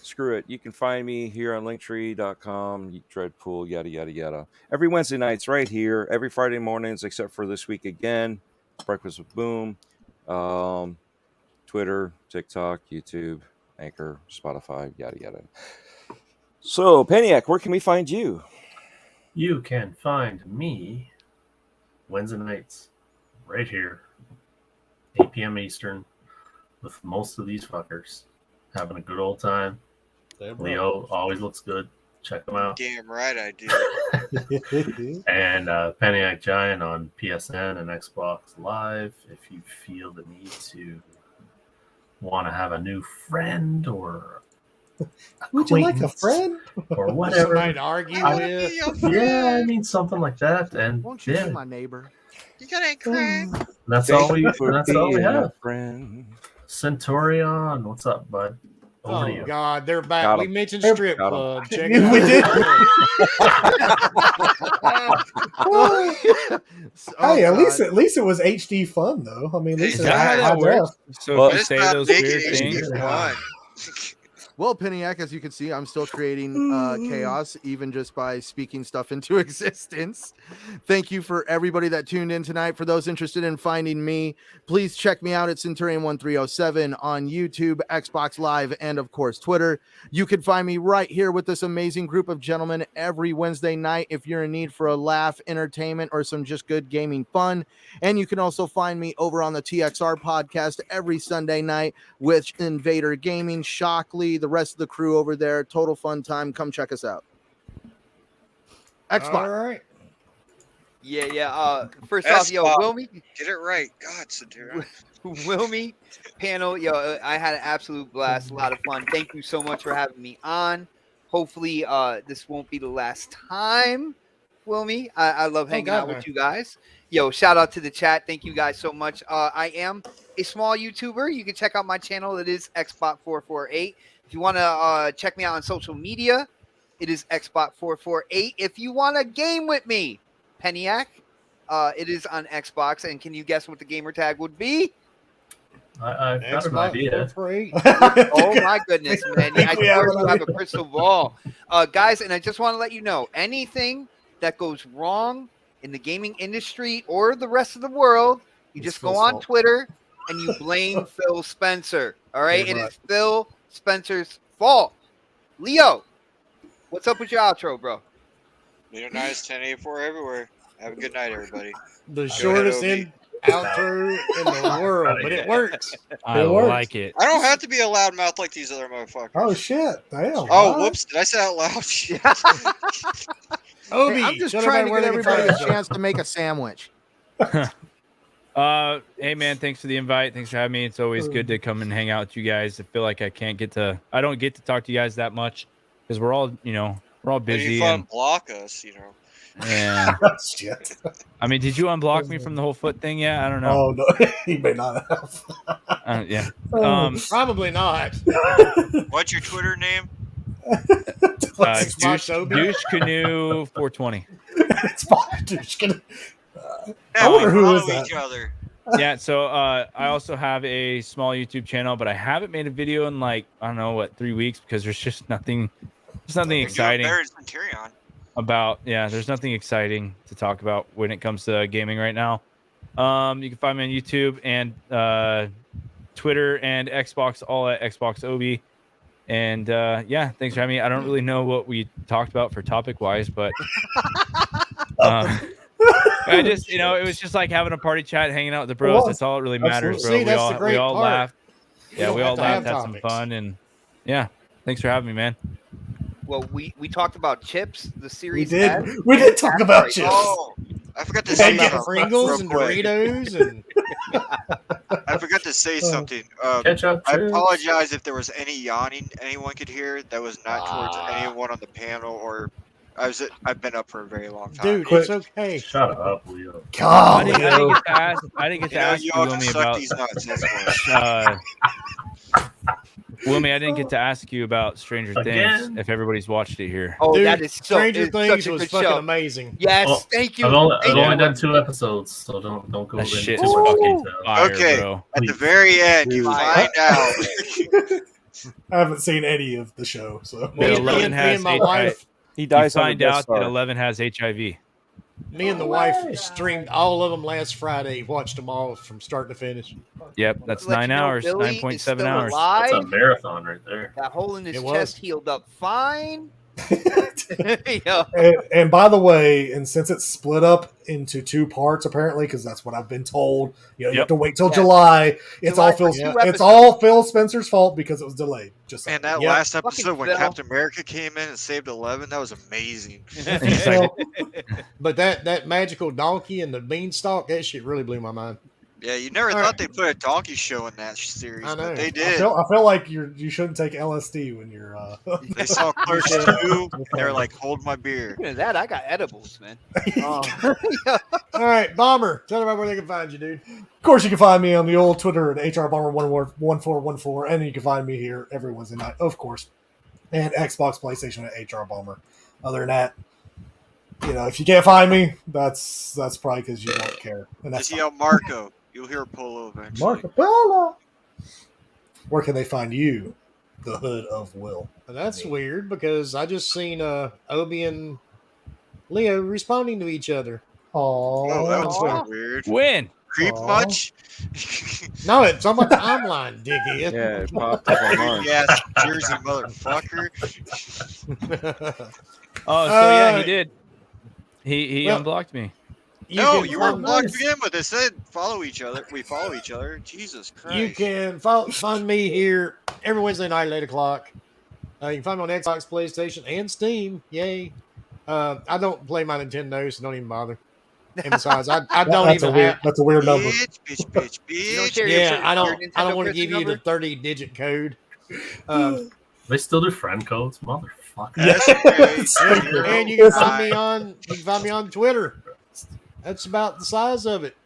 Screw it. You can find me here on linktree.com, Dreadpool, yada, yada, yada. Every Wednesday nights right here. Every Friday mornings, except for this week again. Breakfast with Boom. Twitter, TikTok, YouTube, Anchor, Spotify, yada, yada. So, Paniac, where can we find you? You can find me Wednesday nights right here, 8 p.m. Eastern, with most of these fuckers having a good old time. Leo always looks good. Check them out. Damn right I do. And Paniac Giant on PSN and Xbox Live. If you feel the need to want to have a new friend or Would you like a friend or whatever, Somebody to argue with. yeah, I mean something like that. And Won't you yeah, be my neighbor? You got a crack? that's Thank all we you for that's all we being a have. friend. Centurion, what's up, bud? Over to Oh you. God, they're back. Got We 'em. mentioned Got strip 'em. club. Check We it out. Hey, at least it was HD fun though. I mean, at least Is it that how had that high works? def. So Well, if you Let's say not those make weird it things, HD fun. Well, Peniac, as you can see, I'm still creating chaos, even just by speaking stuff into existence. Thank you for everybody that tuned in tonight. For those interested in finding me, please check me out at Centurion1307 on YouTube, Xbox Live, and of course, Twitter. You can find me right here with this amazing group of gentlemen every Wednesday night if you're in need for a laugh, entertainment, or some just good gaming fun. And you can also find me over on the TXR podcast every Sunday night with Invader Gaming, Shockley, the rest of the crew over there. Total fun time. Come check us out. Xbox. All right. Yeah. First off, yo, Xbox. Wilmy, Get it right. God, Centurion. Wilmy, panel, yo, I had an absolute blast, a lot of fun. Thank you so much for having me on. Hopefully, this won't be the last time, Wilmy. I love hanging out with you guys. Yo, shout out to the chat. Thank you guys so much. I am a small YouTuber. You can check out my channel. It is Xbot448. If you want to check me out on social media, it is Xbot448. If you want to game with me, Peniac, it is on Xbox. And can you guess what the gamer tag would be? I've got an idea. Oh my goodness, man! I swear you have a crystal ball, guys. And I just want to let you know, anything that goes wrong in the gaming industry or the rest of the world, you just go on Twitter and you blame Phil Spencer. All right, it is Phil Spencer's fault. Leo, what's up with your outro, bro? Leader Nice 1084 everywhere. Have a good night, everybody. The shortest outro in the world, but it works. I like it. I don't have to be a loudmouth like these other motherfuckers. Oh shit! Damn. Oh, whoops! Did I say out loud? Obi, Hey, I'm just trying to get everybody a chance to make a sandwich. Hey man, thanks for the invite. Thanks for having me. It's always good to come and hang out with you guys. I feel like I don't get to talk to you guys that much because we're all busy. And block us, Yeah. Shit. I mean, did you unblock me from the whole foot thing yet? I don't know. Oh no, he may not have. Yeah. Probably not. What's your Twitter name? Douche Canoe 420. Douche Canoe. I wonder who is follow that. each other. Yeah, so I also have a small YouTube channel, but I haven't made a video in 3 weeks because there's just nothing. There's nothing exciting there's nothing exciting to talk about when it comes to gaming right now. You can find me on YouTube and Twitter and Xbox, all at Xbox Obi. And thanks for having me. I don't really know what we talked about for topic wise, but I just, it was just like having a party chat, hanging out with the bros. That's all it really matters, bro. See, that's the great we all part. laughed. Yeah, we all laughed, had some topics. fun, and thanks for having me, man. Well, we talked about chips, the series. We did talk about chips. Oh, I forgot to say something. Pringles and Doritos and I forgot to say something. Ketchup, I chips. apologize if there was any yawning anyone could hear. That was not towards anyone on the panel or. I've been up for a very long time. dude, it's okay. Shut up, Leo. I didn't get to ask. I didn't get to ask you you, all can Wilmy, suck about. these nuts. That's why. Wilmy, I didn't get to ask you about Stranger Things. Again? If everybody's watched it here. Oh, Dude, that is Stranger Things such a was good fucking show. amazing. Yes, Well, thank you. I've only Thank you. done 2 episodes, so don't go That into shit too is much fucking detail. fire, Okay, bro. at the very end, you find out. I haven't seen any of the show, so That 11 me has and my HIV. wife, He You dies on find the Death out Star. that 11 has HIV. me and the wife streamed all of them last Friday. Watched them all from start to finish. Yep, that's Let 9 you know hours, Billy is 9.7 still hours. alive. That's a marathon right there. That hole in his It was. chest healed up fine. Yeah. And by the way, and since it's split up into 2 parts, apparently, because that's what I've been told, you have to wait till July. It's all Phil Spencer's fault because it was delayed. Just and that last episode when Captain America came in and saved 11, that was amazing. But that magical donkey and the beanstalk, that shit really blew my mind. Yeah, you never thought they'd put a donkey show in that series, but they did. I feel like you shouldn't take LSD when you're. They saw Clerks 2. They're like, hold my beer. Look at that, I got edibles, man. All right, Bomber, tell everybody where they can find you, dude. Of course, you can find me on the old Twitter at HRBomber1414, and you can find me here every Wednesday night, of course, and Xbox, PlayStation at HRBomber. Other than that, if you can't find me, that's probably because you don't care. And that's just yell Marco. You'll hear Polo eventually. Marco Polo. Where can they find you, the Hood of Will? That's weird because I just seen Obi and Leo responding to each other. Oh, that was so weird. When? Creep much? No, it's on my timeline, dickhead. Yeah, it popped up on mine. Yes, Jersey motherfucker. Oh, so yeah, he did. He unblocked me. You weren't blocked again, but they said follow each other. We follow each other. Jesus Christ. You can find me here every Wednesday night at 8 o'clock. You can find me on Xbox, PlayStation, and Steam. Yay. I don't play my Nintendo, so don't even bother. And besides, I don't that's even have... That's a weird number. Bitch. Yeah, I don't want to give you the 30-digit code. They still do friend codes, motherfucker. And you can find me on Twitter. That's about the size of it.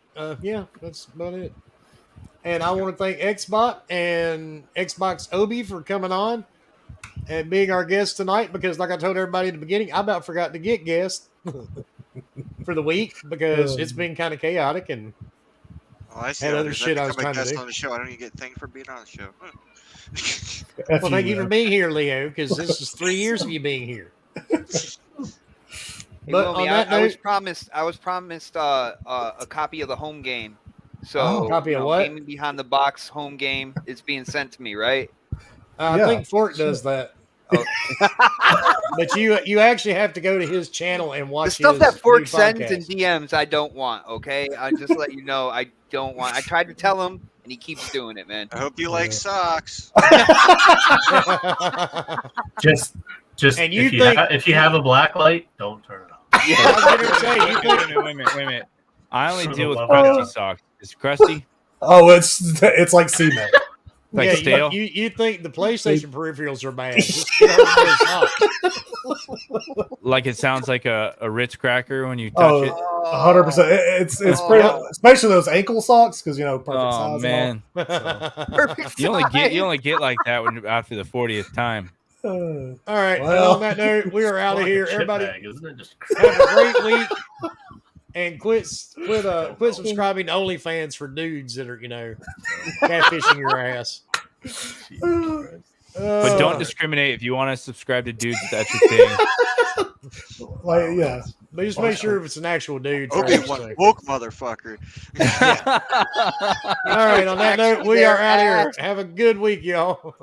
Yeah, that's about it. And I want to thank Xbox and Xbox Obi for coming on and being our guest tonight because, like I told everybody at the beginning, I about forgot to get guests for the week because it's been kind of chaotic and had other shit I was trying to do. On the show. I don't even get thanked for being on the show. Well, thank you for being here, Leo, because this is 3 years of you being here. But on that note, I was promised a copy of the home game. So copy of what? Gaming Behind the Box home game is being sent to me, right? I think Fort does that. Oh. But you actually have to go to his channel and watch the stuff his that Fort new sends podcast. in DMs. I don't want. Okay, I just let you know I don't want. I tried to tell him, and he keeps doing it, man. I hope you like socks. Just and if you have a black light, don't turn it on. Yeah, I was gonna say, wait a minute. I only deal with crusty socks. Is it crusty? Oh, it's like cement. Like stale? You think the PlayStation peripherals are bad? Just get over those socks. Like it sounds like a Ritz cracker when you touch it. 100%. It's pretty, especially those ankle socks because perfect size. Oh man, Perfect. you only get like that when after the 40th time. All right. Well, on that note, we are out of here. Everybody, bag, isn't it? Just have a great week. And quit subscribing to OnlyFans for dudes that are, catfishing your ass. But don't discriminate. If you want to subscribe to dudes, that's your thing. Yeah. But just make sure if it's an actual dude. Okay, one woke motherfucker. All right. On that note, we are out of here. Have a good week, y'all.